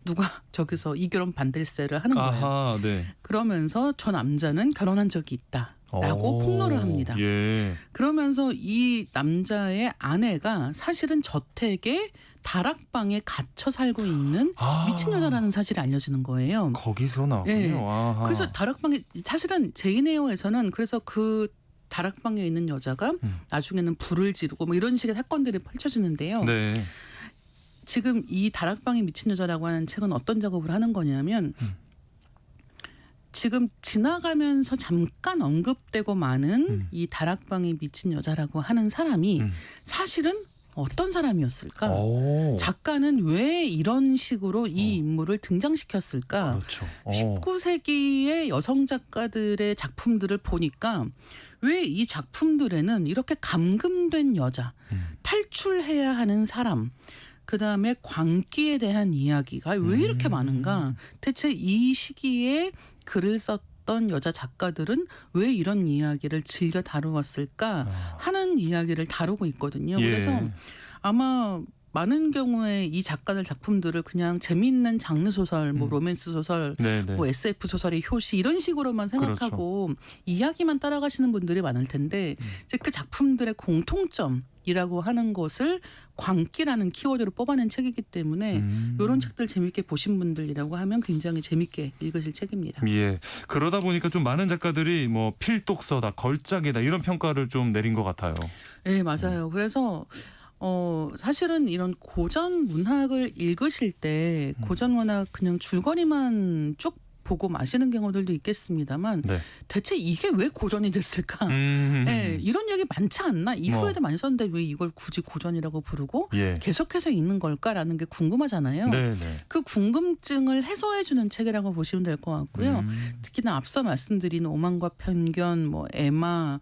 [SPEAKER 18] 누가 저기서 이 결혼 반대세를 하는 거예요.
[SPEAKER 1] 네.
[SPEAKER 18] 그러면서 저 남자는 결혼한 적이 있다라고 폭로를 합니다.
[SPEAKER 1] 예.
[SPEAKER 18] 그러면서 이 남자의 아내가 사실은 저택에 다락방에 갇혀 살고 있는 미친 여자라는 사실이 알려지는 거예요.
[SPEAKER 1] 거기서 나왔군요.
[SPEAKER 18] 네.
[SPEAKER 1] 아하.
[SPEAKER 18] 그래서 다락방에 사실은 제인 에어에서는 그래서 그 다락방에 있는 여자가 나중에는 불을 지르고 뭐 이런 식의 사건들이 펼쳐지는데요.
[SPEAKER 1] 네.
[SPEAKER 18] 지금 이 다락방에 미친 여자라고 하는 책은 어떤 작업을 하는 거냐면 지금 지나가면서 잠깐 언급되고 많은 이 다락방에 미친 여자라고 하는 사람이 사실은 어떤 사람이었을까? 작가는 왜 이런 식으로 이 인물을 등장시켰을까?
[SPEAKER 1] 그렇죠.
[SPEAKER 18] 19세기의 여성 작가들의 작품들을 보니까 왜 이 작품들에는 이렇게 감금된 여자, 탈출해야 하는 사람, 그다음에 광기에 대한 이야기가 왜 이렇게 많은가? 대체 이 시기에 글을 썼던 여자 작가들은 왜 이런 이야기를 즐겨 다루었을까 하는 이야기를 다루고 있거든요.
[SPEAKER 1] 예.
[SPEAKER 18] 그래서 아마 많은 경우에 이 작가들 작품들을 그냥 재미있는 장르 소설, 뭐 로맨스 소설,
[SPEAKER 1] 네네.
[SPEAKER 18] 뭐 SF 소설의 효시 이런 식으로만 생각하고 이야기만 따라가시는 분들이 많을 텐데 이제 그 작품들의 공통점이라고 하는 것을 광기라는 키워드로 뽑아낸 책이기 때문에 이런 책들 재밌게 보신 분들이라고 하면 굉장히 재밌게 읽으실 책입니다.
[SPEAKER 1] 예. 그러다 보니까 좀 많은 작가들이 뭐 필독서다, 걸작이다 이런 평가를 좀 내린 것 같아요.
[SPEAKER 18] 네, 맞아요. 그래서 사실은 이런 고전 문학을 읽으실 때 고전 문학 그냥 줄거리만 쭉 보고 마시는 경우들도 있겠습니다만 대체 이게 왜 고전이 됐을까? 네, 이런 얘기 많지 않나? 이후에도 많이 썼는데 왜 이걸 굳이 고전이라고 부르고 계속해서 읽는 걸까라는 게 궁금하잖아요. 그 궁금증을 해소해주는 책이라고 보시면 될 것 같고요. 특히나 앞서 말씀드린 오만과 편견, 뭐 에마,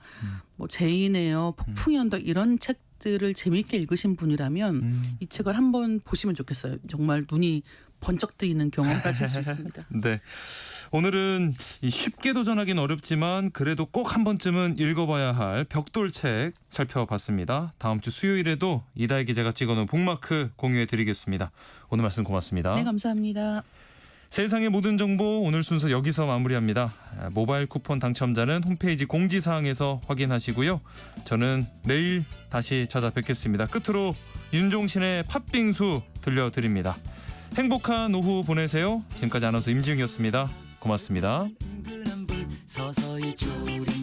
[SPEAKER 18] 뭐 제인 에어, 폭풍의 언덕 이런 책들을 재미있게 읽으신 분이라면 이 책을 한번 보시면 좋겠어요. 정말 눈이 번쩍 뜨이는 경험을 하실 수 있습니다.
[SPEAKER 1] 네. 오늘은 쉽게 도전하긴 어렵지만 그래도 꼭 한 번쯤은 읽어봐야 할 벽돌책 살펴봤습니다. 다음 주 수요일에도 이다혜 기자가 찍어놓은 북마크 공유해드리겠습니다. 오늘 말씀 고맙습니다.
[SPEAKER 18] 네, 감사합니다.
[SPEAKER 1] 세상의 모든 정보 오늘 순서 여기서 마무리합니다. 모바일 쿠폰 당첨자는 홈페이지 공지사항에서 확인하시고요. 저는 내일 다시 찾아뵙겠습니다. 끝으로 윤종신의 팥빙수 들려드립니다. 행복한 오후 보내세요. 지금까지 아나운서 임지웅이었습니다. 고맙습니다.
[SPEAKER 17] 서서히 졸이